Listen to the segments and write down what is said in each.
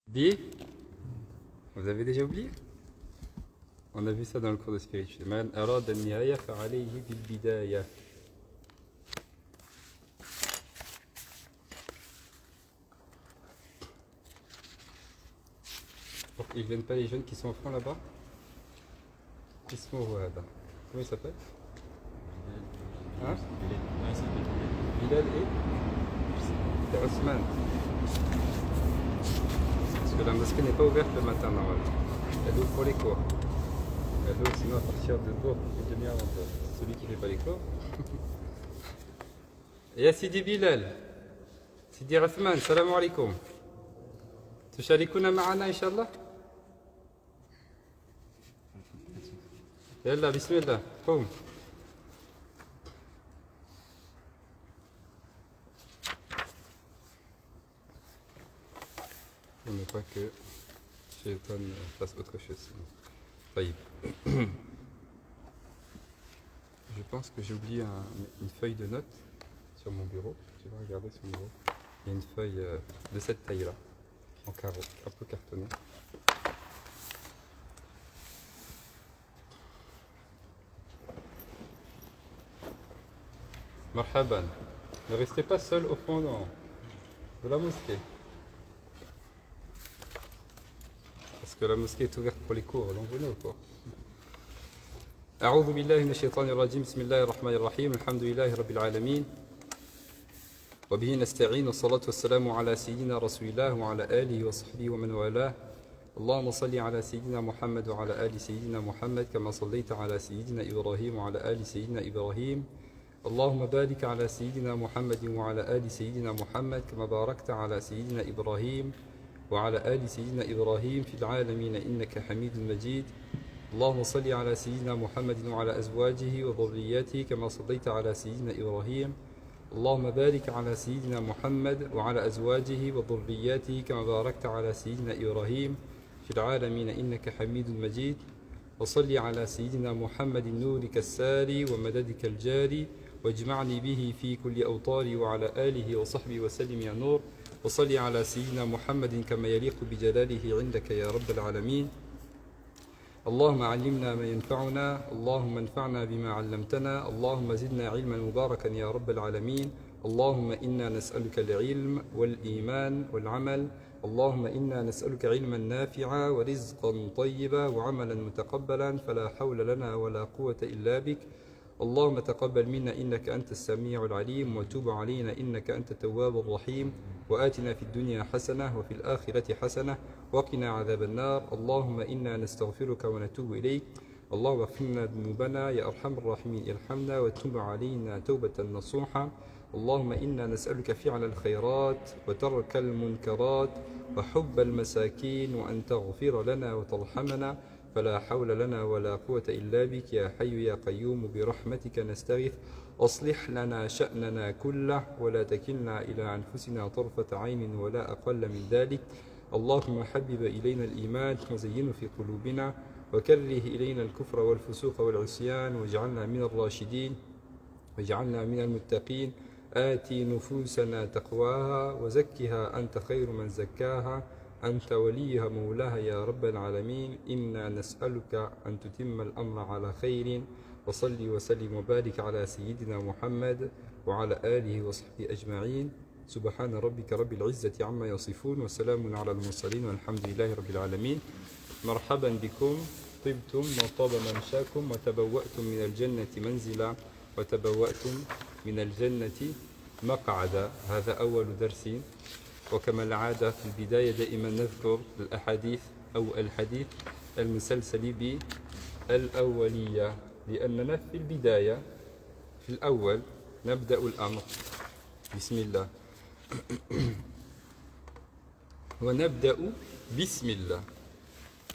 Oublié? Vous avez déjà oublié? On a vu ça dans le cours de spirituel. Man arada an-nihaya fa'alayhi bil-bidaya. Ils viennent pas les jeunes qui sont au fond là-bas? Comment il s'appelle? Hein? Bilal et Ousmane. Parce que la mosquée n'est pas ouverte le matin normalement. Elle ouvre pour les cours. Elle ouvre sinon à partir de Bourg, une demi-heure avant Bourg. Celui qui ne fait pas les cours. Ya Sidi Bilal, Sidi Ousmane, salam alaikum. تشاركونا معنا إن شاء الله؟ يلا بسم الله قوم. Il ne pas que Shaitan fasse autre chose. طيب. Je pense que j'ai oublié une feuille de notes sur mon bureau. Tu vas regarder sur mon bureau. Il y a une feuille de cette taille-là, en carreau, un peu cartonné. Marhaban. Ne restez pas seul au fond de la mosquée. Parce que la mosquée est ouverte pour les cours, donc venez au cours. أعوذ بالله من الشيطان الرجيم بسم الله الرحمن الرحيم الحمد لله رب العالمين وبه نستعين والصلاة والسلام على سيدنا رسول الله وعلى آله وصحبه ومن والاه اللهم صل على سيدنا محمد وعلى آل سيدنا محمد كما صليت على سيدنا إبراهيم وعلى آل سيدنا إبراهيم اللهم بارك على سيدنا محمد وعلى آل سيدنا محمد كما باركت على سيدنا إبراهيم وعلى آل سيدنا إبراهيم في العالمين إنك حميد مجيد اللهم صل على سيدنا محمد وعلى أزواجه وذرياته كما صليت على سيدنا إبراهيم اللهم بارك على سيدنا محمد وعلى أزواجه وذرياته كما باركت على سيدنا إبراهيم في العالمين إنك حميد مجيد وصل على سيدنا محمد نورك الساري ومددك الجاري واجمعني به في كل أوطاري وعلى آله وصحبه وسلم يا نور وصل على سيدنا محمد كما يليق بجلاله عندك يا رب العالمين اللهم علمنا ما ينفعنا اللهم انفعنا بما علمتنا اللهم زدنا علما مباركا يا رب العالمين اللهم إنا نسألك العلم والإيمان والعمل اللهم إنا نسألك علما نافعا ورزقا طيبا وعملا متقبلا فلا حول لنا ولا قوة إلا بك اللهم تقبل منا إنك أنت السميع العليم وتوب علينا إنك أنت التواب الرحيم وآتنا في الدنيا حسنة وفي الآخرة حسنة وقنا عذاب النار اللهم إنا نستغفرك ونتوب إليك اللهم اغفر لنا ذنوبنا يا أرحم الراحمين ارحمنا وتوب علينا توبة نصوحا اللهم إنا نسألك فعل الخيرات وترك المنكرات وحب المساكين وأن تغفر لنا وترحمنا فلا حول لنا ولا قوة إلا بك يا حي يا قيوم برحمتك نستغيث أصلح لنا شأننا كله ولا تكلنا إلى أنفسنا طرفة عين ولا أقل من ذلك اللهم حبب إلينا الإيمان وزينه في قلوبنا وكره إلينا الكفر والفسوق والعصيان واجعلنا من الراشدين واجعلنا من المتقين آتي نفوسنا تقواها وزكها أنت خير من زكاها أنت وليها مولاها يا رب العالمين إنا نسألك أن تتم الأمر على خير وصلي وسلم وبارك على سيدنا محمد وعلى آله وصحبه أجمعين سبحان ربك رب العزة عما يصفون وسلام على المرسلين والحمد لله رب العالمين مرحبا بكم طبتم وطاب ممشاكم وتبوأتم من الجنة منزلا وتبوأتم من الجنة مقعدا هذا أول درس وكما العادة في البداية دائما نذكر الأحاديث أو الحديث المسلسل بالأولية لأننا في البداية في الأول نبدأ الأمر بسم الله ونبدأ بسم الله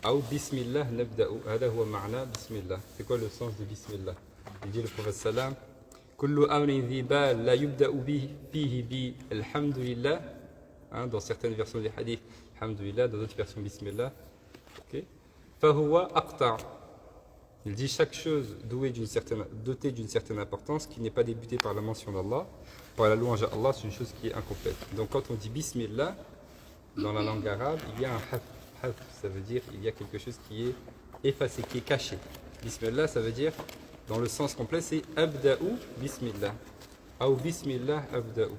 أو بسم الله نبدأ هذا هو معنى بسم الله c'est quoi le sens de بسم الله il dit le prophète salam كل أمر ذي بال لا يبدأ به فيه بالحمد لله dans certaines versions des hadiths alhamdulillah dans d'autres versions bismillah okay. فهو أقطع il dit chaque chose dotée d'une certaine importance qui n'est pas débutée par la mention d'Allah par la louange à Allah c'est une chose qui est incomplète donc quand on dit bismillah dans la langue arabe, il y a un haf. Haf, ça veut dire il y a quelque chose qui est effacé, qui est caché. Bismillah, ça veut dire, dans le sens complet, c'est abda'u bismillah. Ou bismillah abda'u.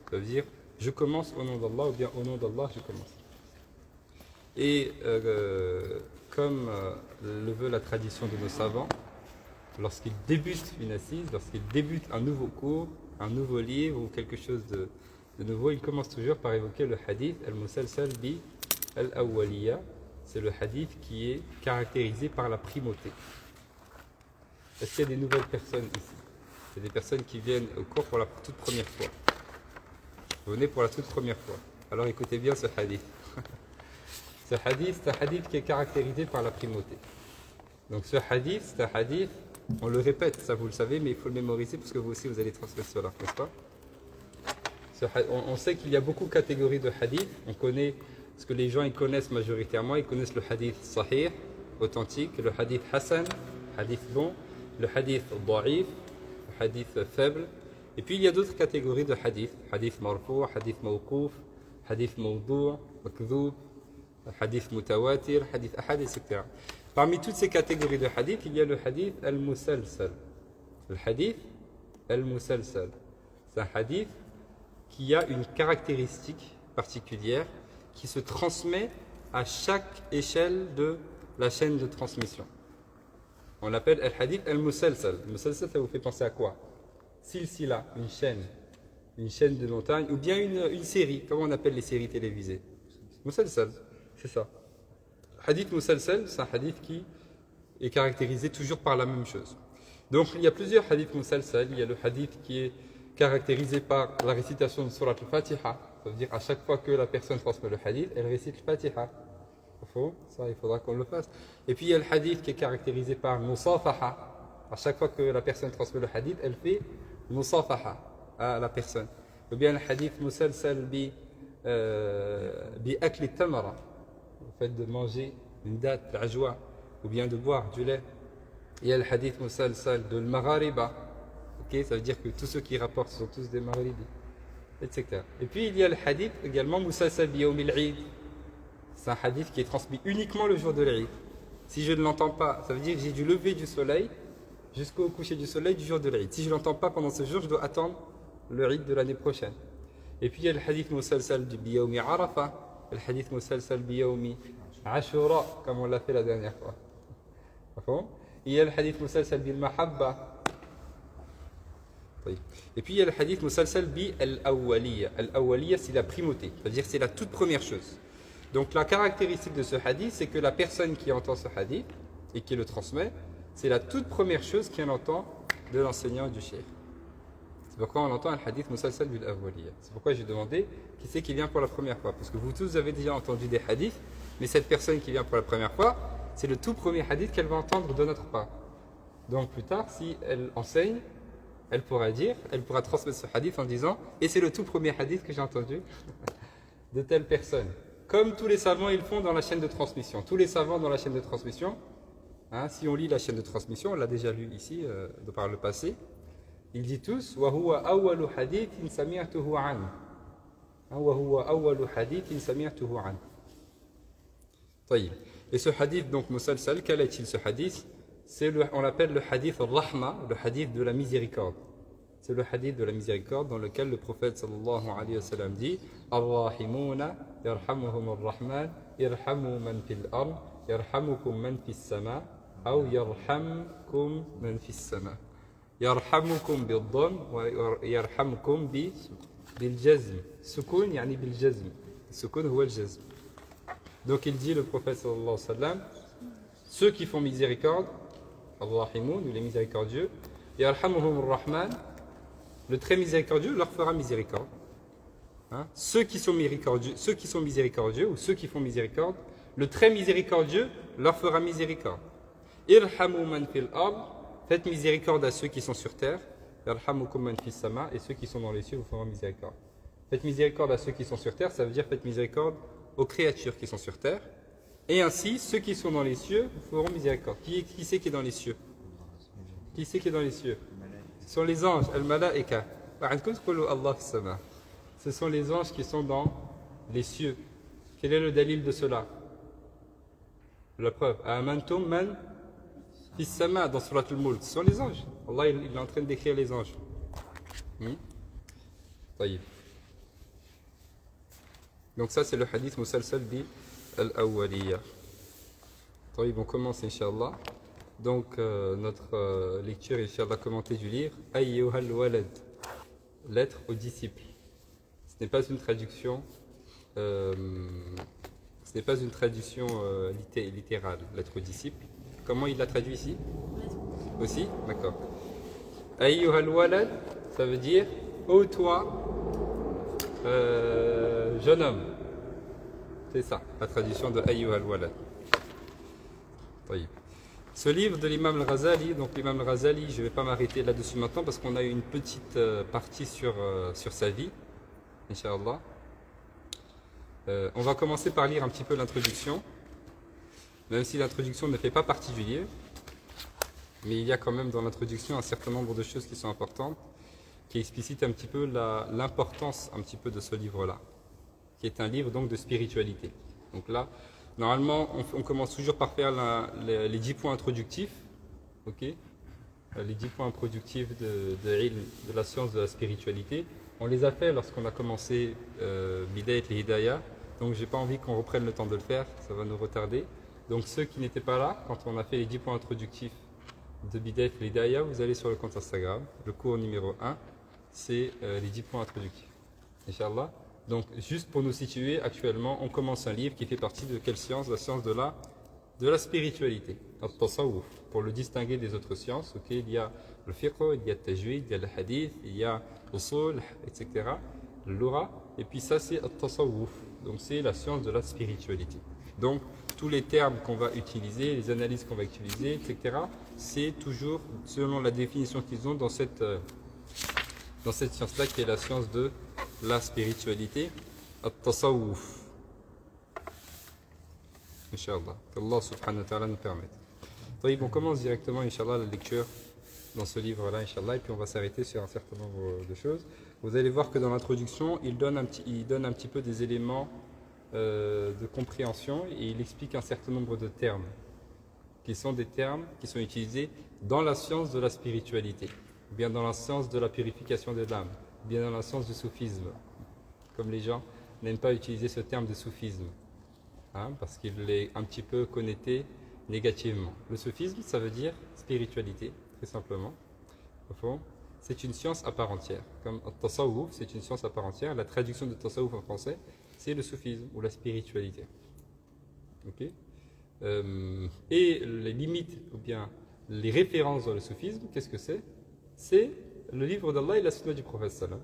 Ça veut dire je commence au nom d'Allah ou bien au nom d'Allah je commence. Et comme le veut la tradition de nos savants, lorsqu'ils débutent une assise, lorsqu'ils débutent un nouveau cours, un nouveau livre ou quelque chose de nouveau, ils commencent toujours par évoquer le hadith al-musalsal bi al-awwaliya. C'est le hadith qui est caractérisé par la primauté. Est-ce qu'il y a des nouvelles personnes ici? C'est des personnes qui viennent au cours pour la toute première fois. Vous venez pour la toute première fois. Alors écoutez bien ce hadith. Ce hadith, c'est un hadith qui est caractérisé par la primauté. Donc ce hadith, c'est un hadith, on le répète, ça vous le savez, mais il faut le mémoriser parce que vous aussi vous allez transmettre cela, n'est-ce pas? On sait qu'il y a beaucoup de catégories de hadith. On connaît ce que les gens ils connaissent majoritairement. Ils connaissent le hadith sahih, authentique, le hadith hasan, hadith bon, le hadith da'if, le hadith faible. Et puis il y a d'autres catégories de hadith. Hadith marfou, hadith mawqouf, hadith mawdou', makdhoub, hadith mutawatir, hadith ahad, etc. Parmi toutes ces catégories de hadith, il y a le hadith al-musalsal. Le hadith al-musalsal. C'est un hadith qui a une caractéristique particulière qui se transmet à chaque échelle de la chaîne de transmission. On l'appelle al-hadith al-musalsal. Al-musalsal, ça vous fait penser à quoi? Silsila, une chaîne de montagne, ou bien une série. Comment on appelle les séries télévisées? Musalsal, c'est ça. Hadith musalsal, c'est un hadith qui est caractérisé toujours par la même chose. Donc il y a plusieurs hadiths musalsal. Il y a le hadith qui est caractérisé par la récitation de Surat al-Fatiha. Ça veut dire à chaque fois que la personne transmet le hadith, elle récite le Fatiha. Ça, il faudra qu'on le fasse. Et puis il y a le hadith qui est caractérisé par musafaha. À chaque fois que la personne transmet le hadith, elle fait musafaha à la personne. Ou bien le hadith musalsal bi akli tamara, le fait de manger une date, l'ajwa, ou bien de boire du lait. Il y a le hadith musalsal de al-maghariba. Ça veut dire que tous ceux qui rapportent sont tous des maghribi, etc. Et puis il y a le hadith également musalsal bi yawm al-Eid. C'est un hadith qui est transmis uniquement le jour de l'Eid. Si je ne l'entends pas, ça veut dire que j'ai du lever du soleil jusqu'au coucher du soleil du jour de l'Eid. Si je ne l'entends pas pendant ce jour, je dois attendre le Eid de l'année prochaine. Et puis il y a le hadith musalsal bi yawm Arafa, le hadith musalsal bi yawm Ashura, comme on l'a fait la dernière fois. Il y a le hadith musalsal bil mahabba. Et puis il y a le hadith musalsal bi al-awwaliya. Al-awwaliya, c'est la primauté, c'est-à-dire c'est la toute première chose. Donc la caractéristique de ce hadith, c'est que la personne qui entend ce hadith et qui le transmet, c'est la toute première chose qu'elle entend de l'enseignant du cheikh. C'est pourquoi on entend un hadith musalsal bil awwaliya. C'est pourquoi j'ai demandé qui c'est qui vient pour la première fois. Parce que vous tous avez déjà entendu des hadiths, mais cette personne qui vient pour la première fois, c'est le tout premier hadith qu'elle va entendre de notre part. Donc plus tard, si elle enseigne, elle pourra transmettre ce hadith en disant « Et c'est le tout premier hadith que j'ai entendu de telle personne ». Comme tous les savants ils font dans la chaîne de transmission. Tous les savants dans la chaîne de transmission, si on lit la chaîne de transmission, on l'a déjà lu ici par le passé, ils disent tous « Wa huwa awwalu hadithin sami'tuhu an ». Wa huwa awwalu hadithin sami'tuhu an. Et ce hadith, donc, musalsal, quel est-il ce hadith? On l'appelle le hadith al-Rahma, le hadith de la miséricorde. C'est le hadith de la miséricorde dans lequel le prophète sallallahu alayhi wa sallam dit Ar-Rahimuna yarhamuhum ar-Rahman yarhamu man fil ard yarhamukum man fis sama ou yarhamkum man fis sama. Yarhamukum bil-dhamm wa yarhamkum bil-jazm. Sukun yani bil-jazm. Sukun huwa al-jazm. Donc il dit le prophète sallallahu alayhi wa sallam, ceux qui font miséricorde, Ar-Rahimun, ou les miséricordieux, yarhamuhum ar-Rahman, le très miséricordieux leur fera miséricorde. Ceux qui sont miséricordieux, ou ceux qui font miséricorde, le très miséricordieux leur fera miséricorde. Irhamu man fil ard, faites miséricorde à ceux qui sont sur terre. Yarhamukum man fis sama, et ceux qui sont dans les cieux vous feront miséricorde. Faites miséricorde à ceux qui sont sur terre, ça veut dire faites miséricorde aux créatures qui sont sur terre. Et ainsi, ceux qui sont dans les cieux vous feront miséricorde. Qui c'est qui est dans les cieux? Qui c'est qui est dans les cieux? Ce sont les anges, al-malaika. Ce sont les anges qui sont dans les cieux, Quel est le dalil de cela? La preuve. Amantum man fis sama dans Surat al-Mulk. Ce sont les anges. Allah il est en train de décrire les anges. طيب. Donc ça c'est le hadith musalsal bi al-awwaliya. طيب, on commence Inch'Allah. Donc notre lecture Inch'Allah commentée du livre Ayyuhal walad, lettre aux disciples. Ce n'est pas une traduction littérale, lettre aux disciples. Comment il l'a traduit ici? Aussi? D'accord. Ayyuhal walad, ça veut dire ô toi, jeune homme. C'est ça, la traduction de Ayyuhal walad. طيب. Ce livre de l'imam al-Ghazali, donc l'imam al-Ghazali, je ne vais pas m'arrêter là-dessus maintenant parce qu'on a eu une petite partie sur sa vie, Inch'Allah. On va commencer par lire un petit peu l'introduction, même si l'introduction ne fait pas partie du livre, mais il y a quand même dans l'introduction un certain nombre de choses qui sont importantes, qui explicitent un petit peu l'importance un petit peu de ce livre-là, qui est un livre donc de spiritualité. Donc là, normalement, on commence toujours par faire les 10 points introductifs, ok, les 10 points introductifs de la science de la spiritualité. On les a fait lorsqu'on a commencé Bidayat al-Hidayah, donc j'ai pas envie qu'on reprenne le temps de le faire, ça va nous retarder. Donc ceux qui n'étaient pas là, quand on a fait les 10 points introductifs de Bidayat al-Hidayah, vous allez sur le compte Instagram, le cours numéro 1, c'est les 10 points introductifs, Inch'Allah. Donc, juste pour nous situer, actuellement, on commence un livre qui fait partie de quelle science? La science de la spiritualité, al-tasawwuf, pour le distinguer des autres sciences. Okay, il y a le fiqh, il y a le tajwid, il y a le hadith, il y a l'usul, etc., le lura, et puis ça c'est al-tasawwuf, donc c'est la science de la spiritualité. Donc, tous les termes qu'on va utiliser, les analyses qu'on va utiliser, etc., c'est toujours selon la définition qu'ils ont dans cette science-là qui est la science de la spiritualité, at-tasawwuf. Inch'Allah, qu'Allah subhanahu wa ta'ala nous permette. Donc, on commence directement, Inch'Allah, la lecture dans ce livre-là, Inch'Allah, et puis on va s'arrêter sur un certain nombre de choses. Vous allez voir que dans l'introduction, il donne un petit peu des éléments de compréhension et il explique un certain nombre de termes, qui sont des termes qui sont utilisés dans la science de la spiritualité, ou bien dans la science de la purification de l'âme, ou bien dans la science du soufisme. Comme les gens n'aiment pas utiliser ce terme de soufisme, parce qu'il est un petit peu connoté négativement. Le soufisme, ça veut dire spiritualité, très simplement. Au fond, c'est une science à part entière. Comme al-tasawwuf, c'est une science à part entière. La traduction de tasawwuf en français, c'est le soufisme ou la spiritualité. Ok. Et les limites, ou bien les références dans le soufisme, qu'est-ce que c'est? C'est le livre d'Allah et la sunna du prophète sallam.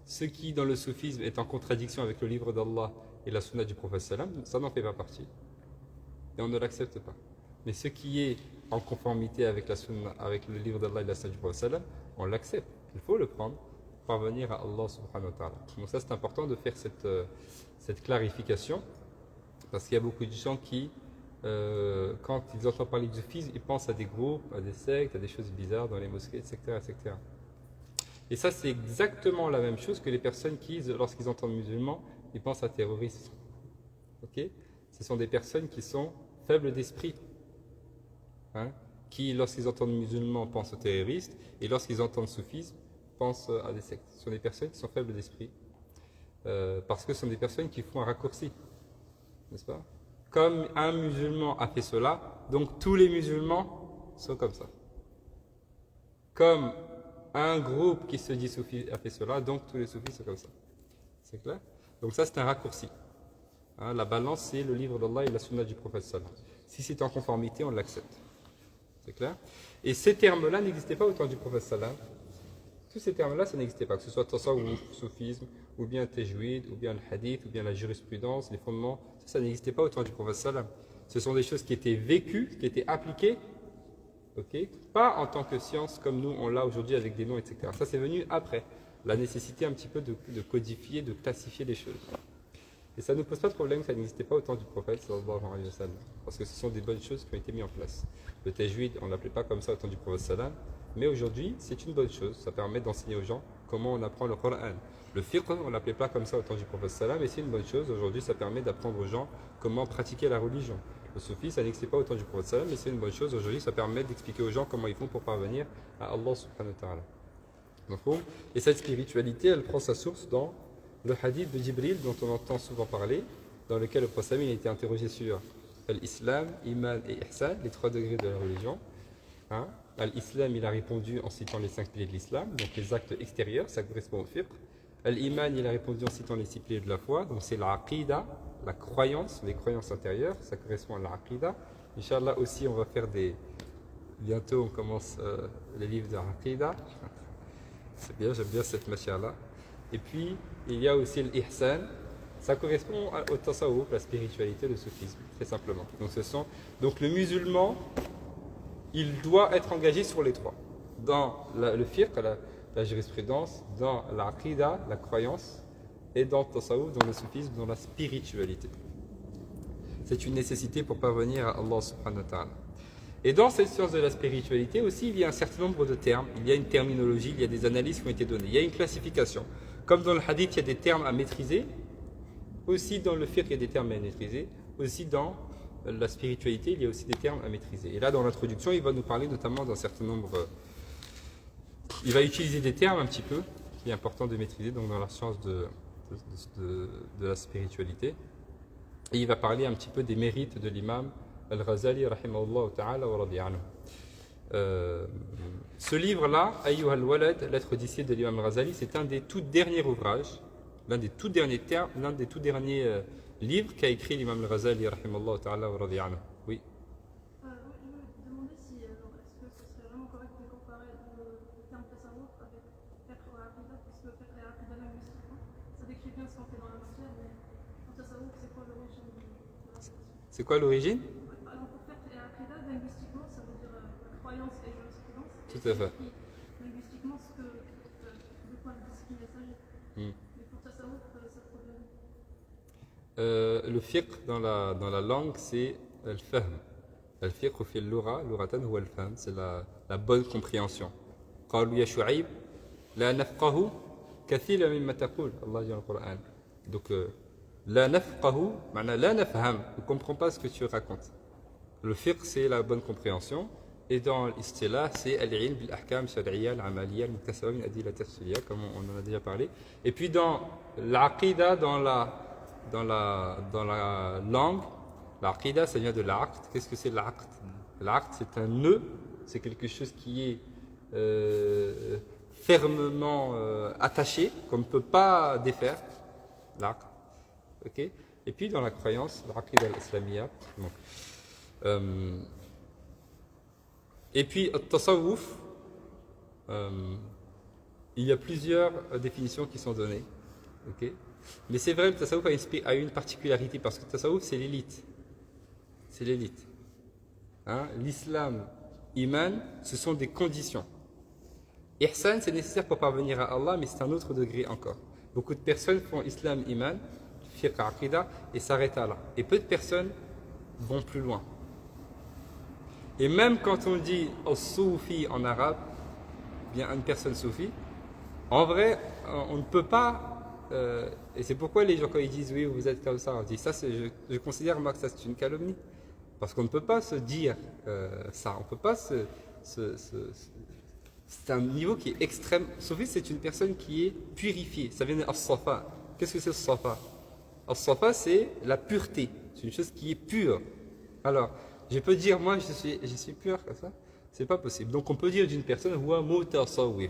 Ce qui dans le soufisme est en contradiction avec le livre d'Allah et la sunna du prophète sallam, ça n'en fait pas partie. Et on ne l'accepte pas. Mais ce qui est en conformité avec la sunna, avec le livre d'Allah et la sunna du prophète sallam, on l'accepte. Il faut le prendre pour parvenir à Allah subhanahu wa ta'ala. Donc ça c'est important de faire cette clarification, parce qu'il y a beaucoup de gens qui quand ils entendent parler du soufisme, ils pensent à des groupes, à des sectes, à des choses bizarres dans les mosquées, etc. etc. Et ça, c'est exactement la même chose que les personnes qui, lorsqu'ils entendent musulmans, ils pensent à terroristes. Okay? Ce sont des personnes qui sont faibles d'esprit, qui, lorsqu'ils entendent musulmans, pensent aux terroristes, et lorsqu'ils entendent soufisme, pensent à des sectes. Ce sont des personnes qui sont faibles d'esprit, parce que ce sont des personnes qui font un raccourci, n'est-ce pas? Comme un musulman a fait cela, donc tous les musulmans sont comme ça. Comme un groupe qui se dit soufi a fait cela, donc tous les soufis sont comme ça. C'est clair? Donc ça c'est un raccourci. La balance c'est le livre d'Allah et la sunna du prophète sallam. Si c'est en conformité, on l'accepte. C'est clair? Et ces termes-là n'existaient pas au temps du prophète sallam. Tous ces termes-là, ça n'existait pas, que ce soit tasawwuf, soufisme, ou bien tajwid, ou bien le hadith, ou bien la jurisprudence, les fondements, ça n'existait pas au temps du prophète sallam. Ce sont des choses qui étaient vécues, qui étaient appliquées, okay, pas en tant que science comme nous on l'a aujourd'hui avec des noms, etc. Ça c'est venu après, la nécessité un petit peu de codifier, de classifier les choses. Et ça ne pose pas de problème que ça n'existait pas au temps du prophète sallallahu alayhi wa sallam, parce que ce sont des bonnes choses qui ont été mises en place. Le tajwid, on ne l'appelait pas comme ça au temps du prophète sallam, mais aujourd'hui c'est une bonne chose, ça permet d'enseigner aux gens comment on apprend le Coran. Le fiqh, on ne l'appelait pas comme ça au temps du prophète sallam, et c'est une bonne chose. Aujourd'hui, ça permet d'apprendre aux gens comment pratiquer la religion. Le soufisme, ça n'existait pas au temps du prophète sallam, mais c'est une bonne chose. Aujourd'hui, ça permet d'expliquer aux gens comment ils font pour parvenir à Allah subhanahu wa ta'ala. Et cette spiritualité, elle prend sa source dans le hadith de Jibril, dont on entend souvent parler, dans lequel le prophète a été interrogé sur l'islam, iman et ihsan, les 3 degrés de la religion. Hein? L'islam, il a répondu en citant les 5 piliers de l'islam, donc les actes extérieurs, ça correspond au fiqh. L'iman, il a répondu en citant les 6 piliers de la foi, donc c'est l'aqida, la croyance, les croyances intérieures, ça correspond à l'aqida. Inch'Allah aussi, on va faire bientôt on commence les livres de l'aqida. C'est bien, j'aime bien cette matière-là. Et puis, il y a aussi l'ihsan. Ça correspond au tasawwuf, la spiritualité, le soufisme, très simplement. Donc le musulman, il doit être engagé sur les 3. Dans le fiqh, la jurisprudence, dans l'aqida, la croyance, et dans le tasawwuf, dans le soufisme, dans la spiritualité. C'est une nécessité pour parvenir à Allah subhanahu wa ta'ala. Et dans cette science de la spiritualité aussi, il y a un certain nombre de termes, il y a une terminologie, il y a des analyses qui ont été données, il y a une classification. Comme dans le hadith, il y a des termes à maîtriser, aussi dans le fiqh, il y a des termes à maîtriser, aussi dans la spiritualité, il y a aussi des termes à maîtriser. Et là, dans l'introduction, il va nous parler notamment d'un certain nombre... Il va utiliser des termes un petit peu, qui est important de maîtriser donc dans la science de la spiritualité. Et il va parler un petit peu des mérites de l'imam Al-Ghazali, rahimahullah ta'ala wa radiya anhu. Ce livre-là, Ayyuha al-Walad, lettre disciples de l'imam Al-Ghazali, c'est un des tout derniers ouvrages, l'un des tout derniers livres qu'a écrit l'imam Al-Ghazali, rahimahullah ta'ala wa radiya anhu. Oui. Je me demandais si, est-ce que ce serait vraiment correct de comparer le terme tasawwuf avec fiqh ou aqida, puisque fiqh et aqida linguistiquement, ça décrit bien ce qu'on fait dans la matière, mais en tasawwuf, c'est quoi l'origine de la question? C'est quoi l'origine? Alors pour fiqh et aqida, linguistiquement, ça veut dire la croyance et jurisprudence. Tout à fait. Linguistiquement, de quoi le discipline s'agit. Mais pour tasawwuf, ça provient. Le fiqh dans la langue, c'est al-fahm. Al-fiqh fi al-lugha, lughatan huwa al-fahm, c'est la bonne compréhension. قالوا يا شعيب لا نفقه كثيرا مما تقول, Allah dit dans le Coran. Donc la nafqahu, معنى la nafham, on ne comprend pas ce que tu racontes. Le fiqh, c'est la bonne compréhension. Et dans l'istilah, c'est al-ilm bil-ahkam shar'iyya al-amaliyya al-muktasaba min adilla tafsiliyya, comme on en a déjà parlé. Et puis dans l'aqida, dans la langue, l'aqida, ça vient de l'aqd. Qu'est-ce que c'est l'aqd? L'aqd, c'est un nœud, c'est quelque chose qui est fermement attaché, qu'on ne peut pas défaire. L'aqd. Okay. Et puis dans la croyance, l'aqida al-islamiyya. Et puis, al-tasawwuf, il y a plusieurs définitions qui sont données. Okay. Mais c'est vrai, le tasawwuf a une particularité, parce que le tasawwuf, c'est l'élite. C'est l'élite. Hein? L'islam, iman, ce sont des conditions. Ihsan, c'est nécessaire pour parvenir à Allah, mais c'est un autre degré encore. Beaucoup de personnes font islam, iman, fiqh, aqida, et s'arrêtent là. Et peu de personnes vont plus loin. Et même quand on dit al-soufi en arabe, bien une personne soufi, en vrai, on ne peut pas, et c'est pourquoi les gens quand ils disent oui, vous êtes comme ça, on dit ça, je considère moi que ça c'est une calomnie. Parce qu'on ne peut pas se dire ça, on ne peut pas c'est un niveau qui est extrême. Soufi, c'est une personne qui est purifiée, ça vient de as-safa. Qu'est-ce que c'est as-safa? As-safa, c'est la pureté, c'est une chose qui est pure. Alors, je peux dire, moi, je suis pur comme ça. C'est pas possible. Donc, on peut dire d'une personne,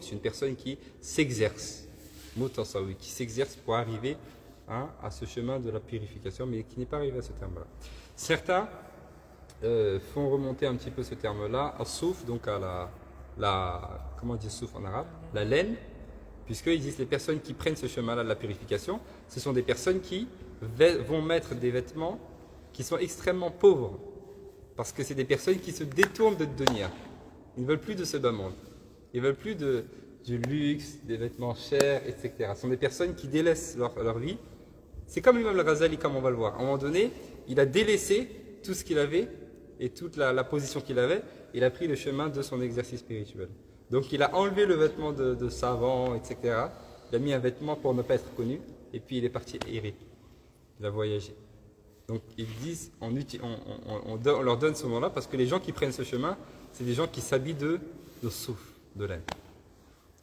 c'est une personne qui s'exerce. Qui s'exerce pour arriver à ce chemin de la purification, mais qui n'est pas arrivé à ce terme-là. Certains font remonter un petit peu ce terme-là, à souf, donc à comment on dit souf en arabe? La laine, puisqu'ils disent les personnes qui prennent ce chemin-là de la purification, ce sont des personnes qui vont mettre des vêtements qui sont extrêmement pauvres. Parce que c'est des personnes qui se détournent de dunya. Ils ne veulent plus de ce bas monde. Ils ne veulent plus du luxe, des vêtements chers, etc. Ce sont des personnes qui délaissent leur vie. C'est comme l'imam Al-Ghazali, comme on va le voir. À un moment donné, il a délaissé tout ce qu'il avait et toute la position qu'il avait. Il a pris le chemin de son exercice spirituel. Donc il a enlevé le vêtement de savant, etc. il a mis un vêtement pour ne pas être connu, et puis il est parti errer. Il a voyagé. Donc ils disent, on leur donne ce nom-là parce que les gens qui prennent ce chemin, c'est des gens qui s'habillent de souf, de laine.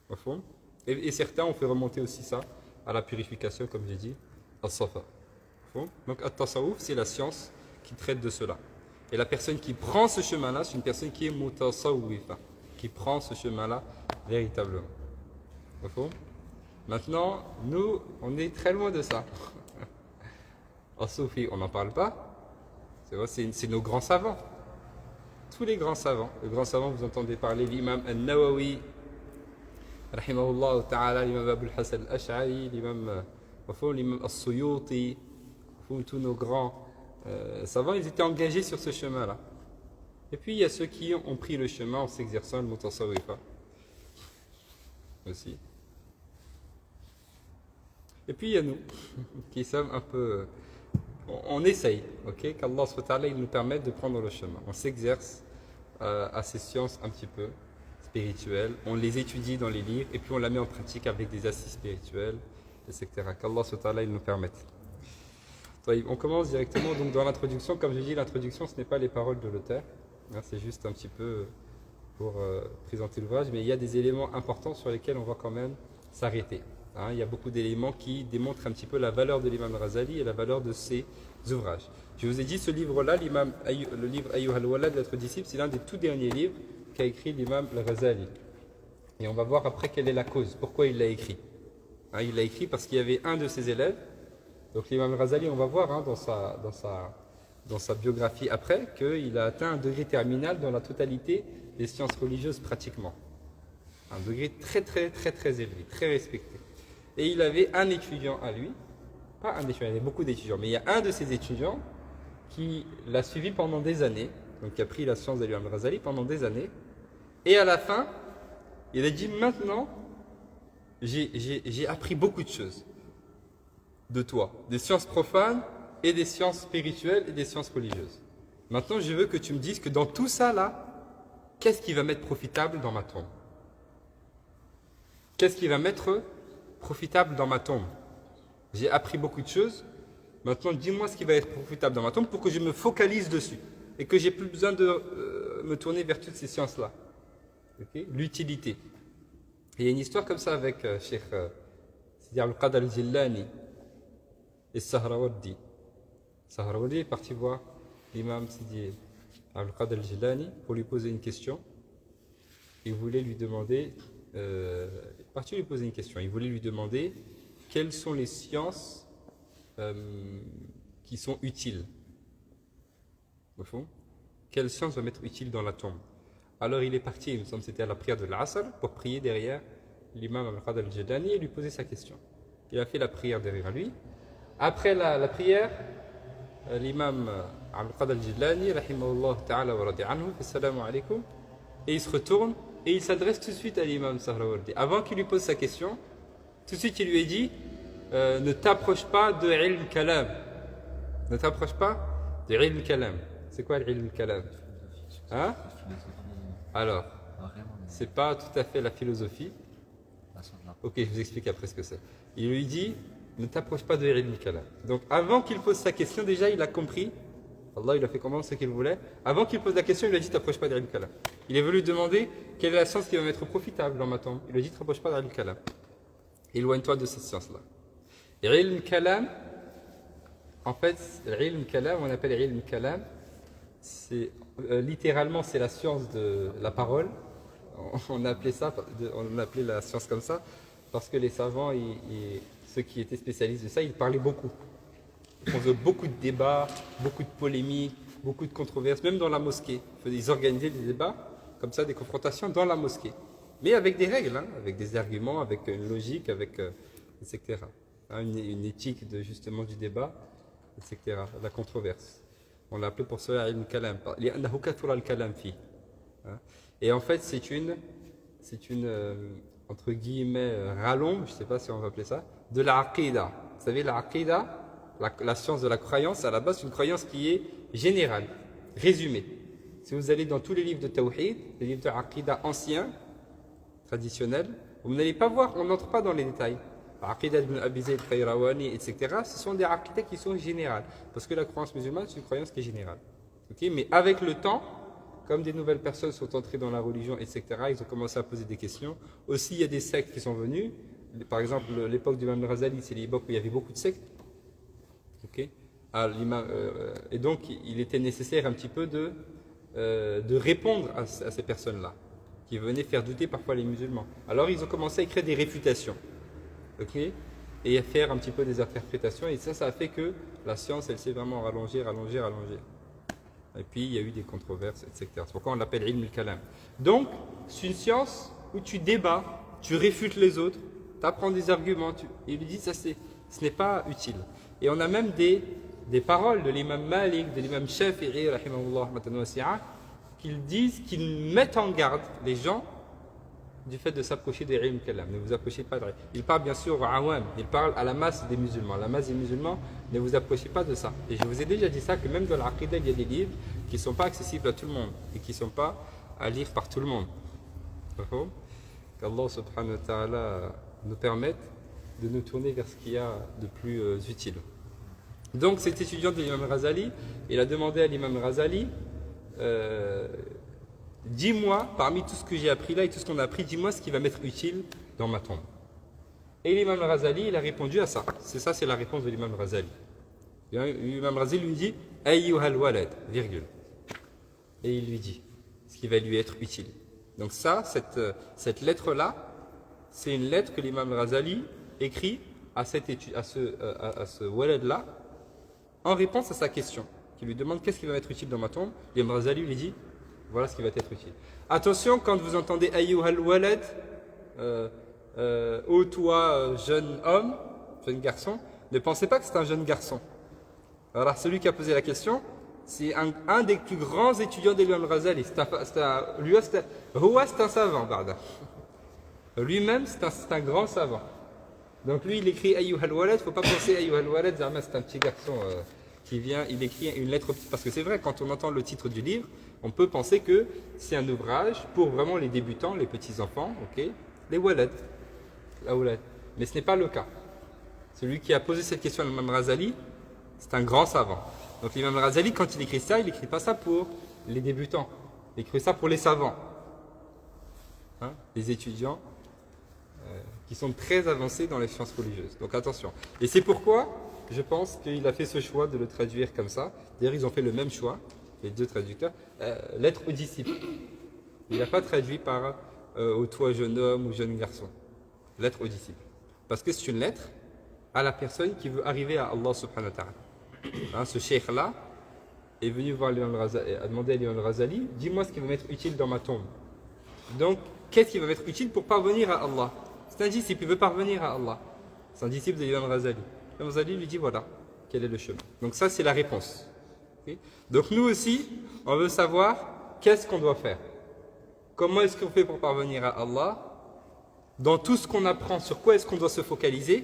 Au fond. Et certains ont fait remonter aussi ça à la purification, comme j'ai dit, al-safa. Donc at-tasawuf, c'est la science qui traite de cela. Et la personne qui prend ce chemin-là, c'est une personne qui est mutasawwifa, qui prend ce chemin-là véritablement. Au fond. Maintenant, nous, on est très loin de ça. En Soufi, on n'en parle pas. C'est vrai, c'est nos grands savants. Tous les grands savants. Les grands savants, vous entendez parler l'imam al-Nawawi, rahimahullah ta'ala, l'imam Abu al-Hasan al-Ash'ari, l'imam al-Suyuti, tous nos grands savants, ils étaient engagés sur ce chemin-là. Et puis, il y a ceux qui ont pris le chemin en s'exerçant le mutasawwifa aussi. Et puis, il y a nous, qui sommes un peu... On essaye, ok, qu'Allah SWT, il nous permette de prendre le chemin. On s'exerce à ces sciences un petit peu spirituelles. On les étudie dans les livres et puis on la met en pratique avec des assises spirituelles, etc. Qu'Allah SWT, il nous permette. On commence directement donc dans l'introduction. Comme je dis, l'introduction, ce n'est pas les paroles de l'auteur. C'est juste un petit peu pour présenter l'ouvrage. Mais il y a des éléments importants sur lesquels on va quand même s'arrêter. Il y a beaucoup d'éléments qui démontrent un petit peu la valeur de l'imam Ghazali et la valeur de ses ouvrages. Je vous ai dit, ce livre-là, le livre Ayyuha al-Walad, notre disciple, c'est l'un des tout derniers livres qu'a écrit l'imam Ghazali. Et on va voir après quelle est la cause, pourquoi il l'a écrit. Il l'a écrit parce qu'il y avait un de ses élèves, donc l'imam Ghazali, on va voir dans sa biographie après, qu'il a atteint un degré terminal dans la totalité des sciences religieuses pratiquement. Un degré très très très très élevé, très respecté. Et il avait un étudiant à lui, pas un étudiant, il y avait beaucoup d'étudiants, mais il y a un de ses étudiants qui l'a suivi pendant des années, donc qui a pris la science de l'imam Ghazali pendant des années, et à la fin, il a dit maintenant, j'ai appris beaucoup de choses de toi, des sciences profanes et des sciences spirituelles et des sciences religieuses. Maintenant, je veux que tu me dises que dans tout ça là, qu'est-ce qui va m'être profitable dans ma tombe? Qu'est-ce qui va m'être profitable dans ma tombe? J'ai appris beaucoup de choses. Maintenant, dis-moi ce qui va être profitable dans ma tombe pour que je me focalise dessus et que j'ai plus besoin de me tourner vers toutes ces sciences-là. Okay? L'utilité. Et il y a une histoire comme ça avec Cheikh Sidi al-Qadr al-Jillani et Sahrawardi. Sahrawardi est parti voir l'imam Sidi al-Qadr al-Jillani pour lui poser une question. Il voulait lui demander... parti lui poser une question. Il voulait lui demander quelles sont les sciences qui sont utiles. Au fond, quelle science va m'être utile dans la tombe? Alors il est parti, il me semble que c'était à la prière de l'Asr, pour prier derrière l'imam al-Qadr al-Jilani et lui poser sa question. Il a fait la prière derrière lui. Après la prière, l'imam al-Qadr al-Jilani, rahimahullah ta'ala wa radi anhu, assalamu alaikum, et il se retourne et il s'adresse tout de suite à l'imam Sahrawardi. Avant qu'il lui pose sa question, tout de suite il lui a dit ne t'approche pas de ilm kalam. Ne t'approche pas de ilm kalam. C'est quoi l'ilm kalam? Hein? Alors, c'est pas tout à fait la philosophie. Ok, je vous explique après ce que c'est. Il lui dit ne t'approche pas de ilm kalam. Donc avant qu'il pose sa question, déjà il a compris. Allah il a fait comprendre ce qu'il voulait. Avant qu'il pose la question, il lui a dit t'approche pas d'ilm kalam. Il est venu demander quelle est la science qui va m'être profitable dans ma tombe. Il lui a dit t'approche pas d'ilm kalam. Éloigne-toi de cette science-là. Ilm kalam, en fait, ilm kalam, on appelle ilm kalam, c'est littéralement c'est la science de la parole. On appelait la science comme ça parce que les savants et ceux qui étaient spécialistes de ça, ils parlaient beaucoup. On faisait beaucoup de débats, beaucoup de polémiques, beaucoup de controverses, même dans la mosquée. Ils organisaient des débats, comme ça, des confrontations dans la mosquée. Mais avec des règles, avec des arguments, avec une logique, etc. Une éthique justement du débat, etc. La controverse. On l'a appelé pour cela ilm kalam. Et en fait, c'est une entre guillemets, rallonge, je ne sais pas si on va appeler ça, de la aqida. Vous savez, la aqida, la science de la croyance, à la base, c'est une croyance qui est générale, résumée. Si vous allez dans tous les livres de Tawhid, les livres de Aqida anciens, traditionnels, vous n'allez pas voir, on n'entre pas dans les détails. Aqidah ibn Abi Zayd Khayrawani, etc. Ce sont des aqidah qui sont générales. Parce que la croyance musulmane, c'est une croyance qui est générale. Okay, mais avec le temps, comme des nouvelles personnes sont entrées dans la religion, etc., ils ont commencé à poser des questions. Aussi, il y a des sectes qui sont venues. Par exemple, l'époque du Imam Razali, c'est l'époque où il y avait beaucoup de sectes. Okay. Et donc, il était nécessaire un petit peu de répondre à ces personnes-là, qui venaient faire douter parfois les musulmans. Alors, ils ont commencé à écrire des réfutations. Okay, et à faire un petit peu des interprétations. Et ça a fait que la science, elle s'est vraiment rallongée. Et puis, il y a eu des controverses, etc. C'est pourquoi on l'appelle ilm al-kalam. Donc, c'est une science où tu débats, tu réfutes les autres, tu apprends des arguments. Et il lui dit, ce n'est pas utile. Et on a même des paroles de l'imam Malik, de l'imam Shafi'i, rahimahullah, qu'ils mettent en garde les gens du fait de s'approcher des ilm kalam. Ne vous approchez pas de ilm. Il parle bien sûr au awam, il parle à la masse des musulmans. La masse des musulmans, ne vous approchez pas de ça. Et je vous ai déjà dit ça, que même dans l'aqidah, il y a des livres qui ne sont pas accessibles à tout le monde et qui ne sont pas à lire par tout le monde. Qu'Allah subhanahu wa ta'ala nous permette de nous tourner vers ce qu'il y a de plus utile. Donc cet étudiant de l'imam Razali, il a demandé à l'imam Razali, dis-moi, parmi tout ce que j'ai appris là et tout ce qu'on a appris, dis-moi ce qui va m'être utile dans ma tombe. Et l'imam Razali, il a répondu à ça. C'est la réponse de l'imam Razali. L'imam Razali lui dit, ayyuhal walad, virgule. Et il lui dit ce qui va lui être utile. Donc ça, cette lettre-là, c'est une lettre que l'imam Razali écrit à ce walad-là, en réponse à sa question, qui lui demande qu'est-ce qui va m'être utile dans ma tombe. L'imam Razali lui dit, voilà ce qui va être utile. Attention, quand vous entendez ayyuhal walad, ô toi jeune homme, jeune garçon, ne pensez pas que c'est un jeune garçon. Alors celui qui a posé la question, c'est un des plus grands étudiants de l'imam Razali. C'est un savant, Barda. Lui-même, c'est un grand savant. Donc lui, il écrit ayyuhal walad, il ne faut pas penser ayyuhal walad, c'est un petit garçon qui vient, il écrit une lettre, parce que c'est vrai, quand on entend le titre du livre, on peut penser que c'est un ouvrage pour vraiment les débutants, les petits-enfants, okay, les walad, la walad. Mais ce n'est pas le cas. Celui qui a posé cette question à l'imam Razali, c'est un grand savant. Donc l'imam Razali, quand il écrit ça, il n'écrit pas ça pour les débutants. Il écrit ça pour les savants. Hein, les étudiants qui sont très avancés dans les sciences religieuses. Donc attention. Et c'est pourquoi je pense qu'il a fait ce choix de le traduire comme ça. D'ailleurs, ils ont fait le même choix, les deux traducteurs. Lettre aux disciples. Il n'a pas traduit par ô toi jeune homme ou jeune garçon. Lettre aux disciples. Parce que c'est une lettre à la personne qui veut arriver à Allah subhanahu wa ta'ala. Hein, ce cheikh-là est venu voir l'imam Razali, a demandé à l'imam Razali, dis-moi ce qui va m'être utile dans ma tombe. Donc, qu'est-ce qui va m'être utile pour parvenir à Allah? C'est un disciple, il veut parvenir à Allah. C'est un disciple de l'imam Razali. L'imam Razali lui dit, voilà, quel est le chemin. Donc ça, c'est la réponse. Okay. Donc nous aussi, on veut savoir qu'est-ce qu'on doit faire. Comment est-ce qu'on fait pour parvenir à Allah? Dans tout ce qu'on apprend, sur quoi est-ce qu'on doit se focaliser?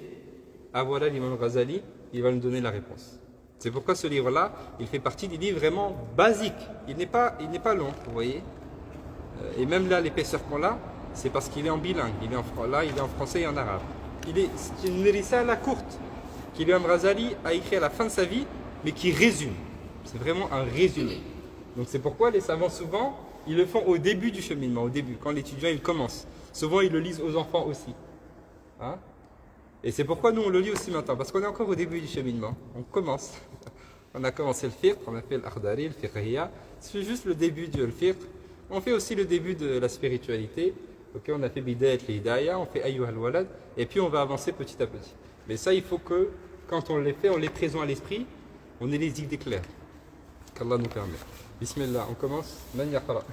Ah voilà, l'imam Razali, il va nous donner la réponse. C'est pourquoi ce livre-là, il fait partie des livres vraiment basiques. Il n'est pas long, vous voyez. Et même là, l'épaisseur qu'on a, c'est parce qu'il est en bilingue. Il est en français et en arabe. C'est une risala courte, qu'Imam Razali a écrit à la fin de sa vie, mais qui résume. C'est vraiment un résumé. Donc c'est pourquoi les savants, souvent, ils le font au début du cheminement, au début, quand l'étudiant il commence. Souvent, ils le lisent aux enfants aussi. Hein? Et c'est pourquoi nous, on le lit aussi maintenant, parce qu'on est encore au début du cheminement. On commence. On a commencé le fiqh, on a fait l'Akhdari, le fiqhiyya. C'est juste le début du fiqh. On fait aussi le début de la spiritualité. Okay, on a fait Bidayat l'Hidayah, on fait Ayyuhal Walad, et puis on va avancer petit à petit. Mais ça, il faut que, quand on les fait, on les présente à l'esprit, on ait les idées claires. Qu'Allah nous permet. Bismillah, on commence. Man yaqra.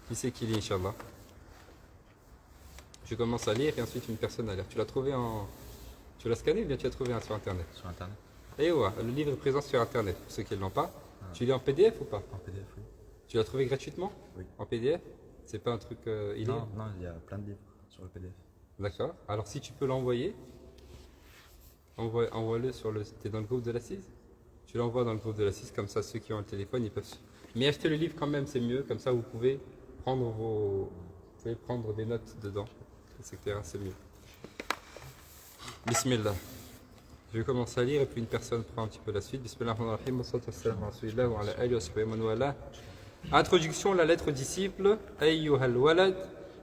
Qui c'est qui lit, Inch'Allah? Je commence à lire et ensuite une personne à lire. Tu l'as trouvé Tu l'as scanné ou bien tu l'as trouvé sur Internet? Sur Internet. Et ouais, le livre est présent sur Internet, pour ceux qui ne l'ont pas. Ah. Tu lis en PDF ou pas? En PDF, oui. Tu l'as trouvé gratuitement? Oui. En PDF? C'est pas un truc non, il y a plein de livres sur le PDF. D'accord. Alors si tu peux l'envoyer, envoie-le sur le... T'es dans le groupe de l'assise? Tu l'envoies dans le groupe de l'assise, comme ça ceux qui ont le téléphone, ils peuvent... Mais achetez le livre quand même, c'est mieux, comme ça vous pouvez prendre des notes dedans, etc. C'est mieux. Bismillah. Je vais commencer à lire et puis une personne prend un petit peu la suite. Bismillahirrahmanirrahim. Wassalatu wassalamu ala rasulillah wa ala alihi wa sahbihi wa man wala. Introduction, la lettre disciple, Ayyuhal Walad,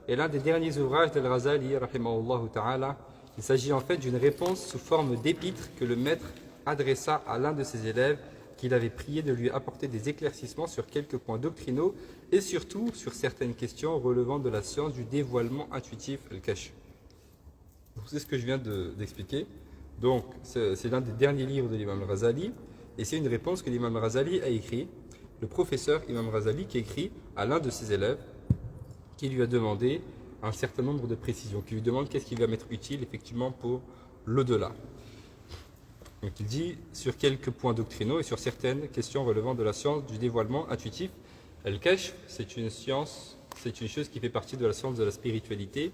est l'un des derniers ouvrages d'Al-Ghazali, rahimahullah ta'ala. Il s'agit en fait d'une réponse sous forme d'épître que le maître adressa à l'un de ses élèves qu'il avait prié de lui apporter des éclaircissements sur quelques points doctrinaux et surtout sur certaines questions relevant de la science du dévoilement intuitif, al-Kashf. C'est ce que je viens d'expliquer. Donc, c'est l'un des derniers livres de l'imam Ghazali et c'est une réponse que l'imam Ghazali a écrite. Le professeur Imam Ghazali qui écrit à l'un de ses élèves qui lui a demandé un certain nombre de précisions, qui lui demande qu'est-ce qui va m'être utile effectivement pour l'au-delà. Donc il dit sur quelques points doctrinaux et sur certaines questions relevant de la science du dévoilement intuitif. Al-Kashf, c'est une science, c'est une chose qui fait partie de la science de la spiritualité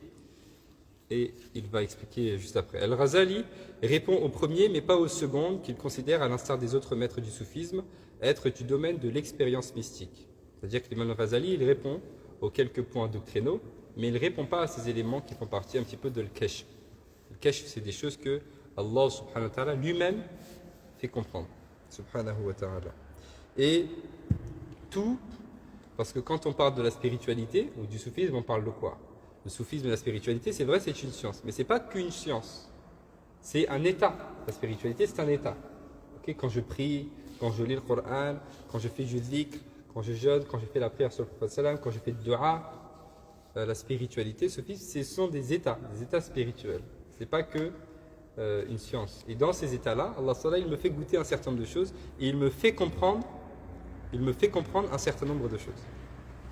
et il va expliquer juste après. Al-Ghazali répond au premier mais pas au second qu'il considère à l'instar des autres maîtres du soufisme être du domaine de l'expérience mystique. C'est-à-dire que l'imam Ghazali, il répond aux quelques points doctrinaux, mais il ne répond pas à ces éléments qui font partie un petit peu de l'Kashf. Le Kashf, c'est des choses que Allah subhanahu wa ta'ala lui-même fait comprendre. Subhanahu wa ta'ala. Et tout, parce que quand on parle de la spiritualité ou du soufisme, on parle de quoi? Le soufisme et la spiritualité, c'est vrai, c'est une science, mais ce n'est pas qu'une science. C'est un état. La spiritualité, c'est un état. Okay? Quand je prie, quand je lis le Coran, quand je fais du dhikr, quand je jeûne, quand je fais la prière sur le prophète, quand je fais du dua, la spiritualité, ce sont des états spirituels. Ce n'est pas que une science. Et dans ces états-là, Allah il me fait goûter un certain nombre de choses et il me fait comprendre un certain nombre de choses.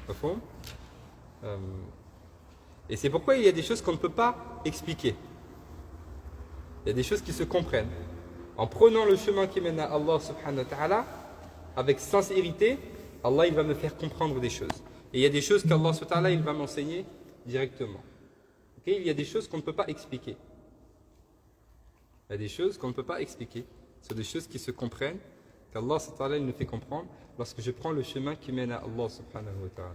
Au fond, et c'est pourquoi il y a des choses qu'on ne peut pas expliquer. Il y a des choses qui se comprennent. En prenant le chemin qui mène à Allah subhanahu wa ta'ala, avec sincérité, Allah il va me faire comprendre des choses. Et il y a des choses qu'Allah subhanahu wa ta'ala il va m'enseigner directement. Okay? Il y a des choses qu'on ne peut pas expliquer. Il y a des choses qu'on ne peut pas expliquer. Ce sont des choses qui se comprennent, qu'Allah subhanahu wa ta'ala il nous fait comprendre lorsque je prends le chemin qui mène à Allah subhanahu wa ta'ala.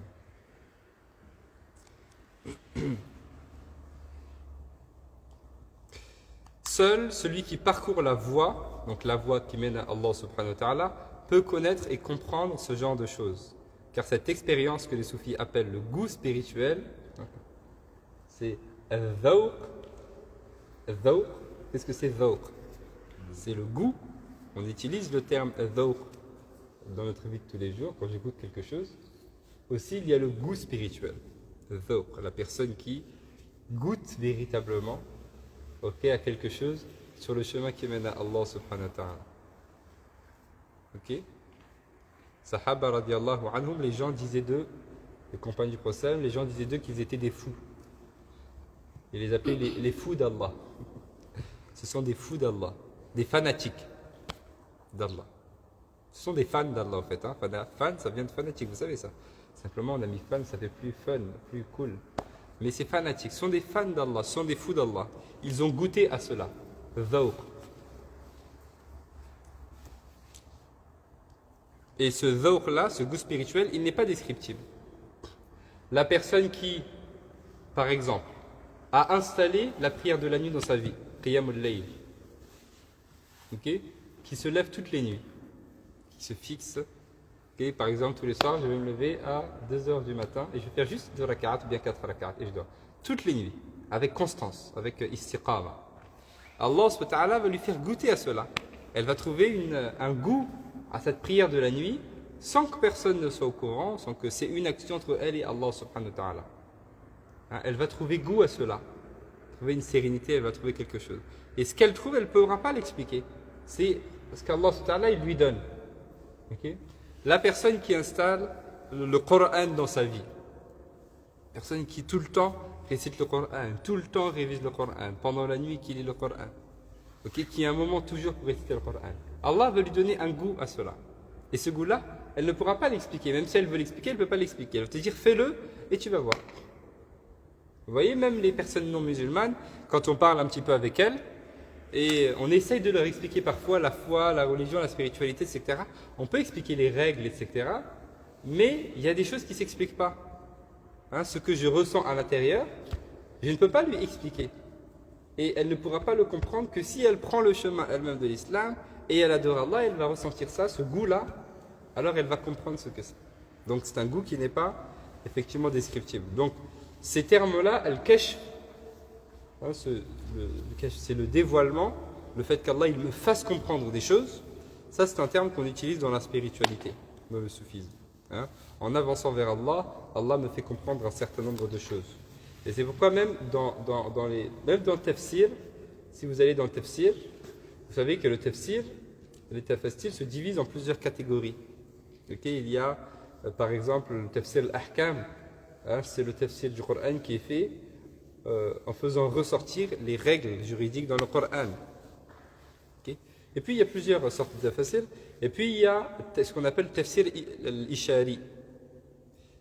Seul celui qui parcourt la voie, donc la voie qui mène à Allah subhanahu wa ta'ala, peut connaître et comprendre ce genre de choses. Car cette expérience que les soufis appellent le goût spirituel, c'est al-dhawq. Al-dhawq, qu'est-ce que c'est dhawq? C'est le goût. On utilise le terme al-dhawq dans notre vie de tous les jours, quand j'écoute quelque chose. Aussi, il y a le goût spirituel. Al-dhawq, la personne qui goûte véritablement à quelque chose sur le chemin qui mène à Allah subhanahu wa ta'ala. Ok? Sahaba radiallahu anhum, les gens disaient d'eux, les compagnons du prophète, les gens disaient d'eux qu'ils étaient des fous. Ils les appelaient les fous d'Allah. Ce sont des fous d'Allah, des fanatiques d'Allah. Ce sont des fans d'Allah en fait. Hein. Fan, ça vient de fanatique, vous savez ça. Simplement, on a mis fan, ça fait plus fun, plus cool. Mais ces fanatiques sont des fans d'Allah, sont des fous d'Allah. Ils ont goûté à cela. Dhawq. Et ce dhawq-là, ce goût spirituel, il n'est pas descriptible. La personne qui, par exemple, a installé la prière de la nuit dans sa vie, Qiyamul Layl, qui se lève toutes les nuits, qui se fixe, par exemple, tous les soirs, je vais me lever à 2h du matin et je vais faire juste 2 rak'at ou bien 4 rak'at et je dors. Toutes les nuits, avec constance, avec istiqama. Allah subhanahu wa ta'ala va lui faire goûter à cela. Elle va trouver un goût à cette prière de la nuit sans que personne ne soit au courant, sans que c'est une action entre elle et Allah subhanahu wa ta'ala. Hein, elle va trouver goût à cela, trouver une sérénité, elle va trouver quelque chose. Et ce qu'elle trouve, elle ne pourra pas l'expliquer. C'est parce qu'Allah subhanahu wa ta'ala, il lui donne. Okay? La personne qui installe le Coran dans sa vie, personne qui tout le temps récite le Coran, tout le temps révise le Coran, pendant la nuit qui lit le Coran, qui a un moment toujours pour réciter le Coran. Allah veut lui donner un goût à cela. Et ce goût-là, elle ne pourra pas l'expliquer. Même si elle veut l'expliquer, elle ne peut pas l'expliquer. Elle va te dire fais-le et tu vas voir. Vous voyez, même les personnes non musulmanes, quand on parle un petit peu avec elles, et on essaye de leur expliquer parfois la foi, la religion, la spiritualité, etc. On peut expliquer les règles, etc. Mais il y a des choses qui ne s'expliquent pas. Hein, ce que je ressens à l'intérieur, je ne peux pas lui expliquer. et elle ne pourra pas le comprendre que si elle prend le chemin elle-même de l'islam et elle adore Allah, elle va ressentir ça, ce goût-là, alors elle va comprendre ce que c'est. Donc c'est un goût qui n'est pas effectivement descriptible. Donc ces termes-là, elles cachent, hein, c'est le dévoilement, le fait qu'Allah il me fasse comprendre des choses. Ça c'est un terme qu'on utilise dans la spiritualité, dans le soufisme. Hein. En avançant vers Allah, Allah me fait comprendre un certain nombre de choses. Et c'est pourquoi même dans le tafsir, si vous allez dans le tafsir, vous savez que le tafsir, les tafassirs se divisent en plusieurs catégories. Okay, il y a par exemple le tafsir al-ahkam, hein, c'est le tafsir du Coran qui est fait en faisant ressortir les règles juridiques dans le Coran. Okay. Et puis il y a plusieurs sortes de tafassirs. Et puis il y a ce qu'on appelle le tafsir al-ishari.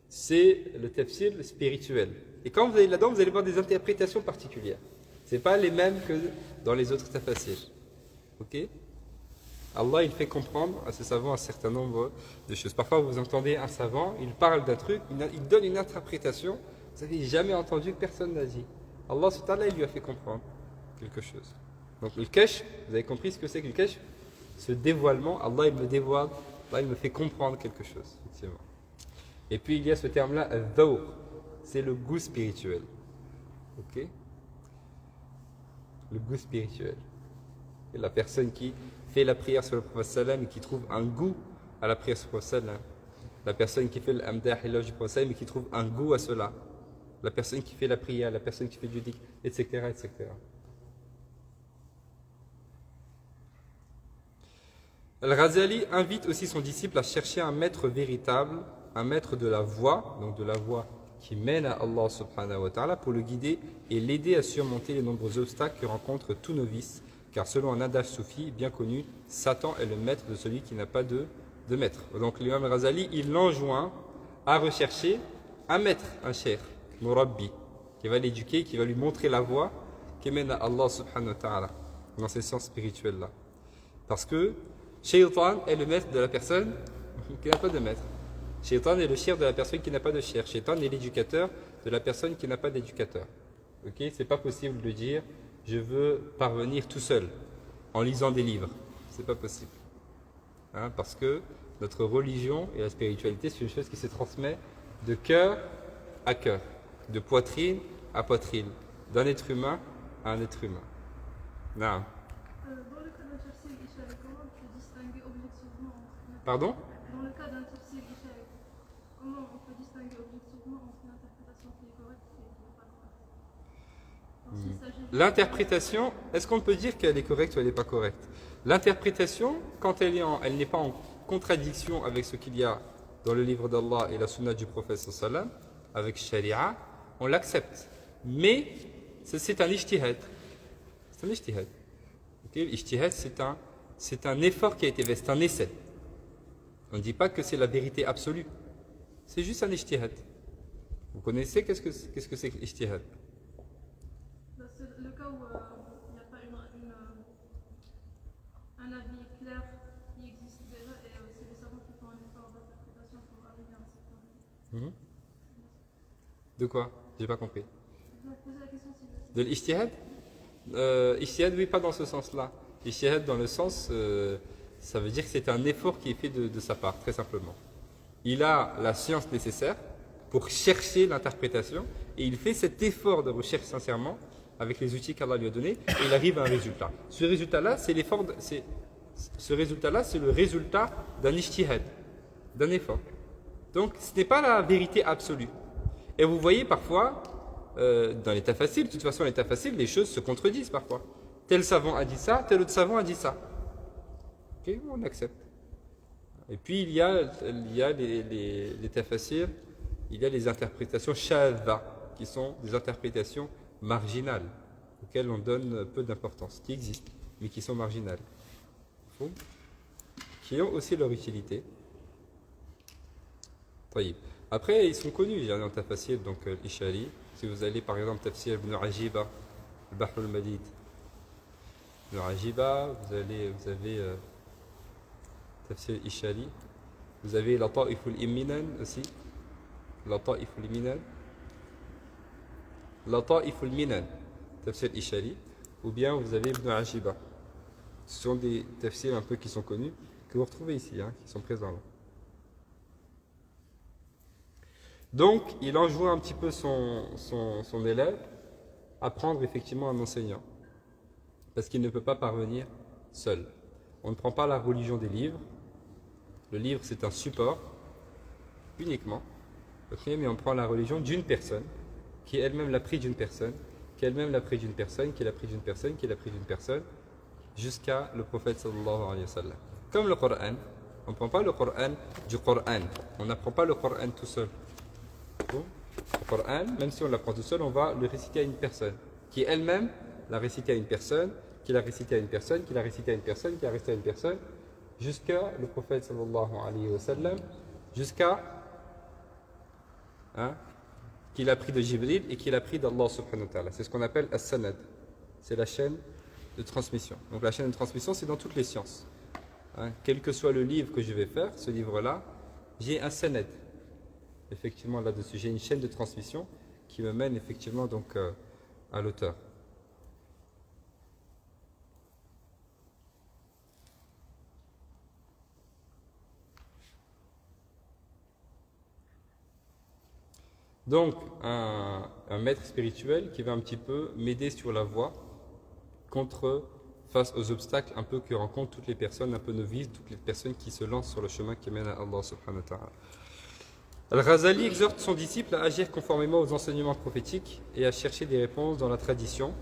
C'est le tafsir spirituel. Et quand vous allez là-dedans, vous allez voir des interprétations particulières. Ce n'est pas les mêmes que dans les autres tafassirs. Ok? Allah, il fait comprendre à ses savants un certain nombre de choses. Parfois, vous entendez un savant, il parle d'un truc, il donne une interprétation, vous n'avez jamais entendu que personne n'a dit. Allah, il lui a fait comprendre quelque chose. Donc, le kashf, vous avez compris ce que c'est que le kashf? Ce dévoilement, Allah, il me dévoile, Allah, il me fait comprendre quelque chose, effectivement. Et puis, il y a ce terme-là, al-dhawq, c'est le goût spirituel. Ok? Le goût spirituel. Et la personne qui fait la prière sur le prophète sallam et qui trouve un goût à la prière sur le prophète sallam. La personne qui fait l'amdah et l'éloge du prophète sallam et qui trouve un goût à cela. La personne qui fait la prière, la personne qui fait du dhikr, etc., etc. Al-Ghazali invite aussi son disciple à chercher un maître véritable, un maître de la voie, donc de la voie qui mène à Allah subhanahu wa ta'ala, pour le guider et l'aider à surmonter les nombreux obstacles que rencontrent tout novice. Car selon un adage soufi bien connu, Satan est le maître de celui qui n'a pas de maître. Donc l'imam Ghazali, il l'enjoint à rechercher un maître, un cheikh, murabbi, qui va l'éduquer, qui va lui montrer la voie qui mène à Allah subhanahu wa ta'ala, dans ces sciences spirituelles-là. Parce que Shaytan est le maître de la personne qui n'a pas de maître. Shaytan est le cheikh de la personne qui n'a pas de cheikh. Shaytan est l'éducateur de la personne qui n'a pas d'éducateur. Ok, c'est pas possible de dire je veux parvenir tout seul en lisant des livres. C'est pas possible. Hein, parce que notre religion et la spiritualité, c'est une chose qui se transmet de cœur à cœur, de poitrine à poitrine, d'un être humain à un être humain. Non. Dans le cas d'un tafsir ishari, comment on peut distinguer objectivement entre... Pardon? Dans le cas d'un tafsir ishari, comment on peut distinguer objectivement entre une interprétation qui est correcte et qui n'est pas correcte? L'interprétation, est-ce qu'on peut dire qu'elle est correcte ou elle n'est pas correcte? L'interprétation, quand elle n'est pas en contradiction avec ce qu'il y a dans le livre d'Allah et la sunna du prophète sallam, avec sharia, on l'accepte. Mais c'est un ijtihad. C'est un ijtihad. Okay? L'ijtihad, c'est un effort qui a été fait, c'est un essai. On ne dit pas que c'est la vérité absolue. C'est juste un ijtihad. Vous connaissez qu'est-ce que c'est que l'ijtihad? C'est le cas où il n'y a pas un avis clair qui existe déjà et c'est les savants qui font un effort d'interprétation pour arriver à un certain. De quoi? J'ai pas compris. Je vais poser la question si vous... De l'ijtihad? Ijtihad, oui, pas dans ce sens-là. Ijtihad dans le sens, ça veut dire que c'est un effort qui est fait de sa part, très simplement. Il a la science nécessaire pour chercher l'interprétation et il fait cet effort de recherche sincèrement avec les outils qu'Allah lui a donnés et il arrive à un résultat. Ce résultat-là, c'est le résultat d'un ijtihad, d'un effort. Donc, ce n'est pas la vérité absolue. Et vous voyez parfois, dans l'état facile, de toute façon, l'état facile, les choses se contredisent parfois. Tel savant a dit ça, tel autre savant a dit ça. Ok, on accepte. Et puis, il y a les tafassirs, il y a les interprétations shadha, qui sont des interprétations marginales, auxquelles on donne peu d'importance, qui existent, mais qui sont marginales, qui ont aussi leur utilité. Après, ils sont connus, il y en a un tafassir, donc l'Ishari. Si vous allez par exemple tafsir Ibn Ajiba, le Bahr al-Madid, Ibn Ajiba, vous avez tafsir Ishari, vous avez Lata'if al-Iminan aussi, Lata'if al-Minan, Lata'if al-Minan, tafsir Ishari. ou bien vous avez Ibn Ajiba. Ce sont des tafsirs un peu qui sont connus, que vous retrouvez ici, hein, qui sont présents là. Donc, il enjoint un petit peu son élève à prendre effectivement un enseignant, parce qu'il ne peut pas parvenir seul. On ne prend pas la religion des livres. Le livre, c'est un support, uniquement. Okay, mais on prend la religion d'une personne, qui elle-même l'a pris d'une personne, qui elle-même l'a pris d'une personne, qui l'a pris d'une personne, qui l'a pris d'une personne, jusqu'à le prophète sallallahu alayhi wa sallam. Comme le Coran, on ne prend pas le Coran du Coran. On n'apprend pas le Coran tout seul. Bon. Le Coran, même si on l'apprend tout seul, on va le réciter à une personne, qui elle-même l'a récité à une personne, qui l'a récité à une personne, qui l'a récité à une personne, qui l'a récité à une personne, jusqu'à le prophète sallallahu alayhi wa sallam, jusqu'à qu'il a pris de Jibril et qu'il a pris d'Allah subhanahu wa ta'ala. C'est ce qu'on appelle as-sanad. C'est la chaîne de transmission. Donc la chaîne de transmission, c'est dans toutes les sciences. Quel que soit le livre que je vais faire, ce livre-là, j'ai un sanad. Effectivement, là-dessus, j'ai une chaîne de transmission qui me mène effectivement donc à l'auteur. Donc, un maître spirituel qui va un petit peu m'aider sur la voie face aux obstacles un peu que rencontrent toutes les personnes un peu novices, toutes les personnes qui se lancent sur le chemin qui mène à Allah subhanahu wa ta'ala. Al-Ghazali exhorte son disciple à agir conformément aux enseignements prophétiques et à chercher des réponses dans la tradition,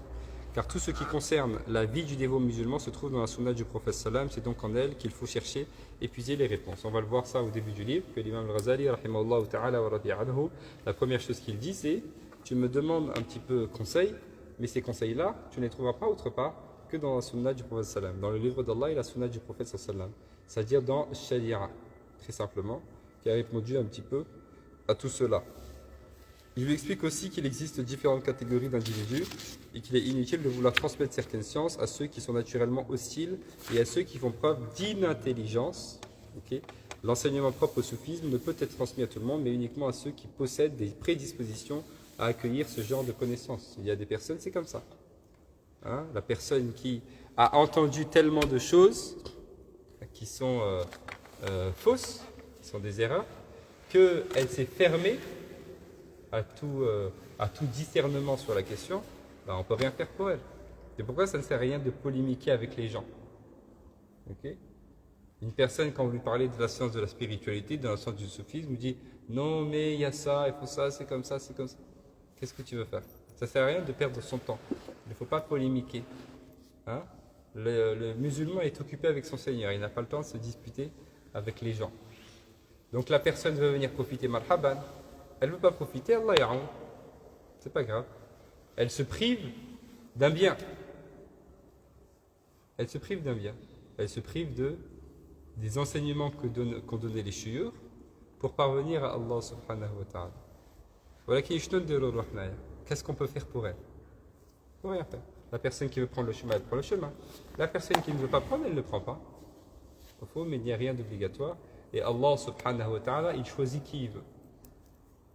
car tout ce qui concerne la vie du dévot musulman se trouve dans la sunna du prophète sallam, c'est donc en elle qu'il faut chercher et puiser les réponses. On va le voir ça au début du livre, que l'imam Al-Ghazali, rahimahullah ta'ala wa radiya anhu, la première chose qu'il dit c'est « Tu me demandes un petit peu conseil, mais ces conseils-là, tu ne les trouveras pas autre part que dans la sunna du prophète sallam, dans le livre d'Allah et la sunna du prophète sallam, c'est-à-dire dans Sharia, très simplement, qui a répondu un petit peu à tout cela. » Il lui explique aussi qu'il existe différentes catégories d'individus et qu'il est inutile de vouloir transmettre certaines sciences à ceux qui sont naturellement hostiles et à ceux qui font preuve d'inintelligence. Okay. L'enseignement propre au soufisme ne peut être transmis à tout le monde, mais uniquement à ceux qui possèdent des prédispositions à accueillir ce genre de connaissances. Il y a des personnes, c'est comme ça. La personne qui a entendu tellement de choses qui sont fausses, qui sont des erreurs, qu'elle s'est fermée à tout discernement sur la question, on ne peut rien faire pour elle. C'est pourquoi ça ne sert à rien de polémiquer avec les gens. Okay. Une personne, quand vous lui parlez de la science de la spiritualité, dans la science du soufisme, vous dit non, mais il y a ça, il faut ça, c'est comme ça, c'est comme ça. Qu'est-ce que tu veux faire? Ça ne sert à rien de perdre son temps. Il ne faut pas polémiquer. Le musulman est occupé avec son Seigneur, il n'a pas le temps de se disputer avec les gens. Donc la personne veut venir profiter, marhaban. Elle ne veut pas profiter, Allah ya'am. C'est pas grave. Elle se prive d'un bien. Elle se prive d'un bien. Elle se prive des enseignements qu'ont donné les chouyours pour parvenir à Allah subhanahu wa ta'ala. Voilà qui est. Qu'est-ce qu'on peut faire pour elle? On peut rien faire. La personne qui veut prendre le chemin, elle prend le chemin. La personne qui ne veut pas prendre, elle ne le prend pas. Mais il n'y a rien d'obligatoire. Et Allah subhanahu wa ta'ala, il choisit qui il veut.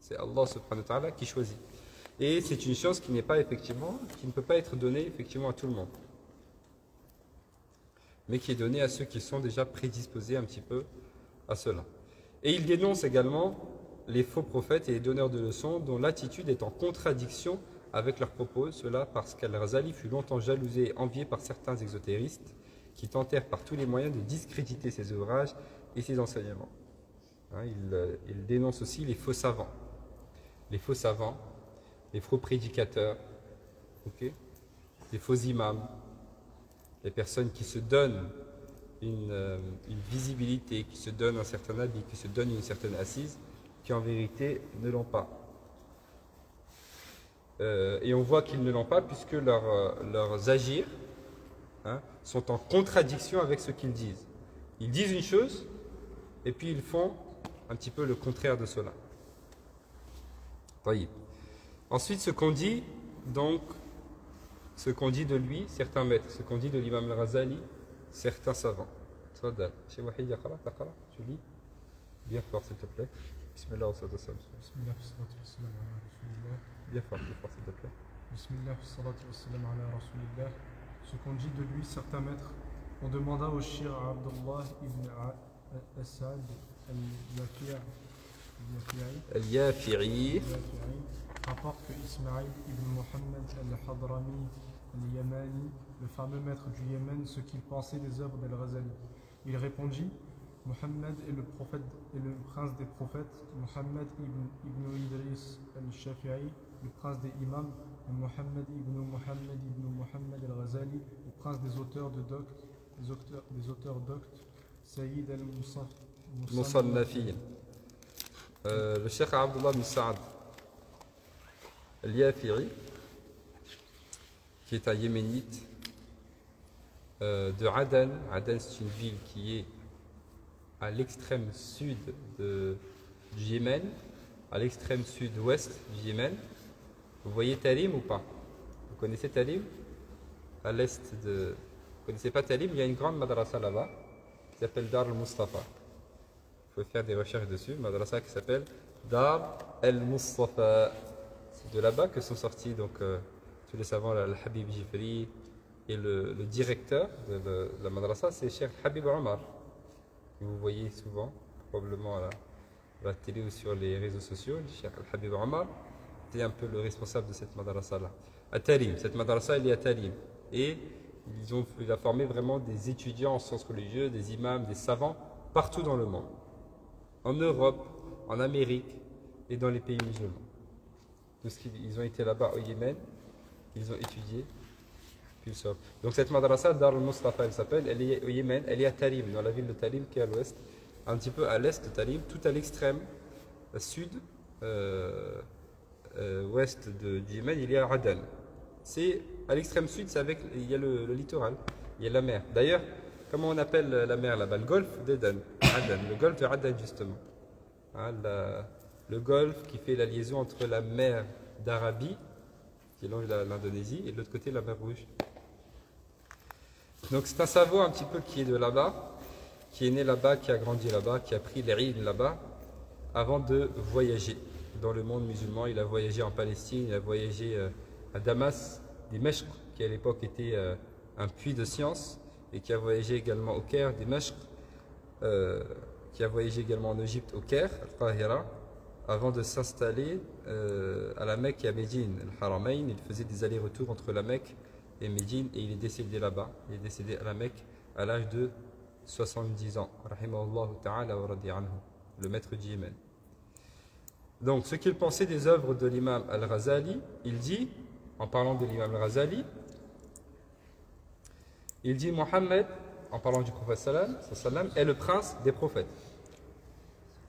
C'est Allah subhanahu wa ta'ala qui choisit. Et c'est une chance qui n'est pas effectivement, qui ne peut pas être donnée effectivement à tout le monde. Mais qui est donnée à ceux qui sont déjà prédisposés un petit peu à cela. Et il dénonce également les faux prophètes et les donneurs de leçons dont l'attitude est en contradiction avec leurs propos. Cela parce qu'Al-Ghazali fut longtemps jalousé et envié par certains exotéristes qui tentèrent par tous les moyens de discréditer ses ouvrages et ses enseignements. Il dénonce aussi les faux savants. Les faux prédicateurs, les faux imams, les personnes qui se donnent une visibilité, qui se donnent un certain habit, qui se donnent une certaine assise, qui en vérité ne l'ont pas. Et on voit qu'ils ne l'ont pas puisque leurs agirs sont en contradiction avec ce qu'ils disent. Ils disent une chose et puis ils font un petit peu le contraire de cela. Voyez. Ensuite, ce qu'on dit de lui, certains maîtres, ce qu'on dit de l'imam al-Ghazali, certains savants. Chez Wahid Yaqara, tu lis bien fort s'il te plaît. Bismillah wa salatu wa salam. Bismillah wa salatu wa salam ala rasulillah. Bien fort s'il te plaît. Bismillah wa salatu wa salam ala rasulillah. Ce qu'on dit de lui, certains maîtres, on demanda au shir Abdullah ibn Asad Al-Yafi'i. rapporte que Ismaïl ibn Muhammad al-Hadrami al-Yamani, le fameux maître du Yémen, ce qu'il pensait des œuvres d'Al-Ghazali. Il répondit: Muhammad est le prophète et le prince des prophètes, Muhammad ibn Idris al-Shafi'i, le prince des imams, et Muhammad ibn Muhammad al-Ghazali, le prince des auteurs doctes, Sayyid al-Musannafin. Le Cheikh Abdullah ibn Sa'ad Al-Yafi'i, qui est un yéménite de Aden. Aden, c'est une ville qui est à l'extrême sud du Yémen, à l'extrême sud-ouest du Yémen. Vous voyez Tarim ou pas? Vous connaissez Tarim? À l'est de... Vous connaissez pas Tarim? Il y a une grande madrasa là-bas qui s'appelle Dar al-Mustafa. Vous pouvez faire des recherches dessus. Une madrasa qui s'appelle Dar al-Mustafa. C'est de là-bas que sont sortis donc, tous les savants, le Habib Jifri, et le directeur de la madrasa, c'est Cheikh Habib Omar. Vous voyez souvent, probablement à la télé ou sur les réseaux sociaux, le Cheikh Habib Omar était un peu le responsable de cette madrasa-là. À Tarim, cette madrasa, elle est à Tarim. Et il a formé vraiment des étudiants en sciences religieuses, des imams, des savants, partout dans le monde. En Europe, en Amérique et dans les pays musulmans. Ils ont été là-bas au Yémen, ils ont étudié. Puis ça. Donc cette madrasa, Dar al-Mustafa, elle s'appelle, elle est au Yémen, elle est à Tarim, dans la ville de Tarim qui est à l'ouest, un petit peu à l'est de Tarim, tout à l'extrême sud, ouest du Yémen, il y a Aden. C'est à l'extrême sud, il y a le littoral, il y a la mer. D'ailleurs, comment on appelle la mer là-bas? Le golfe d'Aden, le golfe de Aden justement. Hein, le golfe qui fait la liaison entre la mer d'Arabie, qui longe l'Indonésie, et de l'autre côté la mer Rouge. Donc c'est un savant un petit peu qui est de là-bas, qui est né là-bas, qui a grandi là-bas, qui a pris les rides là-bas, avant de voyager dans le monde musulman. Il a voyagé en Palestine, il a voyagé à Damas, Dimashq, qui à l'époque était un puits de science, et qui a voyagé également au Caire, Dimashq, qui a voyagé également en Égypte, au Caire, Al-Qahira, avant de s'installer à la Mecque et à Médine, Al-Haramain. Il faisait des allers-retours entre la Mecque et Médine, et il est décédé là-bas. Il est décédé à la Mecque à l'âge de 70 ans, rahimahullah ta'ala wa radi anhu, le maître du Yémen. Donc, ce qu'il pensait des œuvres de l'imam Al-Ghazali, il dit, en parlant de l'imam Al-Ghazali, il dit Mohammed, en parlant du prophète sallam, est le prince des prophètes.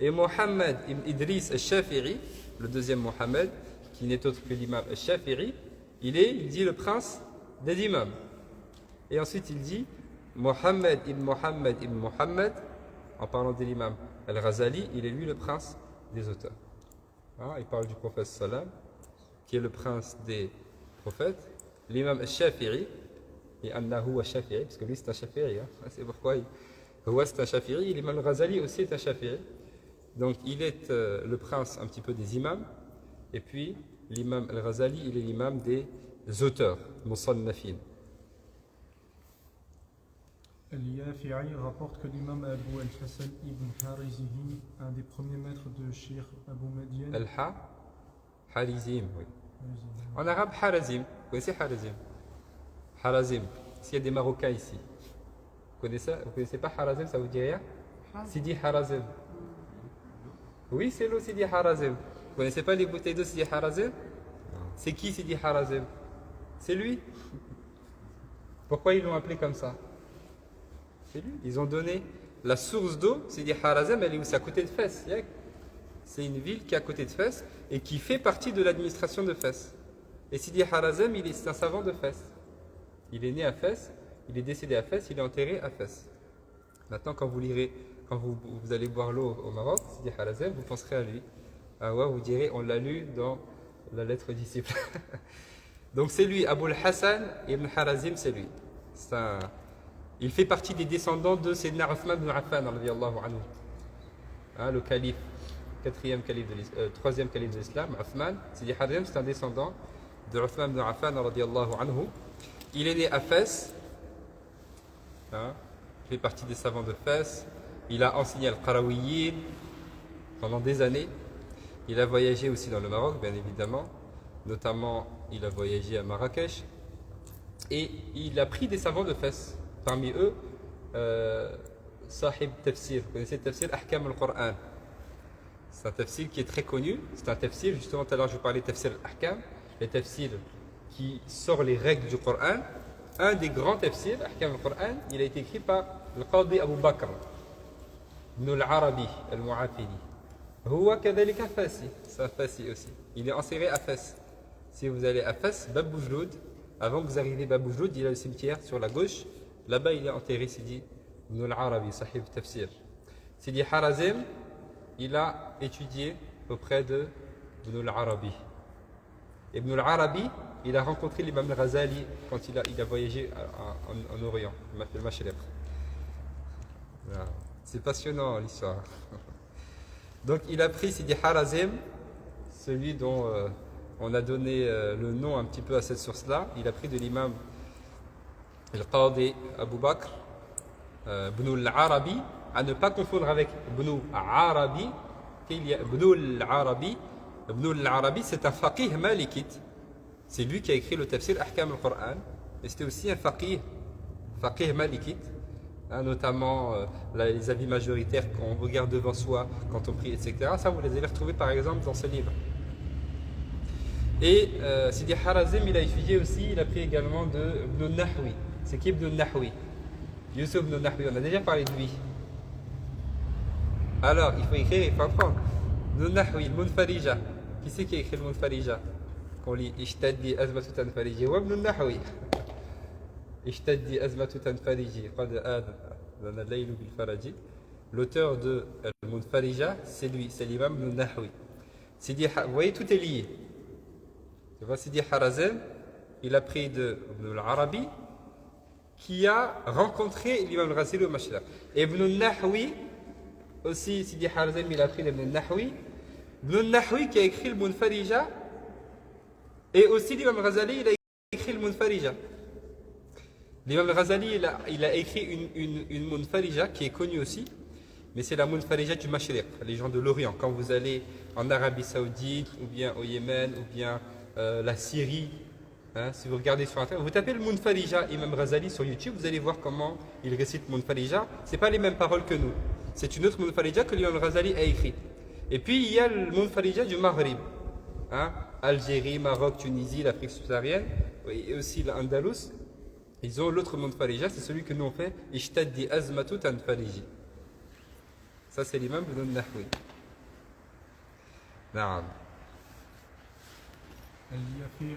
Et Mohammed ibn Idris al-Shafi'i, le deuxième Mohammed, qui n'est autre que l'imam al-Shafi'i, il dit le prince des imams. Et ensuite il dit Mohammed ibn Mohammed, en parlant de l'imam al-Ghazali, il est lui le prince des auteurs. Hein, il parle du prophète sallam, qui est le prince des prophètes. L'imam al-Shafi'i, et Annahu al-Shafi'i, parce que lui c'est un Shafi'i, hein, c'est pourquoi c'est un Shafi'i, l'imam al-Ghazali aussi est un Shafi'i. Donc il est le prince un petit peu des imams, et puis l'imam al-Ghazali, il est l'imam des auteurs, Musannafin. Al-Yafi'i rapporte que l'imam Abu al-Hassan ibn Harizim, un des premiers maîtres de Shir Abu Madian. Harizim, oui. En arabe, Harazim. Vous connaissez Harazim? Harazim. S'il y a des Marocains ici, vous connaissez pas Harazim, ça vous dit rien? Sidi Harazim. Oui, c'est l'eau Sidi Harazim. Vous connaissez pas les bouteilles d'eau Sidi Harazim? C'est qui Sidi Harazim? C'est lui. Pourquoi ils l'ont appelé comme ça? C'est lui. Ils ont donné la source d'eau, Sidi Harazim, elle est où? C'est à côté de Fès. C'est une ville qui est à côté de Fès et qui fait partie de l'administration de Fès. Et Sidi Harazim, c'est un savant de Fès. Il est né à Fès, il est décédé à Fès, il est enterré à Fès. Maintenant, quand vous allez boire l'eau au Maroc, Sidi Harazim, vous penserez à lui. Ah ouais, vous direz, on l'a lu dans la lettre disciple. Donc c'est lui, Abul Hassan ibn Harazim, c'est lui. Il fait partie des descendants de Sayyidina Uthman ibn Affan, radiyallahu anhu. Hein, le calife, troisième calife de l'islam, Uthman. Sidi Harazim, c'est un descendant de Uthman ibn Affan, radiyallahu anhu. Il est né à Fès, hein, il fait partie des savants de Fès. Il a enseigné al-Qarawiyyin pendant des années. Il a voyagé aussi dans le Maroc, bien évidemment. Notamment, il a voyagé à Marrakech. Et il a pris des savants de Fès. Parmi eux, Sahib Tafsir. Vous connaissez le Tafsir Ahkam al-Qur'an. C'est un tafsir qui est très connu. C'est un tafsir, justement, tout à l'heure je vous parlais de Tafsir al-Ahkam, le tafsir qui sort les règles du Coran. Un des grands tafsirs, Ahkam al-Qur'an, il a été écrit par le Qadi Abu Bakr ibn al-Arabi al-Mu'afili. Huwa kadhalika Fassi, c'est un Fassi aussi. Il est enserré à Fès. Si vous allez à Fès, Bab Boujloud, avant que vous arriviez à Bab Boujloud, il y a le cimetière sur la gauche. Là-bas, il est enterré, Sidi ibn al-Arabi, Sahib Tafsir. Sidi Harazim, il a étudié auprès de Ibn al-Arabi. Ibn al-Arabi, il a rencontré l'imam al-Ghazali quand il a voyagé en Orient, le Mashriq. C'est passionnant l'histoire. Donc il a pris Sidi Harazim, celui dont on a donné le nom un petit peu à cette source-là. Il a pris de l'imam al-Qadi Abu Bakr, Ibn al-Arabi, à ne pas confondre avec Ibn al-Arabi. Il y a Ibn al-Arabi. Ibn al-Arabi, c'est un faqih malikite. C'est lui qui a écrit le tafsir Ahkam al-Qur'an. Et c'était aussi un faqih malikite. Hein, notamment les avis majoritaires qu'on regarde devant soi quand on prie, etc. Ça, vous les avez retrouvés par exemple dans ce livre. Et Sidi Harazim, il a étudié aussi, il a pris également de Ibn al-Nahwi. C'est qui Ibn al-Nahwi? Yusuf ibn al-Nahwi, on a déjà parlé de lui. Alors, il faut écrire, il faut apprendre. Ibn al-Nahwi, al-Munfarija. Qui c'est qui a écrit le Munfarija? Qu'on lit Ishtaddi azmatu tanfariji. Wa Ibn al-Nahwi. Ishtaddi azmatu tanfariji. Qad adana laylu bil faraji. L'auteur de al-Munfarija, c'est lui, c'est l'imam Ibn al-Nahwi. Vous voyez, tout est lié. Tu vois, Sidi Harazim, il a pris de Ibn al-Arabi, qui a rencontré l'imam al-Ghazali au Mashriq. Et Ibn al-Nahwi, aussi Sidi Harazim, il a pris Ibn al-Nahwi. Ibn al-Nahwi qui a écrit le Munfarija, et aussi l'imam al-Ghazali, il a écrit le Munfarija. L'imam al-Ghazali, il a écrit une Munfarija qui est connue aussi, mais c'est la Munfarija du Mashriq, les gens de l'Orient. Quand vous allez en Arabie Saoudite, ou bien au Yémen, ou bien la Syrie, hein, si vous regardez sur Internet, vous tapez le Munfarija Imam Ghazali sur YouTube, vous allez voir comment il récite Munfarija. Ce n'est pas les mêmes paroles que nous. C'est une autre Munfarija que l'imam Ghazali a écrite. Et puis il y a le Munfarija du Maghrib, hein, Algérie, Maroc, Tunisie, l'Afrique subsaharienne, et aussi l'Andalous. Ils ont l'autre Munfarija, c'est celui que nous on fait, Ishtaddi azmatu tanfariji. Ça c'est l'imam Ibn al-Nahwi. Naam. Al-Yafi'i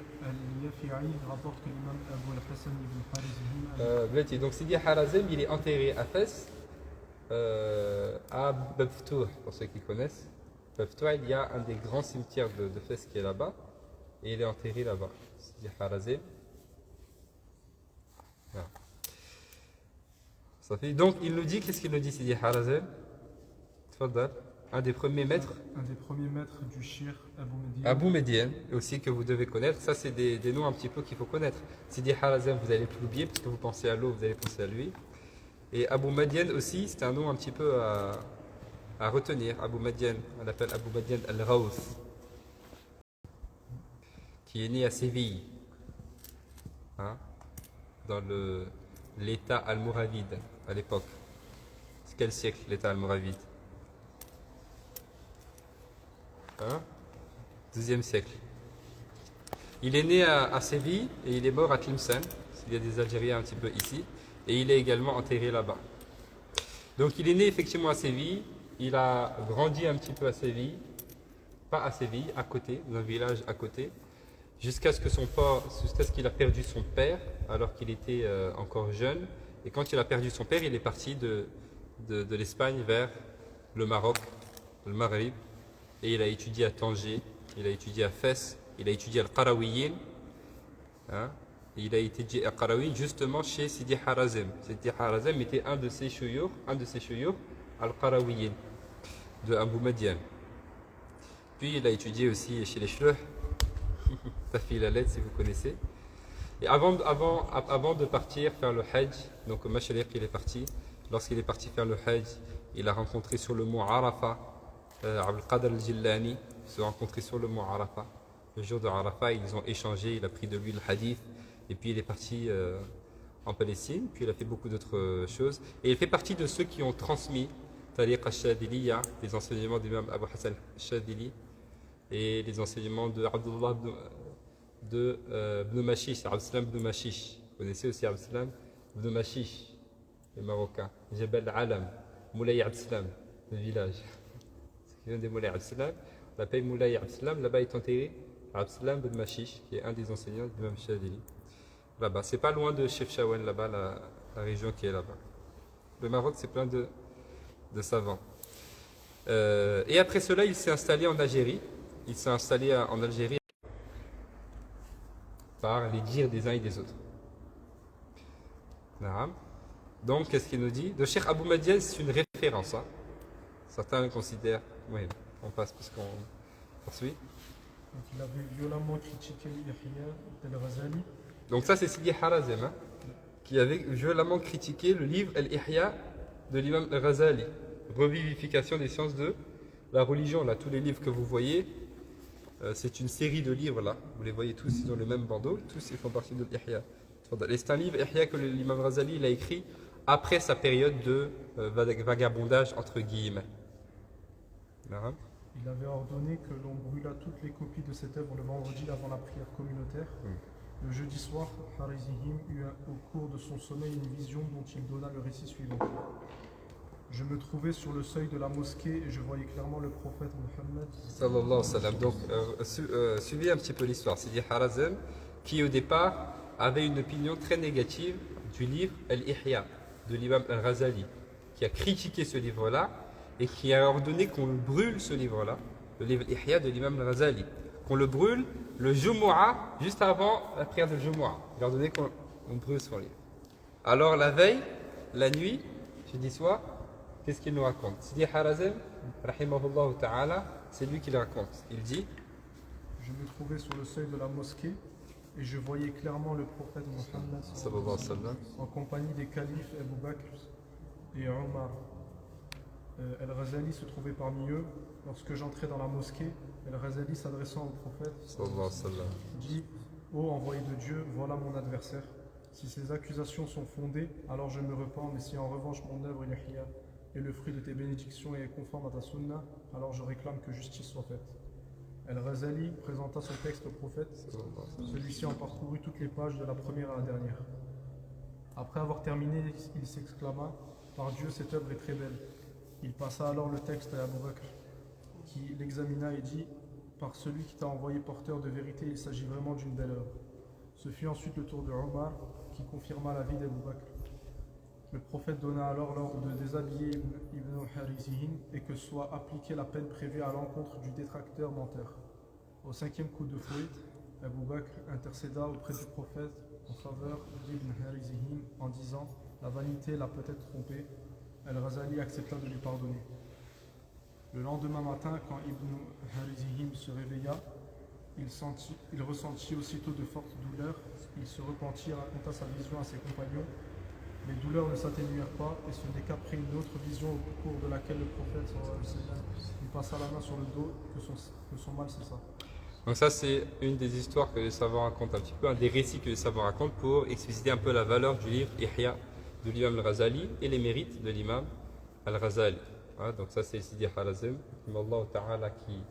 rapporte que l'imam Abu al-Hassan ibn Harazim. Donc Sidi Harazim, il est enterré à Fès, à Bab Ftouh, pour ceux qui connaissent. Bab Ftouh, il y a un des grands cimetières de Fès qui est là-bas, et il est enterré là-bas. Sidi Harazim. Voilà. Ça fait, donc il nous dit, qu'est-ce qu'il nous dit Sidi Harazim? Tfadal. Un des premiers maîtres. Un des premiers maîtres du shir Abu Median. Abu Median, aussi que vous devez connaître. Ça, c'est des noms un petit peu qu'il faut connaître. Sidi Harazim, vous allez plus l'oublier, parce que vous pensez à l'eau, vous allez penser à lui. Et Abu Median aussi, c'est un nom un petit peu à retenir. Abu Median, on l'appelle Abu Median al-Rawth, qui est né à Séville, hein, dans l'état almoravide à l'époque. C'est quel siècle l'état almoravide? Hein? 12e siècle. Il est né à Séville et il est mort à Tlemcen. Il y a des Algériens un petit peu ici. Et il est également enterré là-bas. Donc il est né effectivement à Séville. Il a grandi un petit peu à Séville. Pas à Séville, à côté, dans un village à côté. Jusqu'à ce qu'il a perdu son père alors qu'il était encore jeune. Et quand il a perdu son père, il est parti de l'Espagne vers le Maroc, le Maghreb. Et il a étudié à Tanger, il a étudié à Fès, il a étudié al-Qarawiyyin. Hein, il a étudié al-Qarawiyyin justement chez Sidi Harazim. Sidi Harazim était un de ses shuyukh al-Qarawiyyin, de Abu Median. Puis il a étudié aussi chez les Shluh, Tafi la lettre si vous connaissez. Et avant de partir faire le Hajj, donc Mashariq il est parti, lorsqu'il est parti faire le Hajj, il a rencontré sur le mont Arafat Abdul Qadir al-Jillani. Ils se sont rencontrés sur le mont Arafat. Le jour de Arafat, ils ont échangé, il a pris de lui le hadith, et puis il est parti en Palestine, puis il a fait beaucoup d'autres choses. Et il fait partie de ceux qui ont transmis Tariq al-Shadiliya, les enseignements de l'imam Abu Hassan al-Shadili, et les enseignements de Abdullah ibn Mashish, Abdeslam ibn Mashish. Vous connaissez aussi Abdeslam ibn Mashish, les Marocains. Jebel Alam, Moulay Abdeslam, le village. C'est l'un des Moulay Abdeslam. On l'appelle Moulay Abdeslam. Là-bas est enterré Abdeslam ibn Mashish, qui est un des enseignants de l'imam Shadili. Là-bas, c'est pas loin de Chefchaouen, là-bas, la région qui est là-bas. Le Maroc, c'est plein de savants. Et après cela, il s'est installé en Algérie. Il s'est installé en Algérie par les dires des uns et des autres. Donc, qu'est-ce qu'il nous dit? Le Cheikh Abou Madian, c'est une référence. Hein. Certains le considèrent. Oui, on passe parce qu'on poursuit. Donc, il avait violemment critiqué Yahya al-Ghazali. Donc ça, c'est Sidi Harazem, hein, qui avait violemment critiqué le livre Al-Ihya de l'imam al-Ghazali. Revivification des sciences de la religion. Là, tous les livres que vous voyez, c'est une série de livres là. Vous les voyez tous, ils ont le même bandeau. Tous ils font partie de l'Ihya. C'est un livre Ihya que l'imam Ghazali il a écrit après sa période de vagabondage entre guillemets. Il avait ordonné que l'on brûlât toutes les copies de cette œuvre le vendredi avant la prière communautaire. Le jeudi soir, Harizihim eut au cours de son sommeil une vision dont il donna le récit suivant. Je me trouvais sur le seuil de la mosquée et je voyais clairement le prophète Mohammed. Sallallahu alayhi wa sallam. Donc, suivez un petit peu l'histoire. Sidi Harazem, qui au départ avait une opinion très négative du livre Al-Ihya de l'imam Al-Ghazali, qui a critiqué ce livre-là et qui a ordonné qu'on brûle ce livre-là, le livre Al-Ihya de l'imam Al-Ghazali, qu'on le brûle le Jumu'ah, juste avant la prière de Jumu'ah. Il a ordonné qu'on brûle son livre. Alors la veille, la nuit, jeudi soir, qu'est-ce qu'il nous raconte? Sidi Harazem, rahimahullah ta'ala, c'est lui qui le raconte. Il dit: je me trouvais sur le seuil de la mosquée et je voyais clairement le prophète Mohammed sallallahu alayhi wa sallam en compagnie des califes Abu Bakr et Omar. Al-Ghazali se trouvait parmi eux. Lorsque j'entrais dans la mosquée, Al-Ghazali s'adressant au prophète dit: ô envoyé de Dieu, voilà mon adversaire. Si ces accusations sont fondées, alors je me repens, mais si en revanche mon œuvre Ihya et le fruit de tes bénédictions est conforme à ta sunna, alors je réclame que justice soit faite. Al-Ghazali présenta son texte au prophète. Celui-ci en parcourut toutes les pages de la première à la dernière. Après avoir terminé, il s'exclama: par Dieu, cette œuvre est très belle. Il passa alors le texte à Abu Bakr, qui l'examina et dit: par celui qui t'a envoyé porteur de vérité, il s'agit vraiment d'une belle œuvre. Ce fut ensuite le tour de Omar, qui confirma l'avis d'Abu Bakr. Le prophète donna alors l'ordre de déshabiller Ibn Harizihim et que soit appliquée la peine prévue à l'encontre du détracteur menteur. Au 5e coup de fouet, Abu Bakr intercéda auprès du prophète en faveur d'Ibn Harizihim en disant: la vanité l'a peut-être trompé. Al-Ghazali accepta de lui pardonner. Le lendemain matin, quand Ibn Harizihim se réveilla, il ressentit aussitôt de fortes douleurs. Il se repentit et raconta sa vision à ses compagnons. Les douleurs ne s'atténuèrent pas, et ce n'est qu'après une autre vision au cours de laquelle le prophète lui passa la main sur le dos que son mal cessa. Donc ça, c'est une des histoires que les savants racontent un petit peu, un des récits que les savants racontent pour expliciter un peu la valeur du livre Ihya de l'imam Al-Ghazali et les mérites de l'imam Al-Ghazali. Donc ça, c'est Sidi Harazem, Allah Ta'ala, qui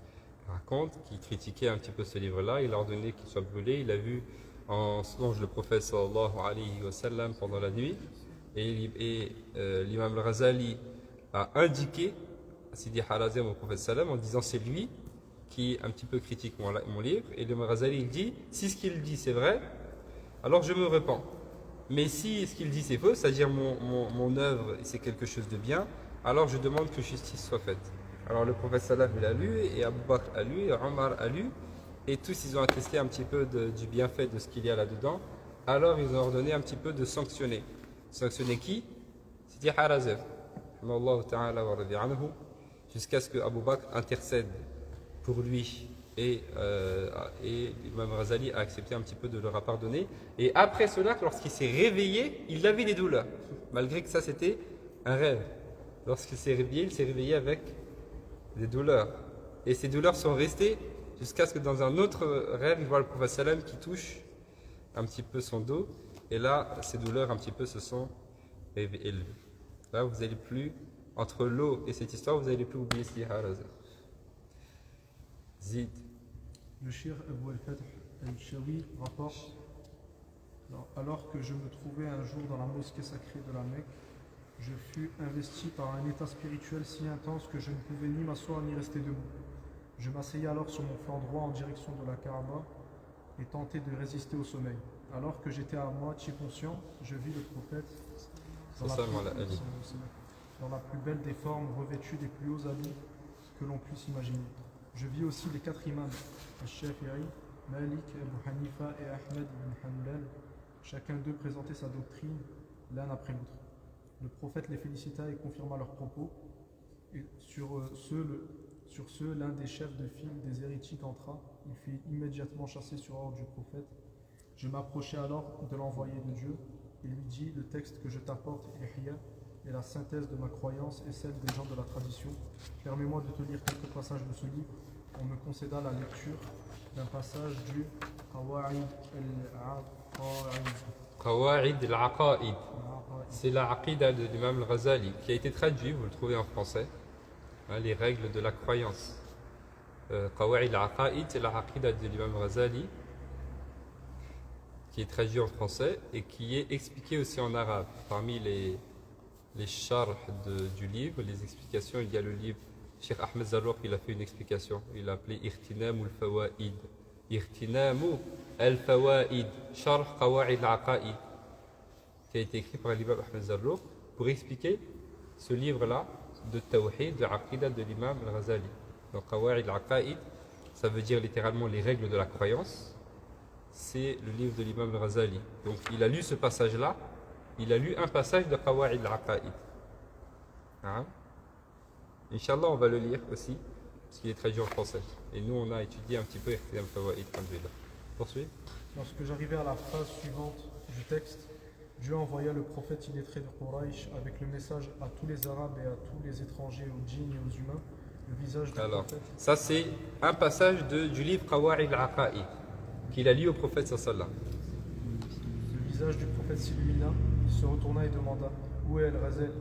raconte, qui critiquait un petit peu ce livre-là. Il a ordonné qu'il soit brûlé. Il a vu en songe le prophète sallallahu alayhi wa sallam pendant la nuit. Et l'imam Al-Ghazali a indiqué à Sidi Harazem au prophète sallam en disant: c'est lui qui un petit peu critique mon livre. Et l'imam Al-Ghazali il dit: si ce qu'il dit c'est vrai, alors je me repens. Mais si ce qu'il dit c'est faux, c'est-à-dire mon œuvre c'est quelque chose de bien, alors je demande que justice soit faite. Alors le prophète sallam il a lu, et Abu Bakr a lu, et Omar a lu, et tous ils ont attesté un petit peu du bienfait de ce qu'il y a là-dedans. Alors ils ont ordonné un petit peu de sanctionner. Sanctionner qui? Sidi Harazem, jusqu'à ce que Abu Bakr intercède pour lui et l'imam Ghazali a accepté un petit peu de leur a pardonné. Et après cela, lorsqu'il s'est réveillé, il avait des douleurs, malgré que ça c'était un rêve. Lorsqu'il s'est réveillé, il s'est réveillé avec des douleurs. Et ces douleurs sont restées jusqu'à ce que dans un autre rêve, il voit le prophète sallam qui touche un petit peu son dos. Et là, ces douleurs un petit peu se sont élevées. Là, vous n'allez plus, entre l'eau et cette histoire, vous n'allez plus oublier ce Harazim. Zid. Le shir Abu al-Fath al-Shawi rapporte alors que je me trouvais un jour dans la mosquée sacrée de la Mecque, je fus investi par un état spirituel si intense que je ne pouvais ni m'asseoir ni rester debout. Je m'asseyais alors sur mon flanc droit en direction de la Kaaba et tentais de résister au sommeil. Alors que j'étais à moitié conscient, je vis le prophète dans la plus belle des formes, revêtu des plus hauts habits que l'on puisse imaginer. Je vis aussi les 4 imams, Al-Shafi'i, Malik, Abu Hanifa et Ahmed ibn Hanbal. Chacun d'eux présentait sa doctrine l'un après l'autre. Le prophète les félicita et confirma leurs propos. Et sur ce, l'un des chefs de file des hérétiques entra. Il fut immédiatement chassé sur ordre du prophète. Je m'approchai alors de l'envoyé de Dieu et lui dis: le texte que je t'apporte, Ihya, est la synthèse de ma croyance et celle des gens de la tradition. Permets-moi de te lire quelques passages de ce livre. On me concéda la lecture d'un passage du Qawa'id al-Aqa'id. Qawa'id al-Aqa'id. C'est la aqida de l'imam al-Ghazali qui a été traduit, vous le trouvez en français, hein, les règles de la croyance. Qawa'id al-Aqa'id, c'est la aqida de l'imam al-Ghazali qui est traduit en français et qui est expliqué aussi en arabe. Parmi les sharh du livre, les explications, il y a le livre Cheikh Ahmed Zarruq, il a fait une explication, il a appelé Irtinamu al-Fawaid. Irtinamu al-Fawaid, Sharh Qawa'id al-Aqa'id, qui a été écrit par l'imam Ahmed Zarruq pour expliquer ce livre-là de Tawhid, de Aqida de l'imam al-Ghazali. Donc Qawa'id al-Aqa'id, ça veut dire littéralement les règles de la croyance. C'est le livre de l'imam al-Ghazali. Donc il a lu ce passage-là, il a lu un passage de Qawa'id al-Aqa'id. Hein? Inch'Allah, on va le lire aussi, parce qu'il est traduit en français. Et nous, on a étudié un petit peu Ihtinam Fawaid. Poursuivre. Lorsque j'arrivais à la phrase suivante du texte, Dieu envoya le prophète illettré de Quraysh avec le message à tous les Arabes et à tous les étrangers, aux djinns et aux humains, le visage du prophète. Ça, c'est un passage du livre Qawa'id al-Aqa'id qu'il a lu au prophète sallallahu. Le visage du prophète s'illumina, il se retourna et demanda: où est Al-Ghazali?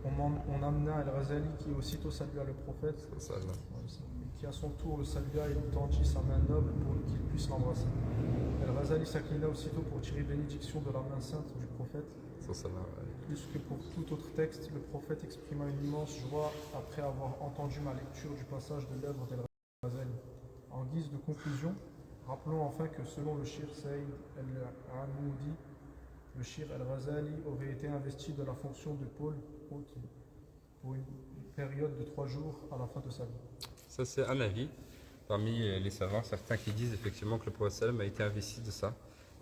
On amena Al-Ghazali qui aussitôt salua le prophète et qui à son tour le salua et lui tendit sa main noble pour qu'il puisse l'embrasser. Al-Ghazali s'inclina aussitôt pour tirer bénédiction de la main sainte du prophète. Plus que pour tout autre texte, le prophète exprima une immense joie après avoir entendu ma lecture du passage de l'œuvre d'Al-Ghazali. En guise de conclusion, rappelons enfin que selon le Shir Saïd al-Amoudi, le Shir al-Ghazali aurait été investi de la fonction de pôle pour une période de 3 jours à la fin de sa vie. Ça, c'est un avis parmi les savants, certains qui disent effectivement que le prophète sallam a été investi de ça,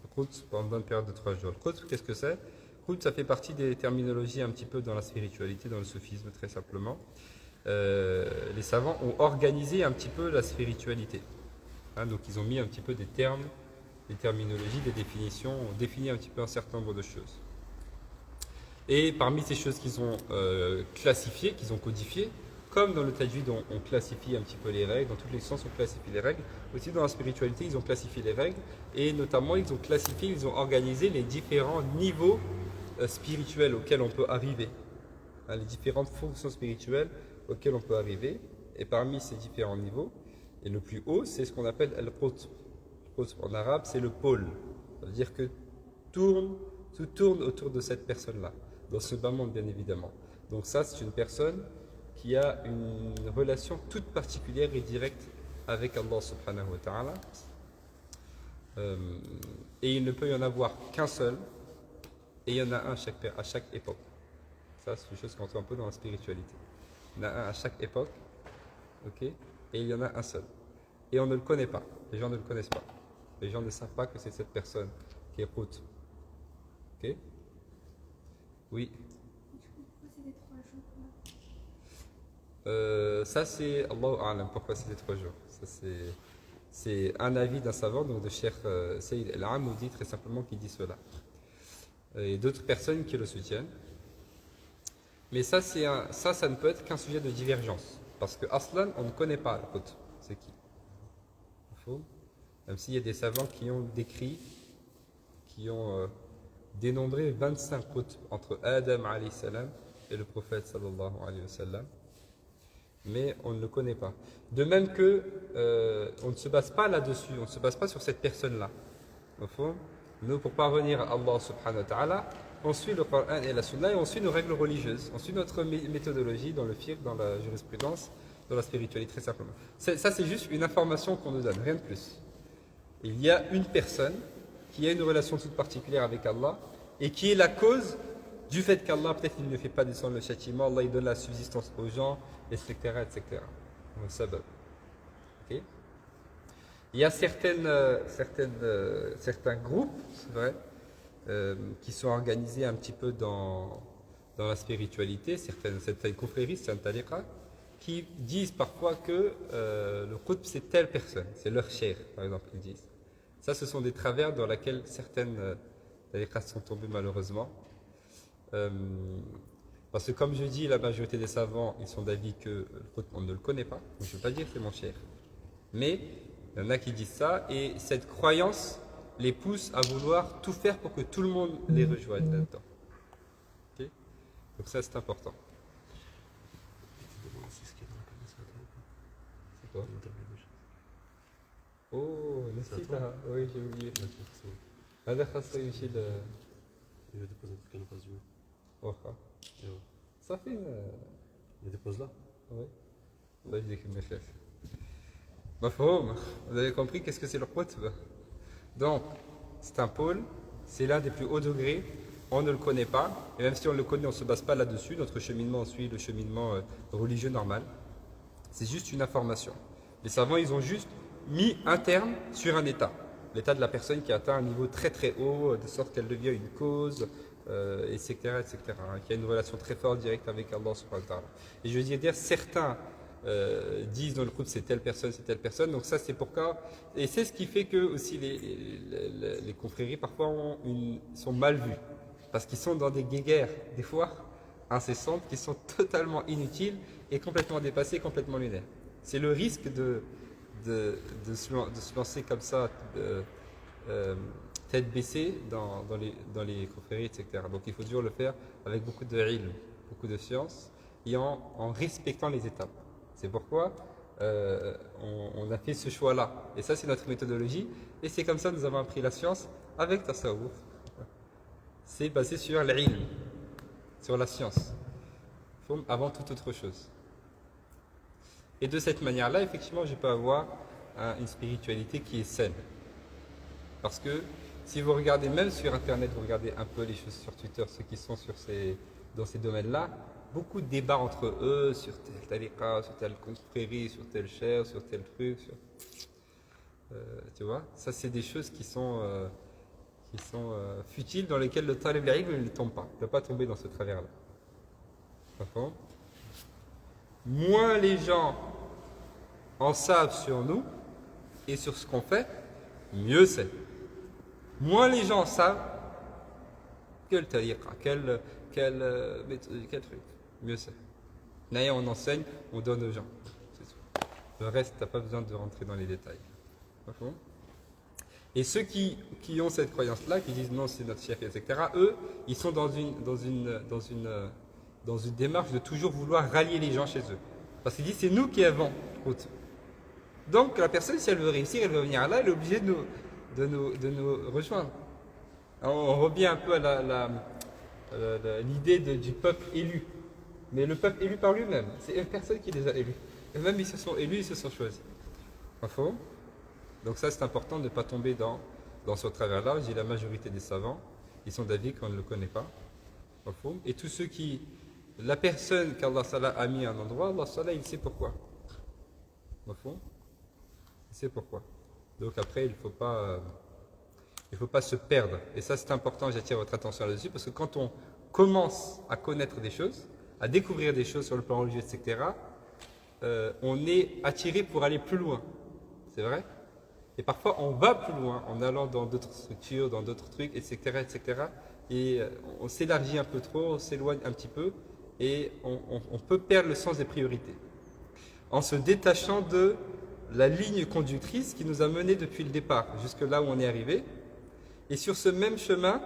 le Quds, pendant une période de 3 jours. Le Quds, qu'est-ce que c'est? Quds, ça fait partie des terminologies un petit peu dans la spiritualité, dans le soufisme, très simplement. Les savants ont organisé un petit peu la spiritualité. Hein, donc, ils ont mis un petit peu des termes, des terminologies, des définitions, ont défini un petit peu un certain nombre de choses. Et parmi ces choses qu'ils ont classifiées, qu'ils ont codifiées, comme dans le tajwid on classifie un petit peu les règles, dans toutes les sciences on classifie les règles, aussi dans la spiritualité ils ont classifié les règles, et notamment ils ont classifié, ils ont organisé les différents niveaux spirituels auxquels on peut arriver, hein, les différentes fonctions spirituelles auxquelles on peut arriver, et parmi ces différents niveaux, et le plus haut c'est ce qu'on appelle al-qutb. En arabe c'est le pôle, ça veut dire que tout tourne autour de cette personne-là, dans ce bas monde bien évidemment. Donc ça c'est une personne qui a une relation toute particulière et directe avec Allah subhanahu wa ta'ala. Et il ne peut y en avoir qu'un seul, et il y en a un à chaque époque. Ça c'est une chose qu'on trouve un peu dans la spiritualité. Il y en a un à chaque époque, ok, et il y en a un seul. Et on ne le connaît pas, les gens ne le connaissent pas. Les gens ne savent pas que c'est cette personne qui est Qutb. Ok? Oui. Ça c'est Allahu A'lam, pourquoi c'était 3 jours. Ça c'est C'est un avis d'un savant, donc de Cheikh Saïd El-Amoudi, très simplement, qui dit cela. Et d'autres personnes qui le soutiennent. Mais ça, ça ne peut être qu'un sujet de divergence. Parce que Aslan, on ne connaît pas le qutb. C'est qui? Il faut. Même s'il y a des savants qui ont décrit, qui ont dénombré 25 qutb entre Adam alayhi salam et le prophète sallallahu alayhi wa sallam. Mais on ne le connaît pas. De même que on ne se base pas là-dessus, on ne se base pas sur cette personne-là. Au fond, nous, pour parvenir à Allah subhanahu wa ta'ala, on suit le Coran et la Sunna et on suit nos règles religieuses, on suit notre méthodologie dans le fiqh, dans la jurisprudence, dans la spiritualité, très simplement. Ça, c'est juste une information qu'on nous donne, rien de plus. Il y a une personne qui a une relation toute particulière avec Allah et qui est la cause du fait qu'Allah, peut-être il ne fait pas descendre le châtiment, Allah il donne la subsistance aux gens, etc. etc. Donc, sabab. Ok. Il y a certains groupes, c'est vrai, qui sont organisés un petit peu dans la spiritualité, certaines confréries, certaines tariqas, qui disent parfois que le qutb c'est telle personne, c'est leur cheikh, par exemple, ils disent. Ça, ce sont des travers dans lesquels certaines tariqas sont tombées malheureusement. Parce que comme je dis, la majorité des savants, ils sont d'avis que le qutb, on ne le connaît pas. Donc, je ne veux pas dire que c'est mon cheikh. Mais il y en a qui disent ça, et cette croyance les pousse à vouloir tout faire pour que tout le monde les rejoigne là-dedans. Okay. Donc ça, c'est important. C'est quoi? Oh, Nessita. Oui, j'ai oublié. هذا خاصه يمشي ل Il va déposer un truc à la face du mur. واخا Et ouais. صافي. Il dépose là. Oui. الله يجزيك من خير. مفهوم. Vous avez compris qu'est-ce que c'est le qutb? Donc, c'est un pôle, c'est l'un des plus hauts degrés, on ne le connaît pas, et même si on le connaît, on ne se base pas là-dessus, notre cheminement suit le cheminement religieux normal. C'est juste une information. Les savants, ils ont juste mis un terme sur un état. L'état de la personne qui atteint un niveau très très haut, de sorte qu'elle devient une cause, etc., etc., hein, qui a une relation très forte, directe avec Allah subhanahu wa ta'ala. Et je veux dire, certains disent dans le groupe c'est telle personne, donc ça c'est pourquoi, et c'est ce qui fait que aussi les confréries parfois sont mal vues, parce qu'ils sont dans des guéguerres, des fois incessantes, qui sont totalement inutiles et complètement dépassées, complètement lunaires. C'est le risque de se lancer comme ça, tête baissée dans les confréries, etc. Donc il faut toujours le faire avec beaucoup de ilm, beaucoup de science, et en respectant les étapes. C'est pourquoi on a fait ce choix-là. Et ça, c'est notre méthodologie. Et c'est comme ça que nous avons appris la science avec Tasawwuf. C'est basé sur l'ilm, sur la science, avant toute autre chose. Et de cette manière-là, effectivement, je peux avoir une spiritualité qui est saine. Parce que si vous regardez, même sur Internet, vous regardez un peu les choses sur Twitter, ceux qui sont dans ces domaines-là, beaucoup de débats entre eux sur tel tariqa, sur telle confrérie, sur tel cher, sur tel truc. Tu vois, ça c'est des choses qui sont futiles, dans lesquelles le talib al-ilm ne tombe pas. Il ne peut pas tomber dans ce travers-là. D'accord ? Moins les gens en savent sur nous et sur ce qu'on fait, mieux c'est. Moins les gens savent quel tariqa, quel truc, mieux c'est. D'ailleurs, on enseigne, on donne aux gens. C'est tout. Le reste, tu n'as pas besoin de rentrer dans les détails. Et ceux qui ont cette croyance-là, qui disent non, c'est notre chef, etc., eux, ils sont dans une démarche de toujours vouloir rallier les gens chez eux. Parce qu'ils disent, c'est nous qui avons route. Donc, la personne, si elle veut réussir, elle veut venir là, elle est obligée de nous rejoindre. Alors, on revient un peu à l'idée du peuple élu. Mais le peuple élu par lui-même, c'est une personne qui les a élus. Et même ils se sont élus, ils se sont choisis. Enfin, donc ça c'est important de ne pas tomber dans ce travers-là. J'ai la majorité des savants, ils sont d'avis qu'on ne le connaît pas. Enfin, et tous ceux qui... La personne qu'Allah a mis à un endroit, Allah il sait pourquoi. Enfin, il sait pourquoi. Donc après, il ne faut pas se perdre. Et ça c'est important, j'attire votre attention là-dessus, parce que quand on commence à connaître des choses, à découvrir des choses sur le plan religieux, etc., on est attiré pour aller plus loin. C'est vrai? Et parfois, on va plus loin en allant dans d'autres structures, dans d'autres trucs, etc., etc. Et on s'élargit un peu trop, on s'éloigne un petit peu, et on peut perdre le sens des priorités. En se détachant de la ligne conductrice qui nous a menés depuis le départ, jusque là où on est arrivé. Et sur ce même chemin,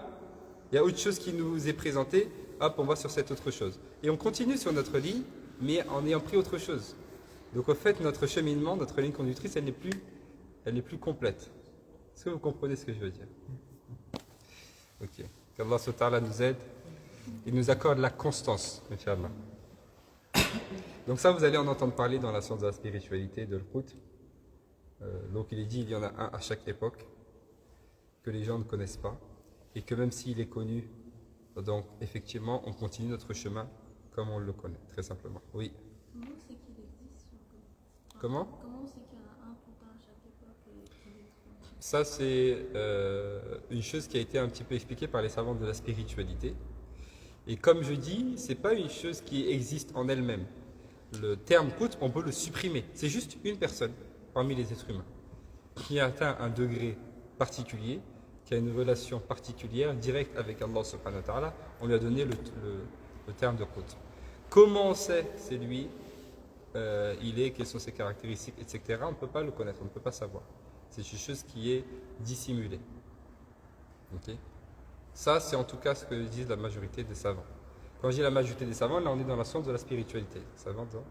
il y a autre chose qui nous est présentée, hop, on va sur cette autre chose. Et on continue sur notre ligne, mais en ayant pris autre chose. Donc au fait, notre cheminement, notre ligne conductrice, elle n'est plus complète. Est-ce que vous comprenez ce que je veux dire? Ok. Qu'Allah subhanahu wa ta'ala nous aide. Il nous accorde la constance, Inch'Allah. Donc ça, vous allez en entendre parler dans la science de la spiritualité, de l'Qut. Donc il est dit, il y en a un à chaque époque, que les gens ne connaissent pas, et que même s'il est connu, donc effectivement, on continue notre chemin comme on le connaît, très simplement. Oui. Comment c'est qu'il existe enfin, Comment? Comment c'est qu'il y en a un tout un à chaque époque et qu'il est Ça, c'est une chose qui a été un petit peu expliquée par les savants de la spiritualité. Et comme je dis, c'est pas une chose qui existe en elle-même. Le terme Qut, on peut le supprimer. C'est juste une personne parmi les êtres humains qui a atteint un degré particulier, qui a une relation particulière, directe avec Allah subhanahu wa ta'ala. On lui a donné le terme de Qut. Comment on sait c'est lui, il est, quelles sont ses caractéristiques, etc. On ne peut pas le connaître, on ne peut pas savoir. C'est une chose qui est dissimulée. Okay. Ça, c'est en tout cas ce que disent la majorité des savants. Quand je dis la majorité des savants, là on est dans la science de la spiritualité. Savants dans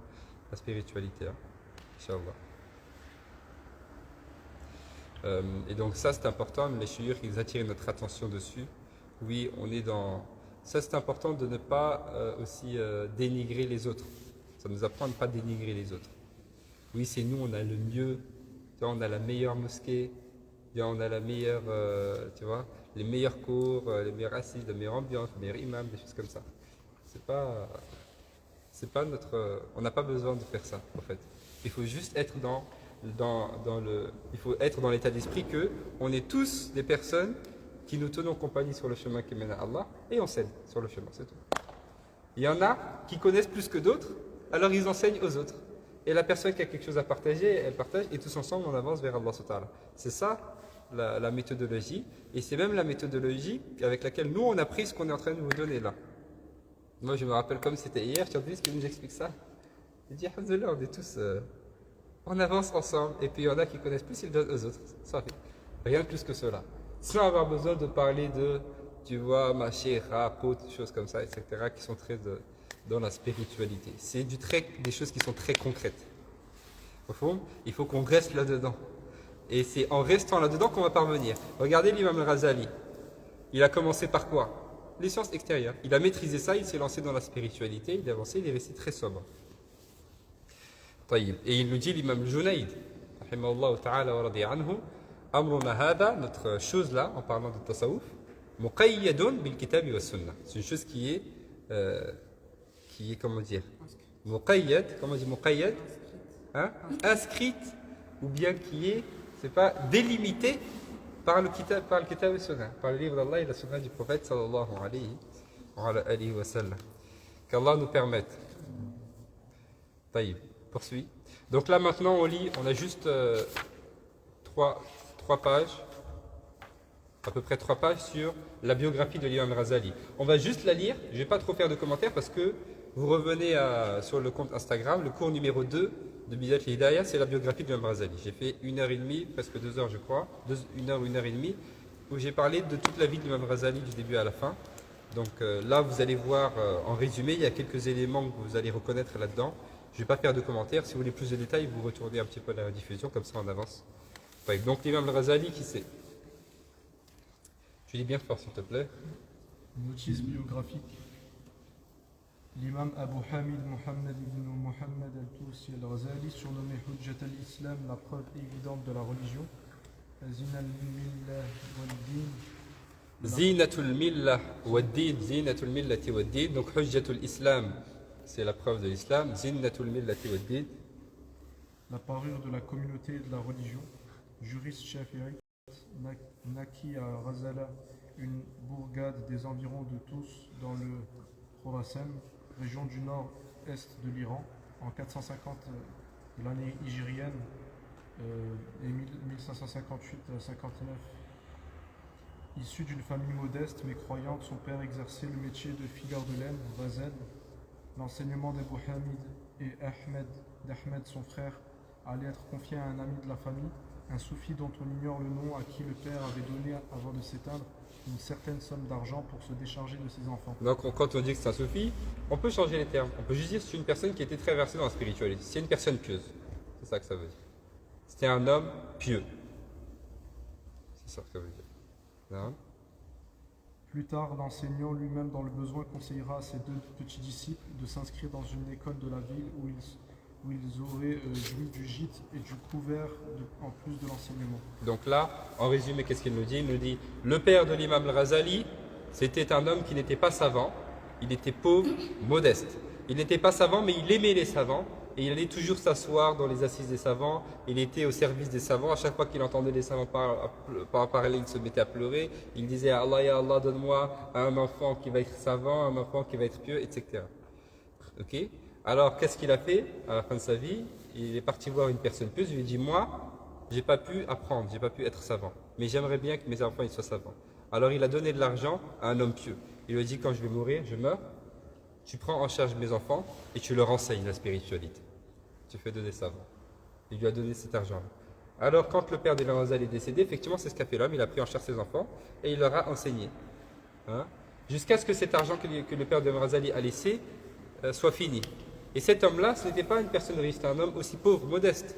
la spiritualité, hein. Inch'Allah. Et donc ça c'est important, les chouïrs, ils attirent notre attention dessus. Oui, on est dans... Ça c'est important de ne pas aussi dénigrer les autres. Ça nous apprend à ne pas dénigrer les autres. Oui, c'est nous, on a le mieux, tu vois, on a la meilleure mosquée, tu vois, on a la meilleure, tu vois, les meilleurs cours, les meilleures assises, la meilleure ambiance, le meilleur imam, des choses comme ça. C'est pas notre... on n'a pas besoin de faire ça, en fait. Il faut juste être il faut être dans l'état d'esprit que on est tous des personnes qui nous tenons compagnie sur le chemin qui mène à Allah et on s'aide sur le chemin, c'est tout. Il y en a qui connaissent plus que d'autres, alors ils enseignent aux autres. Et la personne qui a quelque chose à partager, elle partage et tous ensemble on avance vers Allah subhanahu wa ta'ala. C'est ça la méthodologie et c'est même la méthodologie avec laquelle nous on a pris ce qu'on est en train de vous donner là. Moi je me rappelle comme c'était hier, tu as dit ce qui nous explique ça. Il dit alhamdoulilah, on est tous... on avance ensemble, et puis il y en a qui connaissent plus, ils donnent aux autres. Ça fait rien de plus que cela. Sans avoir besoin de parler de, tu vois, machira, pote, des choses comme ça, etc., qui sont très dans la spiritualité. C'est des choses qui sont très concrètes. Au fond, il faut qu'on reste là-dedans. Et c'est en restant là-dedans qu'on va parvenir. Regardez l'imam al-Ghazali. Il a commencé par quoi? Les sciences extérieures. Il a maîtrisé ça, il s'est lancé dans la spiritualité, il est avancé, il est resté très sobre. طيب. Et il nous dit l'imam Junayd, rahimahullah ta'ala wa radi anhu, amruna hada, notre chose là, en parlant de tasawuf, muqayyadun bil kitabi wa sunnah. C'est une chose qui est, comment dire, muqayyad, comment on dit muqayyad, hein? Inscrite, ou bien qui est, c'est pas délimitée par le kitab wa sunnah, par le livre d'Allah et la sunnah du prophète sallallahu alayhi wa sallam. Qu'Allah nous permette. طيب. Poursuit. Donc là maintenant on lit, on a juste trois pages, à peu près 3 pages sur la biographie de l'imam Ghazali. On va juste la lire, je ne vais pas trop faire de commentaires parce que vous revenez sur le compte Instagram, le cours numéro 2 de Bidayat al-Hidayah, c'est la biographie de l'imam Ghazali. J'ai fait 1h30, presque 2 heures je crois, 1 heure ou 1h30, où j'ai parlé de toute la vie de l'imam Ghazali du début à la fin. Donc là vous allez voir en résumé, il y a quelques éléments que vous allez reconnaître là-dedans. Je ne vais pas faire de commentaires. Si vous voulez plus de détails, vous retournez un petit peu à la diffusion, comme ça on avance. Donc l'imam al-Ghazali, qui c'est? Tu dis bien fort s'il te plaît. Notice biographique. L'imam Abu Hamid Muhammad ibn Muhammad al-Tusi al-Ghazali, surnommé Hujjat al-Islam, la preuve évidente de la religion. Zinatul millah wad-din, Zinatul millati wad-din. Donc Hujjatul Islam, c'est la preuve de l'islam. Zinatul millati wad-din. La parure de la communauté et de la religion. Juriste shafi'ite, naquit à Ghazala, une bourgade des environs de Tous dans le Khorasan, région du nord-est de l'Iran, en 450 de l'année hijrienne. et 1558-59. Issu d'une famille modeste mais croyante, son père exerçait le métier de fileur de laine, Razel. L'enseignement d'Abu Hamid et d'Ahmed, son frère, allait être confié à un ami de la famille, un soufi dont on ignore le nom, à qui le père avait donné, avant de s'éteindre, une certaine somme d'argent pour se décharger de ses enfants. Donc quand on dit que c'est un soufi, on peut changer les termes. On peut juste dire que c'est une personne qui était très versée dans la spiritualité. C'est une personne pieuse. C'est ça que ça veut dire. C'était un homme pieux. C'est ça que ça veut dire. Non. Plus tard, l'enseignant lui-même dans le besoin conseillera à ses deux petits disciples de s'inscrire dans une école de la ville où ils auraient joui du gîte et du couvert en plus de l'enseignement. Donc là, en résumé, qu'est-ce qu'il nous dit? Il nous dit, le père de l'imam al-Ghazali, c'était un homme qui n'était pas savant, il était pauvre, modeste. Il n'était pas savant, mais il aimait les savants, et il allait toujours s'asseoir dans les assises des savants, il était au service des savants. À chaque fois qu'il entendait les savants parler, il se mettait à pleurer, il disait « Allah, ya Allah, donne-moi un enfant qui va être savant, un enfant qui va être pieux, etc. » Ok? Alors, qu'est-ce qu'il a fait à la fin de sa vie? Il est parti voir une personne pieuse, il lui dit « Moi, j'ai pas pu apprendre, j'ai pas pu être savant, mais j'aimerais bien que mes enfants ils soient savants. » Alors, il a donné de l'argent à un homme pieux. Il lui a dit « Quand je vais mourir, je meurs, tu prends en charge mes enfants et tu leur enseignes la spiritualité. Tu fais de des savants. » Il lui a donné cet argent. Alors, quand le père de l'imam Ghazali est décédé, effectivement, c'est ce qu'a fait l'homme. Il a pris en charge ses enfants et il leur a enseigné. Hein? Jusqu'à ce que cet argent que le père de l'imam Ghazali a laissé soit fini. Et cet homme-là, ce n'était pas une personne riche, c'était un homme aussi pauvre, modeste.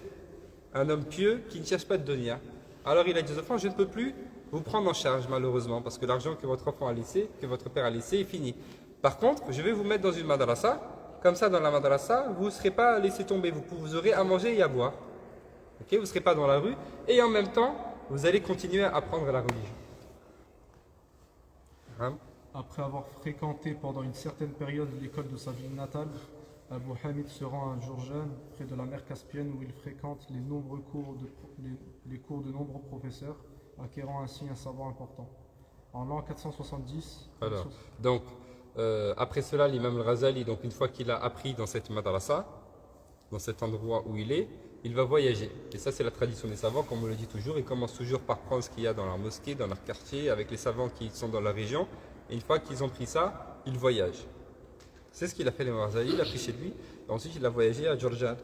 Un homme pieux qui ne cherche pas de dunya. Alors, il a dit aux enfants, je ne peux plus vous prendre en charge, malheureusement, parce que l'argent que votre enfant a laissé, que votre père a laissé, est fini. Par contre, je vais vous mettre dans une madrasa. Comme ça, dans la madrasa, vous ne serez pas laissé tomber. Vous aurez à manger et à boire. Okay, vous ne serez pas dans la rue. Et en même temps, vous allez continuer à apprendre la religion. Hein? Après avoir fréquenté pendant une certaine période l'école de sa ville natale, Abu Hamid se rend à Jurjan, près de la mer Caspienne, où il fréquente les cours de nombreux professeurs, acquérant ainsi un savoir important. En l'an 470, alors, donc, après cela, l'imam al-Ghazali, donc une fois qu'il a appris dans cette madrasa, dans cet endroit où il va voyager. Et ça, c'est la tradition des savants, comme on le dit toujours. Ils commencent toujours par prendre ce qu'il y a dans leur mosquée, dans leur quartier, avec les savants qui sont dans la région. Et une fois qu'ils ont pris ça, ils voyagent. C'est ce qu'il a fait l'imam al-Ghazali, il a pris chez lui. Et ensuite, il a voyagé à Jurjan,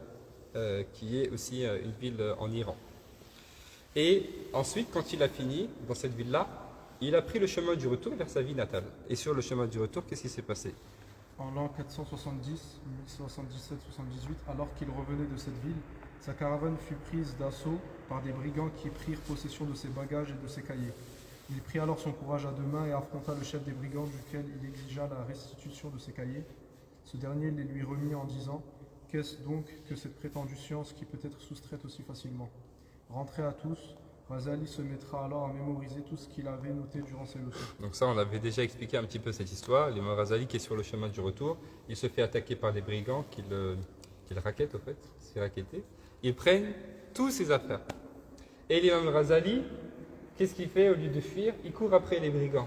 qui est aussi une ville en Iran. Et ensuite, quand il a fini dans cette ville-là, il a pris le chemin du retour vers sa ville natale. Et sur le chemin du retour, qu'est-ce qui s'est passé? En l'an 470, 1077-78, alors qu'il revenait de cette ville, sa caravane fut prise d'assaut par des brigands qui prirent possession de ses bagages et de ses cahiers. Il prit alors son courage à deux mains et affronta le chef des brigands, duquel il exigea la restitution de ses cahiers. Ce dernier les lui remit en disant « Qu'est-ce donc que cette prétendue science qui peut être soustraite aussi facilement ?» Rentré à tous, Ghazali se mettra alors à mémoriser tout ce qu'il avait noté durant ses leçons. Donc ça, on avait déjà expliqué un petit peu cette histoire. L'imam Ghazali qui est sur le chemin du retour, il se fait attaquer par des brigands qui le raquettent, au fait, c'est raquetté. Ils prennent tous ses affaires. Et l'imam Ghazali, qu'est-ce qu'il fait au lieu de fuir? Il court après les brigands.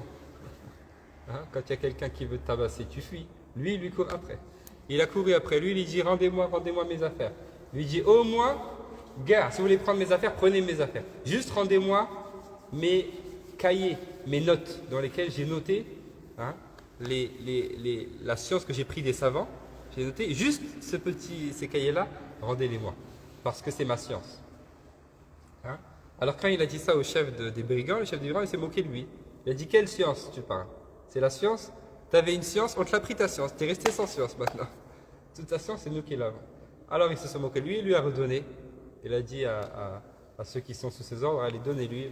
Hein? Quand il y a quelqu'un qui veut te tabasser, tu fuis. Lui, il lui court après. Il a couru après lui, il lui dit rendez-moi mes affaires. Il lui dit au moins, gars, si vous voulez prendre mes affaires, prenez mes affaires. Juste rendez-moi mes cahiers, mes notes dans lesquelles j'ai noté hein, la science que j'ai pris des savants. J'ai noté juste ces cahiers-là, rendez-les-moi. Parce que c'est ma science. Hein? Alors quand il a dit ça au chef des brigands, le chef des brigands il s'est moqué de lui. Il a dit quelle science tu parles? C'est la science? Tu avais une science, on te l'a pris ta science, tu es resté sans science maintenant. Toute ta science c'est nous qui l'avons. Alors il se sont moqué de lui, il lui a redonné. Il a dit à ceux qui sont sous ses ordres, allez donnez-lui,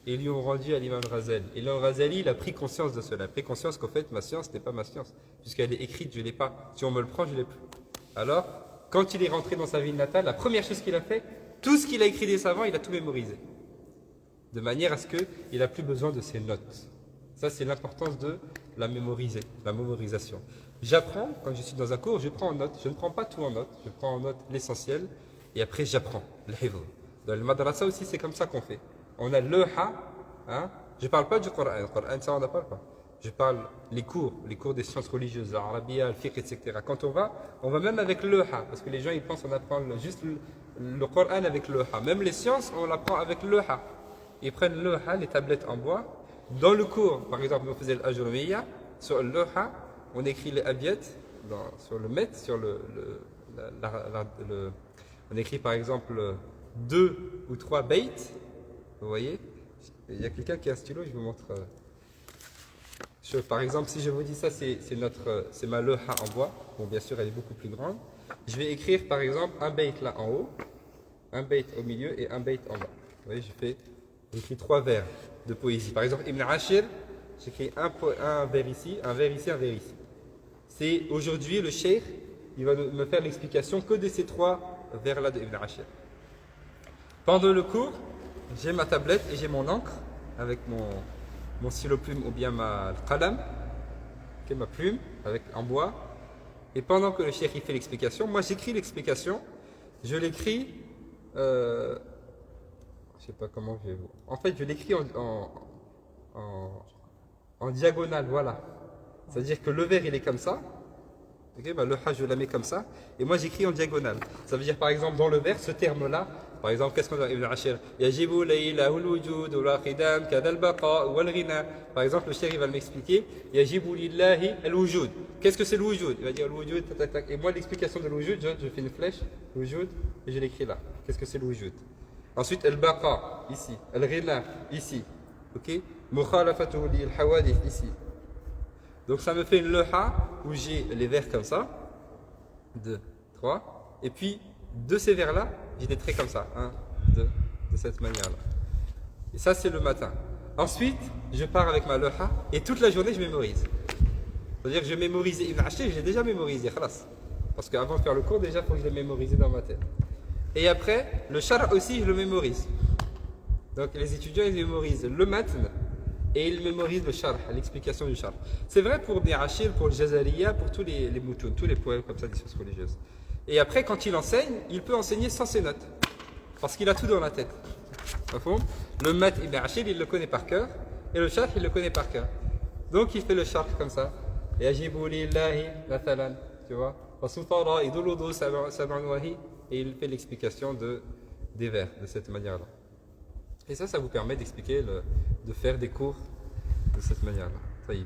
et ils lui ont rendu à l'imam Ghazali. Et l'imam Ghazali il a pris conscience de cela, il a pris conscience qu'en fait ma science n'est pas ma science, puisqu'elle est écrite, je ne l'ai pas. Si on me le prend, je ne l'ai plus. Alors, quand il est rentré dans sa ville natale, la première chose qu'il a fait, tout ce qu'il a écrit des savants, il a tout mémorisé. De manière à ce qu'il n'a plus besoin de ses notes. Ça, c'est l'importance de la mémoriser, la mémorisation. J'apprends, quand je suis dans un cours, je prends en note. Je ne prends pas tout en note, je prends en note l'essentiel et après j'apprends. Dans le madrasa aussi, c'est comme ça qu'on fait. On a le ha, hein? Je ne parle pas du Coran, ça on n'en parle pas. je parle les cours des sciences religieuses, l'arabia, le fiqh, etc. Quand on va même avec le ha, parce que les gens ils pensent qu'on apprend juste le Coran avec le ha. Même les sciences, on l'apprend avec le ha. Ils prennent le ha, les tablettes en bois. Dans le cours, par exemple, on faisait l'ajurmiya, sur le ha, on écrit les abiyat, sur le met, sur on écrit par exemple 2 ou 3 baits. Vous voyez? Il y a quelqu'un qui a un stylo, je vous montre. Par exemple, si je vous dis ça, c'est ma leha en bois. Bon, bien sûr, elle est beaucoup plus grande. Je vais écrire par exemple un bait là en haut, un bait au milieu et un bait en bas. Vous voyez, j'écris 3 vers de poésie. Par exemple, Ibn Ashir, j'écris un vers ici, un vers ici, un vers ici. C'est aujourd'hui le cheikh, il va me faire l'explication que de ces 3 vers là de Ibn Ashir. Pendant le cours, j'ai ma tablette et j'ai mon encre avec mon stylo plume ou bien ma qalam, ma plume en bois. Et pendant que le cheikh il fait l'explication, moi j'écris l'explication, je l'écris, je sais pas comment je vais vous. En fait, je l'écris en diagonale, voilà. C'est-à-dire que le vers il est comme ça. Okay, le ha je la mets comme ça et moi j'écris en diagonale. Ça veut dire par exemple dans le vers ce terme là, par exemple qu'est-ce qu'on a Ibn Ashir, yajibu laylahu al-wujud wal qidam kada al-baqa wal ghina. Par exemple le cheikh il va m'expliquer yajibu lillahi al-wujud. Qu'est-ce que c'est le wujud? Il va dire le wujud et moi l'explication de le wujud, je fais une flèche wujud et je l'écris là. Qu'est-ce que c'est le wujud? Ensuite al-baqa ici, al-ghina ici. OK? Mukhalafatuhu lil hawadith ici. Donc ça me fait une leha où j'ai les vers comme ça, 2, 3, et puis de ces vers là, j'ai des traits comme ça, 1, 2, de cette manière là. Et ça c'est le matin. Ensuite, je pars avec ma leha et toute la journée je mémorise. C'est-à-dire que je mémorise Ibn Ashir, j'ai déjà mémorisé, khalas. Parce qu'avant de faire le cours, déjà il faut que je l'ai mémorisé dans ma tête. Et après, le shar aussi je le mémorise. Donc les étudiants ils mémorisent le matn et ils mémorisent le sharh, l'explication du sharh. C'est vrai pour Ibn Ashir, pour le Jazariya, pour tous les moutoun, tous les poèmes comme ça des sciences religieuses. Et après, quand il enseigne, il peut enseigner sans ses notes. Parce qu'il a tout dans la tête. Le mat Ibn Ashir, il le connaît par cœur. Et le sharh, il le connaît par cœur. Donc il fait le sharh comme ça. Yajibu lillahi mathalan. Tu vois. Et il fait l'explication des vers de cette manière-là. Et ça vous permet d'expliquer, de faire des cours de cette manière-là. Taïb.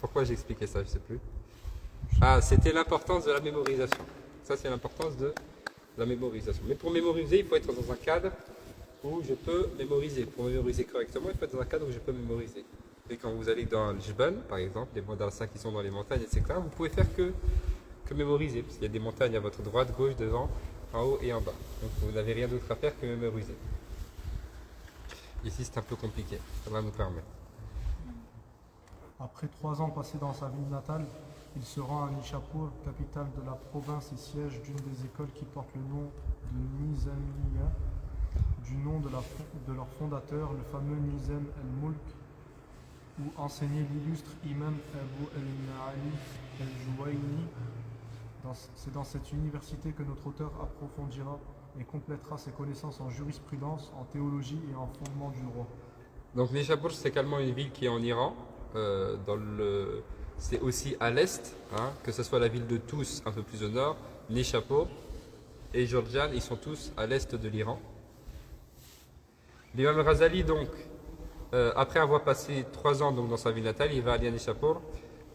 Pourquoi j'ai expliqué ça, je ne sais plus. Ah, c'était l'importance de la mémorisation. Ça, c'est l'importance de la mémorisation. Mais pour mémoriser, il faut être dans un cadre où je peux mémoriser. Pour mémoriser correctement, il faut être dans un cadre où je peux mémoriser. Et quand vous allez dans le Jibal, par exemple, les madrasas qui sont dans les montagnes, etc., vous pouvez faire que mémoriser. Parce qu'il y a des montagnes à votre droite, gauche, devant, en haut et en bas. Donc vous n'avez rien d'autre à faire que mémoriser. Ici c'est un peu compliqué, ça va nous permettre. Après 3 ans passés dans sa ville natale, il se rend à Nishapur, capitale de la province et siège d'une des écoles qui porte le nom de Nizamiya, du nom de leur fondateur, le fameux Nizam al-Mulk, où enseignait l'illustre imam Abu al-Ma'ali al-Juwayni. C'est dans cette université que notre auteur approfondira et complétera ses connaissances en jurisprudence, en théologie et en fondement du droit. Donc Nishapur, c'est également une ville qui est en Iran. C'est aussi à l'est, que ce soit la ville de Tous un peu plus au nord, Nishapur et Jurjan, ils sont tous à l'est de l'Iran. L'imam Ghazali, donc, après avoir passé 3 ans donc, dans sa ville natale, il va aller à Nishapur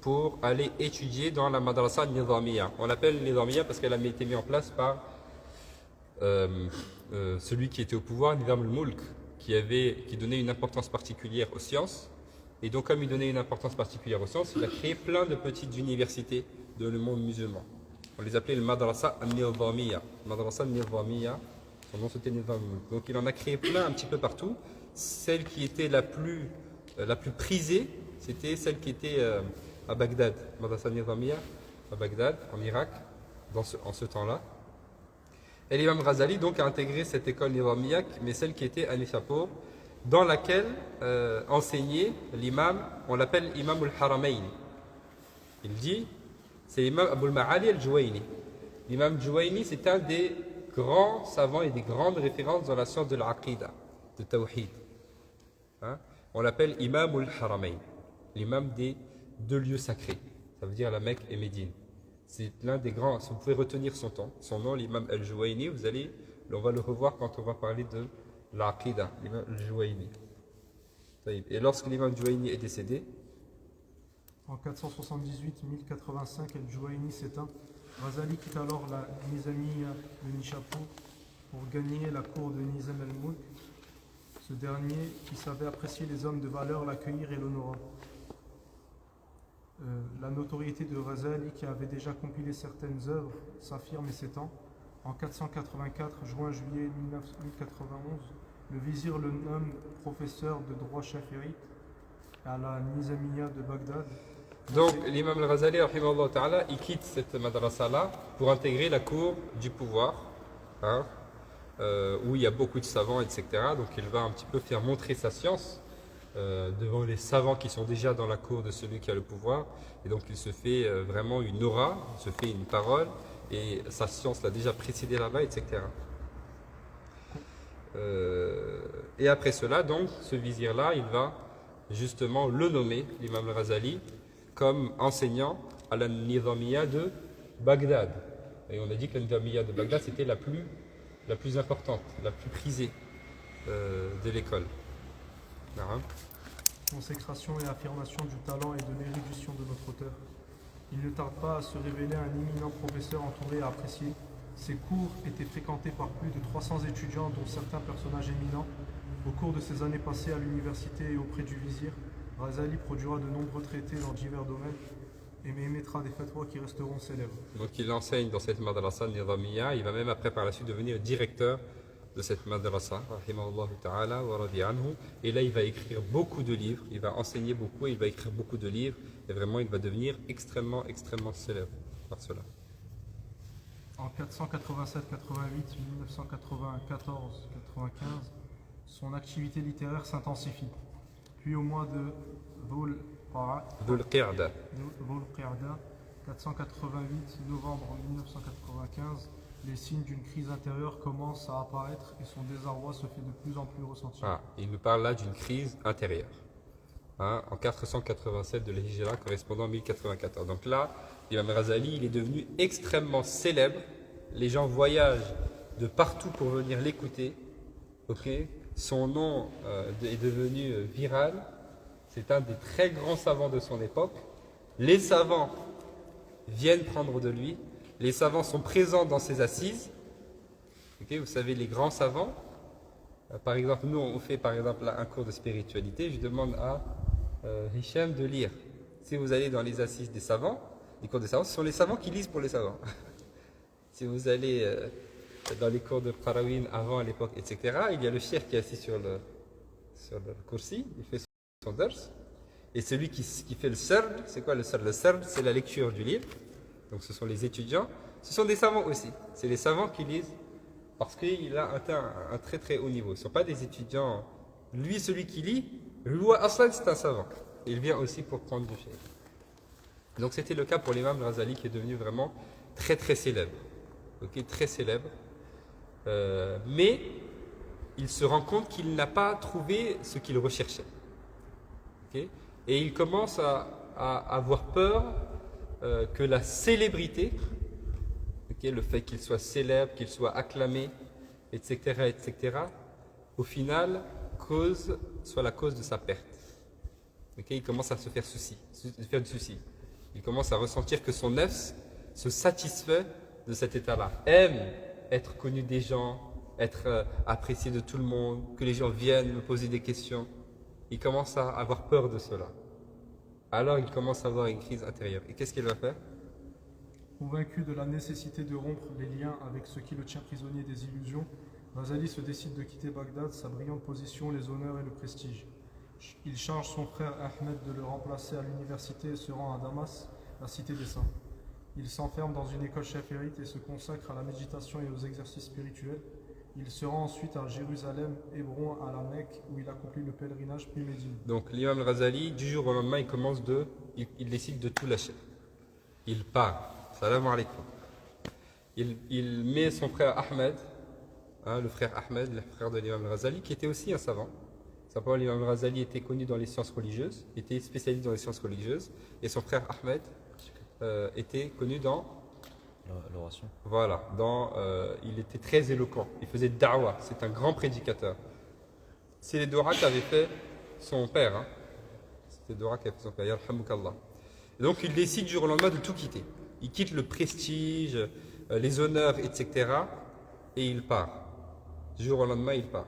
pour aller étudier dans la madrasa Nizamiya. On l'appelle Nizamiya parce qu'elle a été mise en place par celui qui était au pouvoir, Nizam al-Mulk, qui donnait une importance particulière aux sciences. Et donc, comme il donnait une importance particulière aux sciences, il a créé plein de petites universités dans le monde musulman. On les appelait le Madrasa al-Nizamiya. Madrasa al-Nizamiya, son nom c'était Nizam al-Mulk. Donc, il en a créé plein un petit peu partout. Celle qui était la plus prisée, c'était celle qui était à Bagdad. Madrasa al-Nizamiya, à Bagdad, en Irak, en ce temps-là. Et l'imam Ghazali donc a intégré cette école Nizamiya, mais celle qui était à Nishapur, dans laquelle enseignait l'imam, on l'appelle imam al-Haramayn. Il dit, c'est l'imam Abu al-Ma'ali al-Juwayni. L'imam Juwayni, c'est un des grands savants et des grandes références dans la science de l'Aqida, de Tawhid. Hein. On l'appelle Imam al-Haramain, l'imam des deux lieux sacrés. Ça veut dire la Mecque et Médine. C'est l'un des grands, si vous pouvez retenir son nom, l'imam al-Juwayni, on va le revoir quand on va parler de l'Aqida, l'imam al-Juwayni. Et lorsque l'imam al-Juwayni est décédé, en 478-1085, al-Juwayni s'éteint. Ghazali quitte alors la Nizamiya de Nishapur pour gagner la cour de Nizam al-Mulk. Ce dernier, qui savait apprécier les hommes de valeur, l'accueillir et l'honora. La notoriété de Ghazali, qui avait déjà compilé certaines œuvres, s'affirme et s'étend. En 484, juin-juillet 1091, le vizir le nomme professeur de droit chaférite à la Nizamiya de Bagdad. Donc l'imam al-Ghazali, rahimahullah ta'ala, il quitte cette madrasa-là pour intégrer la cour du pouvoir, hein, où il y a beaucoup de savants, etc. Donc il va un petit peu faire montrer sa science devant les savants qui sont déjà dans la cour de celui qui a le pouvoir. Et donc il se fait vraiment une aura, il se fait une parole, et sa science l'a déjà précédé là-bas, etc. Et après cela, donc, ce vizir-là, il va justement le nommer, l'imam al-Ghazali, comme enseignant à la Nizamiya de Bagdad. Et on a dit que la Nizamiya de Bagdad, c'était la plus importante, la plus prisée de l'école. Consécration et affirmation du talent et de l'érudition de notre auteur. Il ne tarde pas à se révéler un éminent professeur entouré et apprécié. Ses cours étaient fréquentés par plus de 300 étudiants, dont certains personnages éminents. Au cours de ses années passées à l'université et auprès du vizir, Ghazali produira de nombreux traités dans divers domaines et émettra des fatwas qui resteront célèbres. Donc il enseigne dans cette madrasa Nizamiya, il va même après par la suite devenir directeur de cette madrasa, rahimahullah ta'ala wa radi anhu. Et là il va écrire beaucoup de livres, il va enseigner beaucoup, il va écrire beaucoup de livres, et vraiment il va devenir extrêmement célèbre par cela. En 487-88, 1994-95, son activité littéraire s'intensifie. Puis au mois de Dhul Qa'da, 488 novembre 1995, les signes d'une crise intérieure commencent à apparaître et son désarroi se fait de plus en plus ressentir. Il nous parle là d'une crise intérieure. En 487 de l'Hijra, correspondant à 1094. Donc là, l'imam Ghazali, il est devenu extrêmement célèbre. Les gens voyagent de partout pour venir l'écouter. Son nom est devenu viral. C'est un des très grands savants de son époque. Les savants viennent prendre de lui. Les savants sont présents dans ses assises. Vous savez, les grands savants. Par exemple, nous, on fait par exemple un cours de spiritualité. Je demande à Hicham de lire. Si vous allez dans les assises des savants, les cours des savants, ce sont les savants qui lisent pour les savants. Si vous allez dans les cours de Qarawin avant à l'époque, etc., il y a le cheikh qui est assis sur le kursi, il fait son dars. Et celui qui fait le sard, c'est quoi le sard? Le sard, c'est la lecture du livre. Donc ce sont les étudiants. Ce sont des savants aussi. C'est les savants qui lisent parce qu'il a atteint un très très haut niveau. Ce ne sont pas des étudiants. Lui, celui qui lit, Aslan, c'est un savant. Il vient aussi pour prendre du cheikh. Donc c'était le cas pour l'imam Ghazali qui est devenu vraiment très très célèbre. Très célèbre. Mais il se rend compte qu'il n'a pas trouvé ce qu'il recherchait. Et il commence à avoir peur que la célébrité, le fait qu'il soit célèbre, qu'il soit acclamé, etc., au final, soit la cause de sa perte. Il commence à se faire du souci. Il commence à ressentir que son nefs se satisfait de cet état-là, aime être connu des gens, être apprécié de tout le monde, que les gens viennent me poser des questions. Il commence à avoir peur de cela. Alors il commence à avoir une crise intérieure. Et qu'est-ce qu'il va faire? Convaincu de la nécessité de rompre les liens avec ce qui le tient prisonnier des illusions, Ghazali se décide de quitter Bagdad, sa brillante position, les honneurs et le prestige. Il charge son frère Ahmed de le remplacer à l'université et se rend à Damas, la cité des saints. Il s'enferme dans une école chaférite et se consacre à la méditation et aux exercices spirituels. Il se rend ensuite à Jérusalem, Hébron, à la Mecque, où il accomplit le pèlerinage, puis Médine. Donc l'imam Ghazali, du jour au lendemain, il décide de tout lâcher. Il part. Salam alaikum. Il met son frère Ahmed, le frère Ahmed, le frère de l'imam Ghazali, qui était aussi un savant Simplement, l'imam Razali était connu dans les sciences religieuses, était spécialiste dans les sciences religieuses, et son frère Ahmed était connu dans... L'oration. Voilà, il était très éloquent, il faisait da'wah, c'est un grand prédicateur. C'est les doras qu'avait fait son père, hein. C'était les doras qu'avait fait son père, yarhamukallah. Et donc il décide du jour au lendemain de tout quitter. Il quitte le prestige, les honneurs, etc. Et il part. Du jour au lendemain, il part.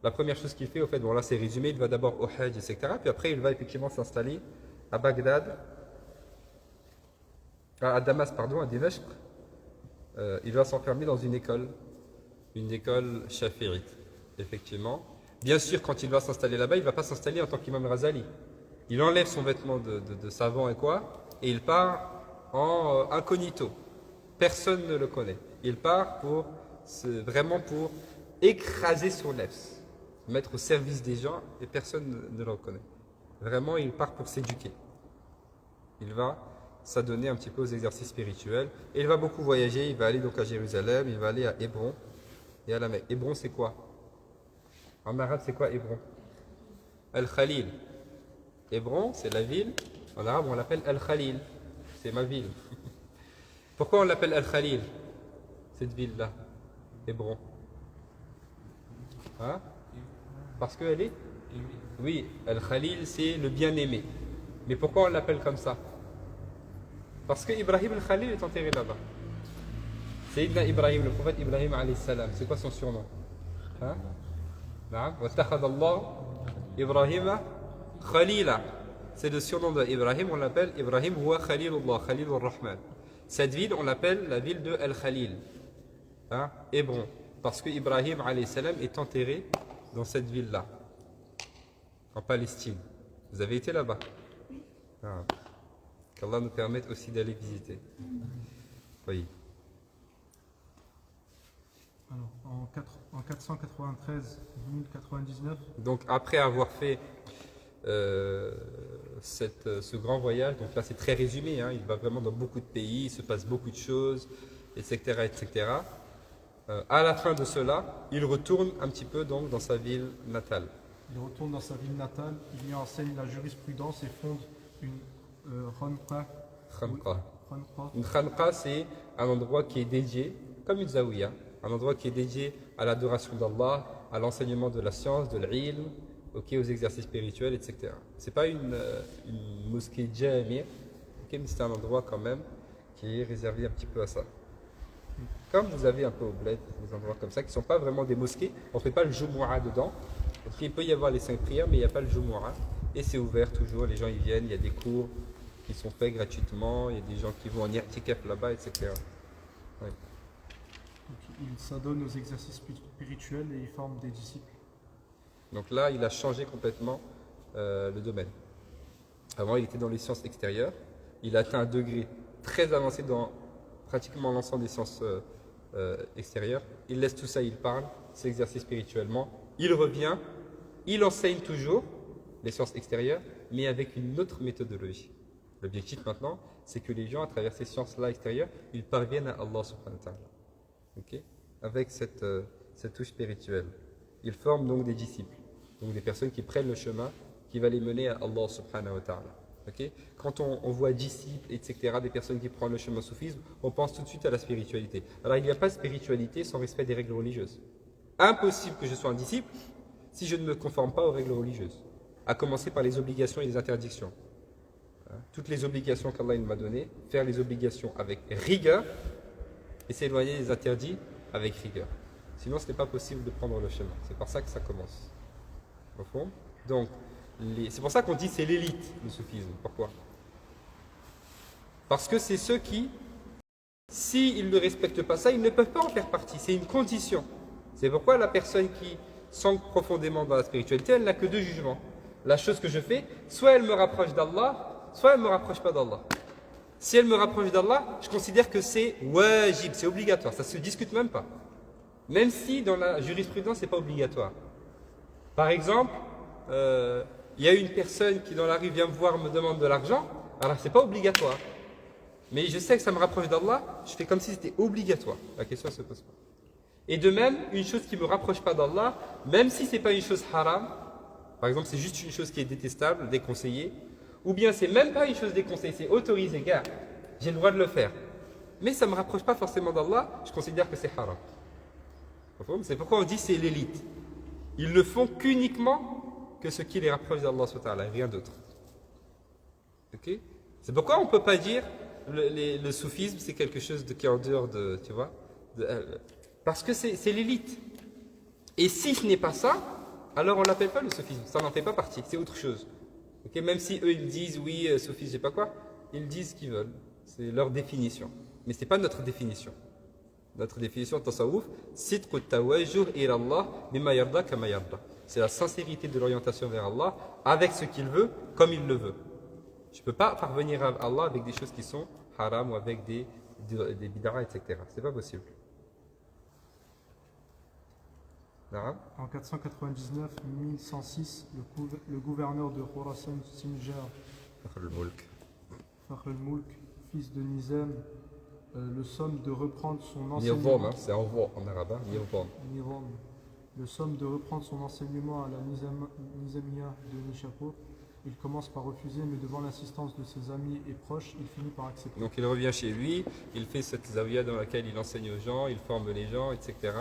La première chose qu'il fait, au fait, bon là c'est résumé, il va d'abord au Hajj, etc. Puis après il va effectivement s'installer à Bagdad, à Damas, pardon, à Dimashq. Il va s'enfermer dans une école chafirite, effectivement. Bien sûr, quand il va s'installer là-bas, il ne va pas s'installer en tant qu'imam Razali. Il enlève son vêtement de savant et quoi, et il part en incognito. Personne ne le connaît. Il part vraiment pour écraser son nefs, mettre au service des gens, et personne ne le reconnaît. Vraiment, il part pour s'éduquer. Il va s'adonner un petit peu aux exercices spirituels. Et il va beaucoup voyager, il va aller donc à Jérusalem, il va aller à Hébron et à la Mecque. Hébron c'est quoi? En arabe c'est quoi Hébron? Al-Khalil. Hébron c'est la ville, en arabe on l'appelle Al-Khalil, c'est ma ville. Pourquoi on l'appelle Al-Khalil, cette ville-là, Hébron? Hein? Parce qu'elle est? Oui, Al-Khalil c'est le bien-aimé. Mais pourquoi on l'appelle comme ça? Parce que Ibrahim al-Khalil est enterré là-bas. Sayyidina Ibrahim, le prophète Ibrahim alayhi salam, c'est quoi son surnom? Hein? Ibrahim Khalila. C'est le surnom d'Ibrahim, on l'appelle Ibrahim huwa Khalilullah, Khalilur Rahman. Cette ville, on l'appelle la ville de Al-Khalil, hein? Hébron. Parce que Ibrahim alayhi salam est enterré dans cette ville-là, en Palestine. Vous avez été là-bas? Ah. Qu'Allah nous permette aussi d'aller visiter. Oui. Alors, en 493, 1099. Donc après avoir fait ce grand voyage, donc là c'est très résumé, hein, il va vraiment dans beaucoup de pays, il se passe beaucoup de choses, etc. etc. À la fin de cela, il retourne un petit peu donc dans sa ville natale. Il retourne dans sa ville natale, il y enseigne la jurisprudence et fonde une khanqa. Une khanqa, c'est un endroit qui est dédié, comme une zawiya, un endroit qui est dédié à l'adoration d'Allah, à l'enseignement de la science, de l'ilm, aux exercices spirituels, etc. Ce n'est pas une mosquée jami'a, mais c'est un endroit quand même qui est réservé un petit peu à ça. Comme vous avez un peu au bled, des endroits comme ça, qui ne sont pas vraiment des mosquées, on ne fait pas le Jumu'ah dedans. Donc, il peut y avoir les 5 prières, mais il n'y a pas le Jumu'ah. Et c'est ouvert toujours, les gens y viennent, il y a des cours qui sont faits gratuitement, il y a des gens qui vont en i'tikaf là-bas, etc. Ouais. Donc, il s'adonne aux exercices spirituels et il forme des disciples. Donc là, il a changé complètement le domaine. Avant, il était dans les sciences extérieures. Il a atteint un degré très avancé dans pratiquement l'ensemble des sciences extérieures. Il laisse tout ça, il parle, s'exerce spirituellement. Il revient, il enseigne toujours les sciences extérieures, mais avec une autre méthodologie. L'objectif maintenant, c'est que les gens, à travers ces sciences-là extérieures, ils parviennent à Allah subhanahu wa ta'ala. Okay? Avec cette touche spirituelle. Ils forment donc des disciples, donc des personnes qui prennent le chemin, qui va les mener à Allah subhanahu wa ta'ala. Okay? Quand on voit disciples, etc., des personnes qui prennent le chemin soufisme, on pense tout de suite à la spiritualité. Alors il n'y a pas de spiritualité sans respect des règles religieuses. Impossible que je sois un disciple si je ne me conforme pas aux règles religieuses. À commencer par les obligations et les interdictions. Toutes les obligations qu'Allah m'a données, faire les obligations avec rigueur et s'éloigner des interdits avec rigueur. Sinon, ce n'est pas possible de prendre le chemin. C'est par ça que ça commence. Au fond. Donc, c'est pour ça qu'on dit c'est l'élite, le soufisme. Pourquoi? Parce que c'est ceux qui, s'ils ne respectent pas ça, ils ne peuvent pas en faire partie. C'est une condition. C'est pourquoi la personne qui s'ancre profondément dans la spiritualité, elle n'a que deux jugements. La chose que je fais, soit elle me rapproche d'Allah, soit elle ne me rapproche pas d'Allah. Si elle me rapproche d'Allah, je considère que c'est wajib, c'est obligatoire. Ça ne se discute même pas. Même si dans la jurisprudence, ce n'est pas obligatoire. Par exemple, il y a une personne qui dans la rue vient me voir, me demande de l'argent, alors ce n'est pas obligatoire. Mais je sais que ça me rapproche d'Allah, je fais comme si c'était obligatoire. La question ne se pose pas. Et de même, une chose qui ne me rapproche pas d'Allah, même si ce n'est pas une chose haram, Par exemple, c'est juste une chose qui est détestable, déconseillée, ou bien c'est même pas une chose déconseillée, c'est autorisé, gars, j'ai le droit de le faire. Mais ça ne me rapproche pas forcément d'Allah, je considère que c'est haram. C'est pourquoi on dit c'est l'élite. Ils ne font qu'uniquement que ce qui les rapproche d'Allah, et rien d'autre. Okay? C'est pourquoi on ne peut pas dire le soufisme c'est quelque chose qui est en dehors de, tu vois, parce que c'est l'élite. Et si ce n'est pas ça, alors on ne l'appelle pas le soufisme, ça n'en fait pas partie, c'est autre chose. Okay? Même si eux ils disent oui, soufisme, je sais pas quoi, ils disent ce qu'ils veulent, c'est leur définition. Mais ce n'est pas notre définition. Notre définition de tasawwuf, c'est la sincérité de l'orientation vers Allah avec ce qu'il veut, comme il le veut. Je ne peux pas parvenir à Allah avec des choses qui sont haram ou avec des bid'ah, etc. C'est pas possible. En 499-1106, le gouverneur de Khurasan Sinjar, Fakhr al-Mulk, fils de Nizam, le somme de reprendre son enseignement. C'est en arabe, Nizam. Le somme de reprendre son enseignement à la Nizamiya de Nishapur. Il commence par refuser, mais devant l'assistance de ses amis et proches, il finit par accepter. Donc il revient chez lui, il fait cette zawiya dans laquelle il enseigne aux gens, il forme les gens, etc.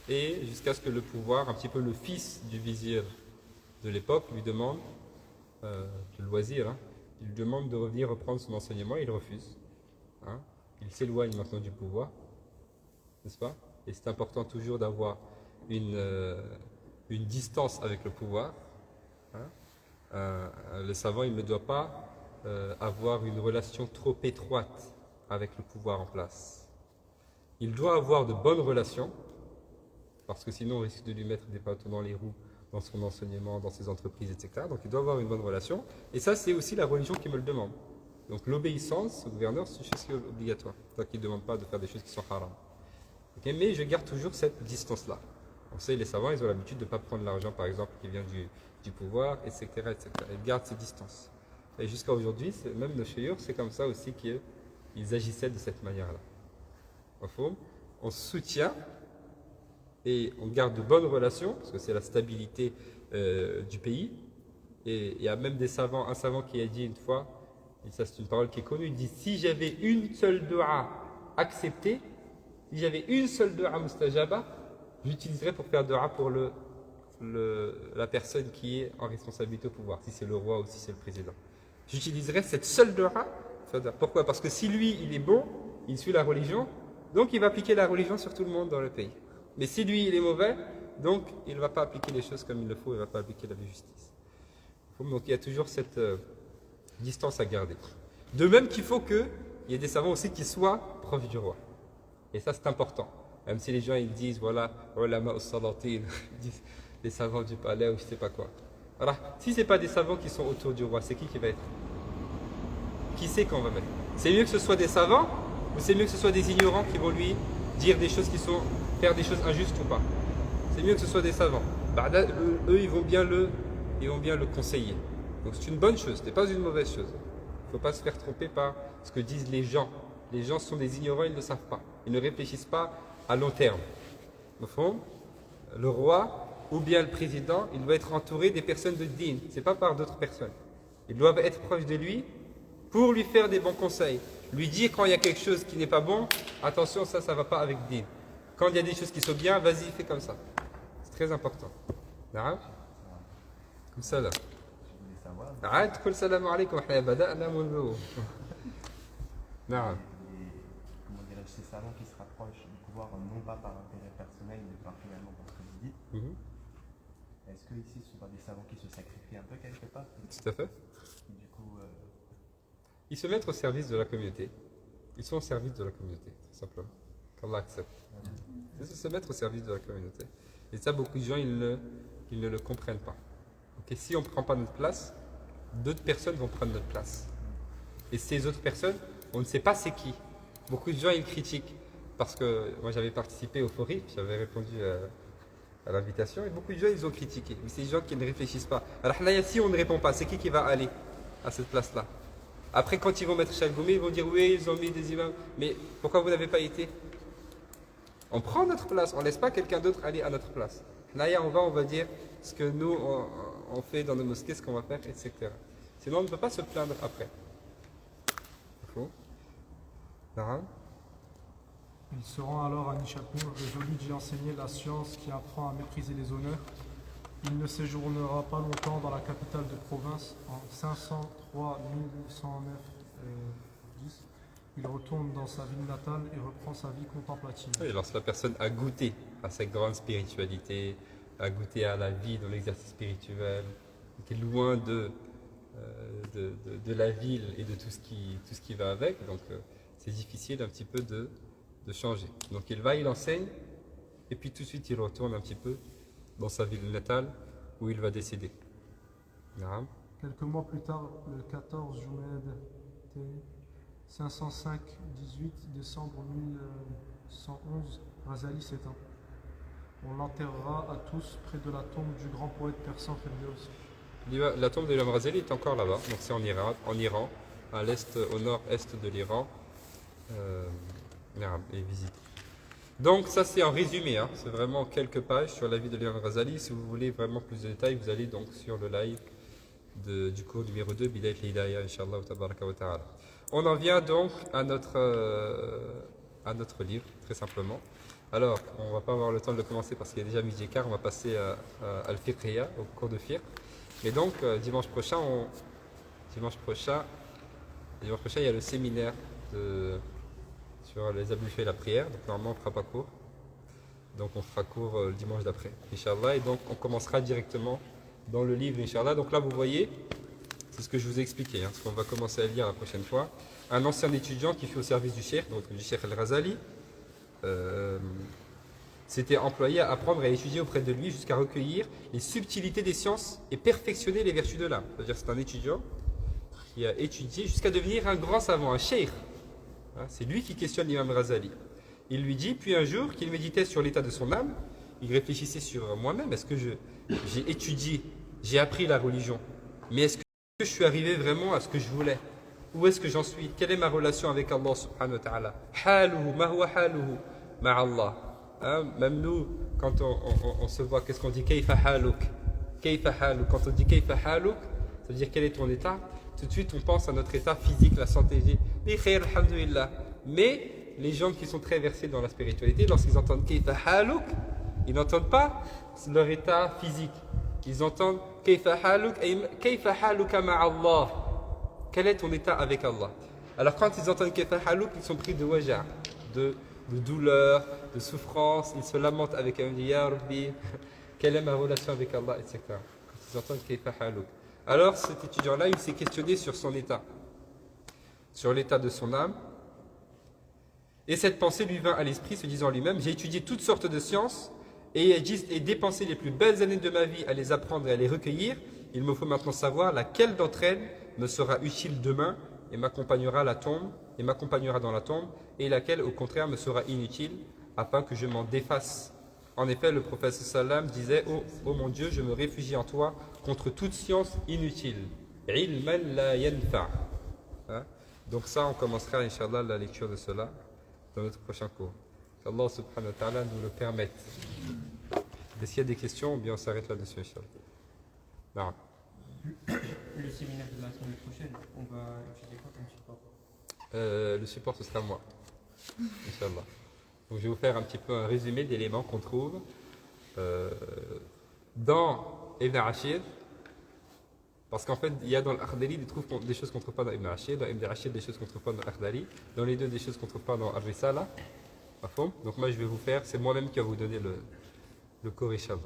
Et jusqu'à ce que le pouvoir, un petit peu le fils du vizir de l'époque, lui demande, le loisir, hein, il lui demande de revenir reprendre son enseignement, il refuse. Hein. Il s'éloigne maintenant du pouvoir, n'est-ce pas? Et c'est important toujours d'avoir une distance avec le pouvoir. Hein. Le savant, il ne doit pas avoir une relation trop étroite avec le pouvoir en place. Il doit avoir de bonnes relations, parce que sinon on risque de lui mettre des bâtons dans les roues dans son enseignement, dans ses entreprises, etc. Donc il doit avoir une bonne relation. Et ça, c'est aussi la religion qui me le demande. Donc l'obéissance au gouverneur, c'est une chose qui est obligatoire. Donc il ne demande pas de faire des choses qui sont haram. Okay, mais je garde toujours cette distance-là. On sait, les savants, ils ont l'habitude de ne pas prendre l'argent, par exemple, qui vient du pouvoir, etc., etc. Ils gardent ces distances. Et jusqu'à aujourd'hui, même nos cheyurs, c'est comme ça aussi qu'ils agissaient de cette manière-là. On se soutient et on garde de bonnes relations, parce que c'est la stabilité du pays. Et il y a même des savants, un savant qui a dit une fois, et ça c'est une parole qui est connue, il dit si j'avais une seule dua acceptée, si j'avais une seule dua mustajaba, j'utiliserais pour faire dua pour la personne qui est en responsabilité au pouvoir, si c'est le roi ou si c'est le président. J'utiliserais cette seule dua. Pourquoi? Parce que si lui, il est bon, il suit la religion, donc il va appliquer la religion sur tout le monde dans le pays. Mais si lui, il est mauvais, donc il ne va pas appliquer les choses comme il le faut, il ne va pas appliquer la justice. Donc il y a toujours cette distance à garder. De même qu'il faut qu'il y ait des savants aussi qui soient proches du roi. Et ça, c'est important. Même si les gens ils disent, voilà, ulama as-salatin, les savants du palais ou je ne sais pas quoi. Alors, si ce n'est pas des savants qui sont autour du roi, c'est qui va être? Qui c'est qu'on va mettre? C'est mieux que ce soit des savants ou c'est mieux que ce soit des ignorants qui vont lui dire des choses qui sont, faire des choses injustes ou pas? C'est mieux que ce soit des savants. Eux, ils vont bien le conseiller. Donc c'est une bonne chose, ce n'est pas une mauvaise chose. Il ne faut pas se faire tromper par ce que disent les gens. Les gens sont des ignorants, ils ne le savent pas. Ils ne réfléchissent pas à long terme. Au fond, le roi ou bien le président, il doit être entouré des personnes de din. Ce n'est pas par d'autres personnes. Ils doivent être proches de lui pour lui faire des bons conseils. Lui dire quand il y a quelque chose qui n'est pas bon, attention, ça ne va pas avec din. Quand il y a des choses qui sont bien, vas-y, fais comme ça. C'est très important. Comme ça là. عاد تقول السلام عليكم احنا بدأنا منذ نعم. Comment dirais-je, ces savants qui se rapprochent du pouvoir non pas par intérêt personnel mais par finalement parce que vous dites. Est-ce que ici ce sont pas des savants qui se sacrifient un peu quelque part? Tout à fait. Du coup, ils se mettent au service de la communauté. Ils sont au service de la communauté, tout simplement. Qu'Allah accepte. C'est se mettre au service de la communauté. Et ça, beaucoup de gens ils ne le comprennent pas. Okay, si on ne prend pas notre place, d'autres personnes vont prendre notre place. Et ces autres personnes, on ne sait pas c'est qui. Beaucoup de gens, ils critiquent. Parce que moi, j'avais participé au Fori, j'avais répondu à l'invitation, et beaucoup de gens, ils ont critiqué. Mais c'est des gens qui ne réfléchissent pas. Alors là, si on ne répond pas, c'est qui va aller à cette place-là? Après, quand ils vont mettre Chalgoumi, ils vont dire, oui, ils ont mis des imams. Mais pourquoi vous n'avez pas été? On prend notre place, on ne laisse pas quelqu'un d'autre aller à notre place. Là, on va dire ce que nous, on fait dans nos mosquées ce qu'on va faire, etc. Sinon, on ne peut pas se plaindre après. Faux. Il se rend alors à Nishapur, résolu d'y enseigner la science qui apprend à mépriser les honneurs. Il ne séjournera pas longtemps dans la capitale de province. En 503 1109 10, il retourne dans sa ville natale et reprend sa vie contemplative. Oui, lorsque la personne a goûté à cette grande spiritualité, a goûté à la vie dans l'exercice spirituel, qui est loin de la ville et de tout ce qui va avec, donc c'est difficile un petit peu de changer. Donc il enseigne, et puis tout de suite il retourne un petit peu dans sa ville natale où il va décéder. Naam. Quelques mois plus tard, le 14 Jumad 505-18 décembre 1111, Razali s'éteint. On l'enterrera à tous près de la tombe du grand poète persan Firdaus. La tombe de l'imam Razali est encore là-bas, donc c'est en Iran, à l'est, au nord-est de l'Iran, et visite. Donc ça c'est en résumé, hein. C'est vraiment quelques pages sur la vie de l'imam Razali. Si vous voulez vraiment plus de détails, vous allez donc sur le live du cours numéro 2, Bidayat al-Hidayah, Inch'Allah tabaraka wa ta'ala. On en vient donc à notre livre, très simplement. Alors, on ne va pas avoir le temps de le commencer parce qu'il y a déjà midi et quart, on va passer à Al-Fiqhiyya, au cours de Fiqh. Et donc, dimanche prochain, il y a le séminaire sur les ablutions et la prière. Donc, normalement, on ne fera pas court. Donc, on fera court le dimanche d'après, Inch'Allah. Et donc, on commencera directement dans le livre, Inch'Allah. Donc là, vous voyez, c'est ce que je vous ai expliqué, hein, ce qu'on va commencer à lire la prochaine fois. Un ancien étudiant qui fut au service du Cheikh, donc du Cheikh Al-Razali, s'était employé à apprendre et à étudier auprès de lui jusqu'à recueillir les subtilités des sciences et perfectionner les vertus de l'âme. C'est-à-dire c'est un étudiant qui a étudié jusqu'à devenir un grand savant, un cheikh. Hein, c'est lui qui questionne l'imam Razali. Il lui dit, puis un jour qu'il méditait sur l'état de son âme, il réfléchissait sur moi-même, est-ce que j'ai étudié, j'ai appris la religion, mais est-ce que je suis arrivé vraiment à ce que je voulais? Où est-ce que j'en suis? Quelle est ma relation avec Allah subhanahu wa ta'ala? Haluhu, ma huwa haluhu ma'Allah. Hein, même nous, quand on se voit, qu'est-ce qu'on dit? Kayfa haluk? Kayfa haluk? Quand on dit kayfa haluk, ça veut dire quel est ton état? Tout de suite, on pense à notre état physique, la santé. Bi khair, alhamdulillah. Mais les gens qui sont très versés dans la spiritualité, lorsqu'ils entendent kayfa haluk, ils n'entendent pas leur état physique. Ils entendent kayfa haluk, kayfa haluka ma'Allah. Quel est ton état avec Allah? Alors quand ils entendent kayfa haluk, ils sont pris de waja', de douleur, de souffrance, ils se lamentent avec un Ya Rabbi, quelle est ma relation avec Allah, etc. Quand ils entendent kayfa haluk. Alors cet étudiant-là, il s'est questionné sur son état, sur l'état de son âme. Et cette pensée lui vint à l'esprit, se disant lui-même, j'ai étudié toutes sortes de sciences et dépensé les plus belles années de ma vie à les apprendre et à les recueillir. Il me faut maintenant savoir laquelle d'entre elles me sera utile demain et m'accompagnera à la tombe, et m'accompagnera dans la tombe, et laquelle au contraire me sera inutile, afin que je m'en défasse. En effet, le prophète sallam disait, ô mon Dieu, je me réfugie en toi contre toute science inutile. Ilman la yanfa. Hein? Donc ça, on commencera, Inch'Allah, la lecture de cela dans notre prochain cours. Qu'Allah subhanahu wa ta'ala nous le permette. Est-ce qu'il y a des questions ou bien on s'arrête là-dessus, Inch'Allah? Non. Le séminaire de la semaine prochaine, on va utiliser quoi comme support? Le support, ce sera moi, Inch'Allah. Donc, je vais vous faire un petit peu un résumé d'éléments qu'on trouve dans Ibn Ashir. Parce qu'en fait, il y a dans l'Akhdari des choses qu'on ne trouve pas dans Ibn Ashir, dans Ibn Ashir des choses qu'on ne trouve pas dans l'Akhdari, dans les deux des choses qu'on ne trouve pas dans Ar-Risala. Donc moi, je vais vous faire, c'est moi-même qui vais vous donner le cours, Inch'Allah,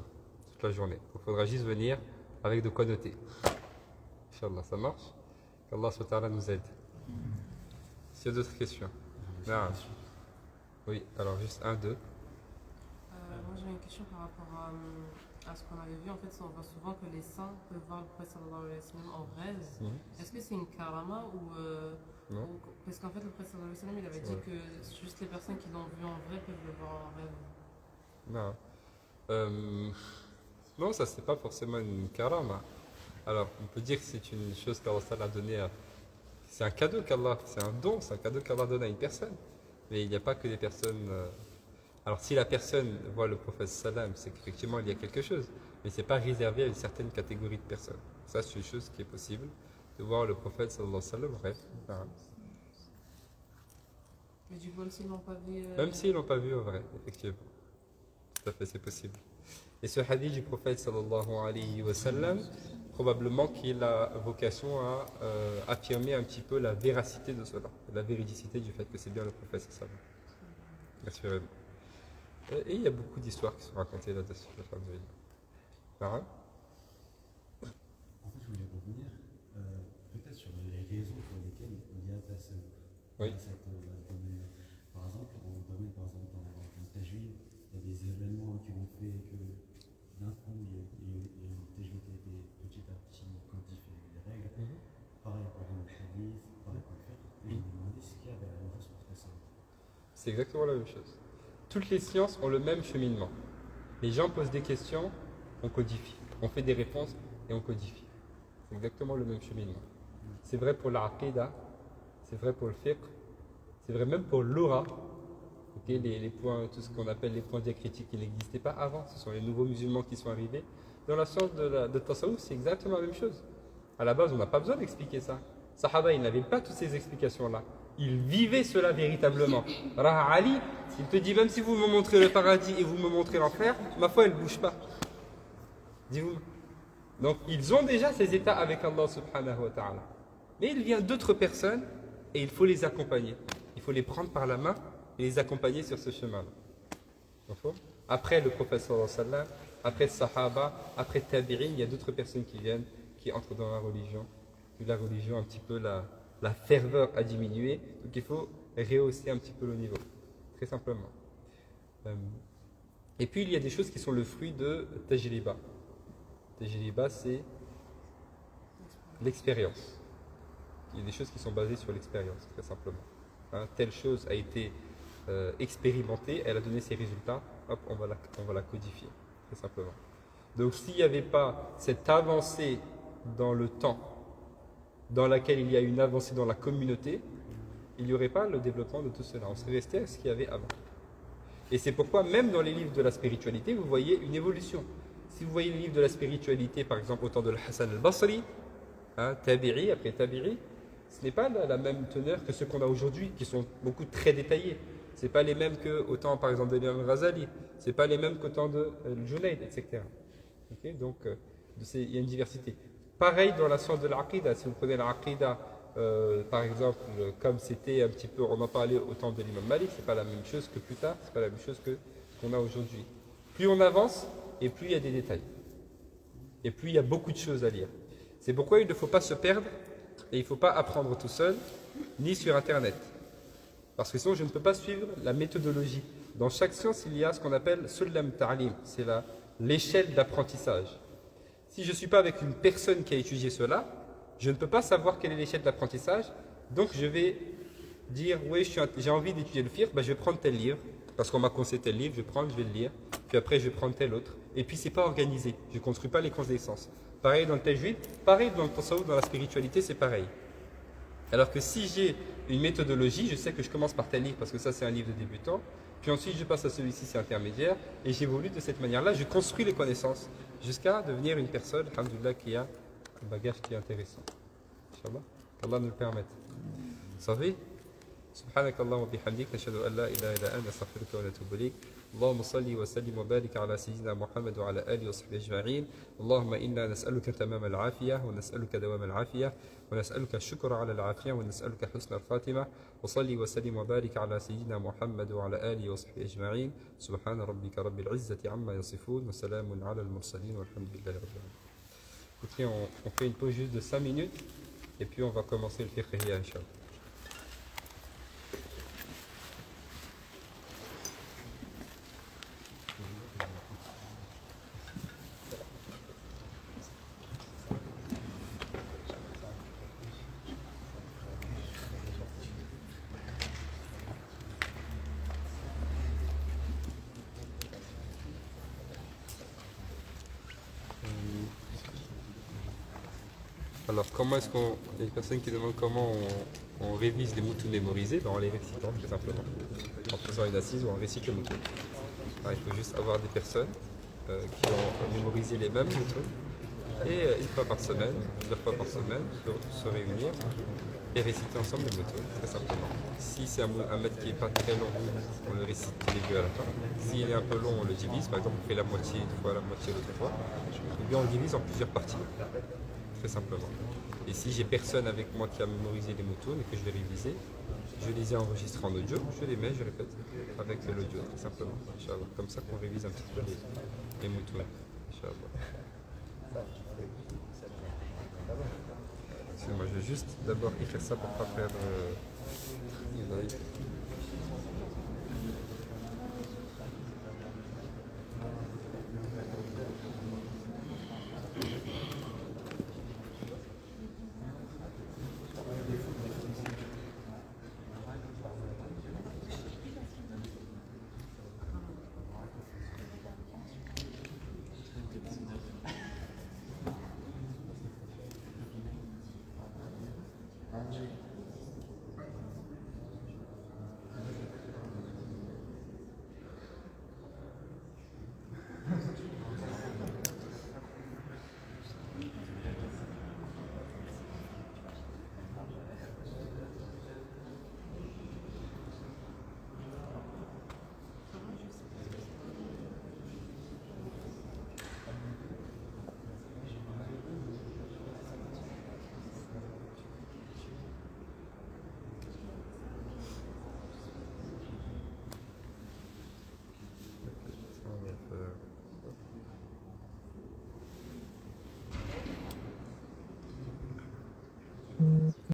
toute la journée. Il faudra juste venir avec de quoi noter. Inch'Allah, ça marche? Qu'Allah subhanahu wa ta'ala nous aide. S'il y a d'autres questions? Non. Oui, alors juste un, deux. Moi j'ai une question par rapport à ce qu'on avait vu. En fait, on voit souvent que les saints peuvent voir le prophète sallallahu alayhi wa sallam en rêve. Est-ce que c'est une karama ou Non. Parce qu'en fait, le prophète sallallahu alayhi wa sallam, il avait dit que juste les personnes qui l'ont vu en vrai peuvent le voir en rêve. Non. Non, ça c'est pas forcément une karama. Alors, on peut dire que c'est une chose qu'Allah a donné à... C'est un cadeau qu'Allah, c'est un don, c'est un cadeau qu'Allah donne à une personne. Mais il n'y a pas que des personnes... Alors, si la personne voit le prophète sallam, c'est qu'effectivement il y a quelque chose. mais ce n'est pas réservé à une certaine catégorie de personnes. Ça, c'est une chose qui est possible, de voir le prophète sallallahu alayhi wa sallam, bref. Mais du coup, même s'ils l'ont pas vu. Même s'ils ne l'ont pas vu en vrai, effectivement. Tout à fait, c'est possible. Et ce hadith du prophète sallallahu alayhi wa sallam, probablement qu'il a vocation à affirmer un petit peu la véracité de cela, la véridicité du fait que c'est bien le prophète sallallahu alayhi wa sallam. Assurément. Et il y a beaucoup d'histoires qui sont racontées là-dessus. Hein? En fait, je voulais revenir peut-être sur les raisons pour lesquelles il y a cette Oui. domaine. Par exemple, on domaine par exemple dans le tajwid, il y a des événements qui ont fait que d'un coup, il y a le tajwid qui a été petit à petit codifié les règles. Pareil pour le hadith, pareil pour le fiqh. Et je me demandais s'il y avait la même chose pour faire ça. C'est exactement la même chose. Toutes les sciences ont le même cheminement. Les gens posent des questions, on codifie. On fait des réponses et on codifie. C'est exactement le même cheminement. C'est vrai pour l'aqidah, c'est vrai pour le fiqh, c'est vrai même pour l'aura. Okay, les points, tout ce qu'on appelle les points diacritiques qui n'existaient pas avant, ce sont les nouveaux musulmans qui sont arrivés. Dans la science de Tasawwuf, c'est exactement la même chose. À la base, on n'a pas besoin d'expliquer ça. Sahaba, ils n'avaient pas toutes ces explications-là. Ils vivaient cela véritablement. Raha Ali, il te dit, même si vous me montrez le paradis et vous me montrez l'enfer, ma foi, elle ne bouge pas. Dis-vous. Donc, ils ont déjà ces états avec Allah subhanahu wa ta'ala. Mais il vient d'autres personnes et il faut les accompagner. Il faut les prendre par la main et les accompagner sur ce chemin-là. Après le prophète sallallahu alayhi wa sallam, après le sahaba, après tabi'in, il y a d'autres personnes qui viennent, qui entrent dans la religion. La religion, un petit peu, la ferveur a diminué. Donc il faut rehausser un petit peu le niveau. Très simplement. Et puis il y a des choses qui sont le fruit de tajriba. Tajriba, c'est l'expérience. Il y a des choses qui sont basées sur l'expérience, très simplement. Telle chose a été expérimentée, elle a donné ses résultats, hop, on va la codifier, très simplement. Donc s'il n'y avait pas cette avancée dans le temps, dans laquelle il y a une avancée dans la communauté, il n'y aurait pas le développement de tout cela. On serait resté à ce qu'il y avait avant. Et c'est pourquoi, même dans les livres de la spiritualité, vous voyez une évolution. Si vous voyez les livres de la spiritualité, par exemple au temps de Hassan al-Basri, Tabi'i après Tabi'i, ce n'est pas la même teneur que ceux qu'on a aujourd'hui, qui sont beaucoup très détaillés. Ce n'est pas les mêmes qu'au temps, par exemple, de l'imam Ghazali. Ce n'est pas les mêmes qu'au temps de Junayd, etc. Okay, donc, il y a une diversité. Pareil dans la science de l'aqida. Si vous prenez l'aqida, par exemple, comme c'était un petit peu, on en parlait au temps de l'imam Malik, ce n'est pas la même chose que plus tard, ce n'est pas la même chose qu'on a aujourd'hui. Plus on avance, et plus il y a des détails. Et plus il y a beaucoup de choses à lire. C'est pourquoi il ne faut pas se perdre, et il ne faut pas apprendre tout seul, ni sur Internet. Parce que sinon, je ne peux pas suivre la méthodologie. Dans chaque science, il y a ce qu'on appelle Sullam Ta'lim, c'est l'échelle d'apprentissage. Si je ne suis pas avec une personne qui a étudié cela, je ne peux pas savoir quelle est l'échelle d'apprentissage. Donc je vais dire, oui, j'ai envie d'étudier le fiqh, je vais prendre tel livre, parce qu'on m'a conseillé tel livre, je vais le lire, puis après je vais prendre tel autre. Et puis c'est pas organisé, je ne construis pas les connaissances. Pareil dans le tajwid, pareil dans le tasawwuf, dans la spiritualité, c'est pareil. Alors que si j'ai une méthodologie, je sais que je commence par tel livre, parce que ça c'est un livre de débutant, puis ensuite je passe à celui-ci, c'est intermédiaire, et j'évolue de cette manière-là, je construis les connaissances, jusqu'à devenir une personne, alhamdoulilah, qui a un bagage qui est intéressant. Inch'Allah, qu'Allah nous le permette. Savez سبحانك اللهم وبحمدك نشهد أن لا إله إلا أنت نستغفرك ونتوب إليك اللهم صل وسلم وبارك على سيدنا محمد وعلى آله وصحبه أجمعين اللهم إنا نسألك تمام العافية ونسألك دوام العافية ونسألك الشكر على العافية ونسألك حسن الخاتمة وصلي وسلم وبارك على سيدنا محمد وعلى آله وصحبه أجمعين سبحان ربك رب العزة عما يصفون وسلام على المرسلين والحمد لله رب العالمين. Écoutez, on fait une pause juste de 5 minutes et puis on va commencer le fiqh Inch'Allah. Alors, comment est-ce qu'on. Il y a des personnes qui demandent comment on révise les moutons mémorisés, en les récitant tout simplement. En faisant une assise ou on récite le mouton. Alors, il faut juste avoir des personnes qui ont mémorisé les mêmes méthodes. Et une fois par semaine, 2 fois par semaine, se réunir et réciter ensemble les méthodes, très simplement. Si c'est un mètre qui n'est pas très long, on le récite tous les deux à la fin. S'il est un peu long, on le divise. Par exemple, on fait la moitié une fois, la moitié l'autre fois. Ou bien on le divise en plusieurs parties, très simplement. Et si j'ai personne avec moi qui a mémorisé les moutons et que je vais réviser, je les ai enregistrés en audio, je les mets, je répète avec l'audio, très simplement. Inch'Allah. Comme ça qu'on révise un petit peu les moutons. Inch'Allah. Excusez-moi, je vais juste d'abord écrire ça pour ne pas perdre.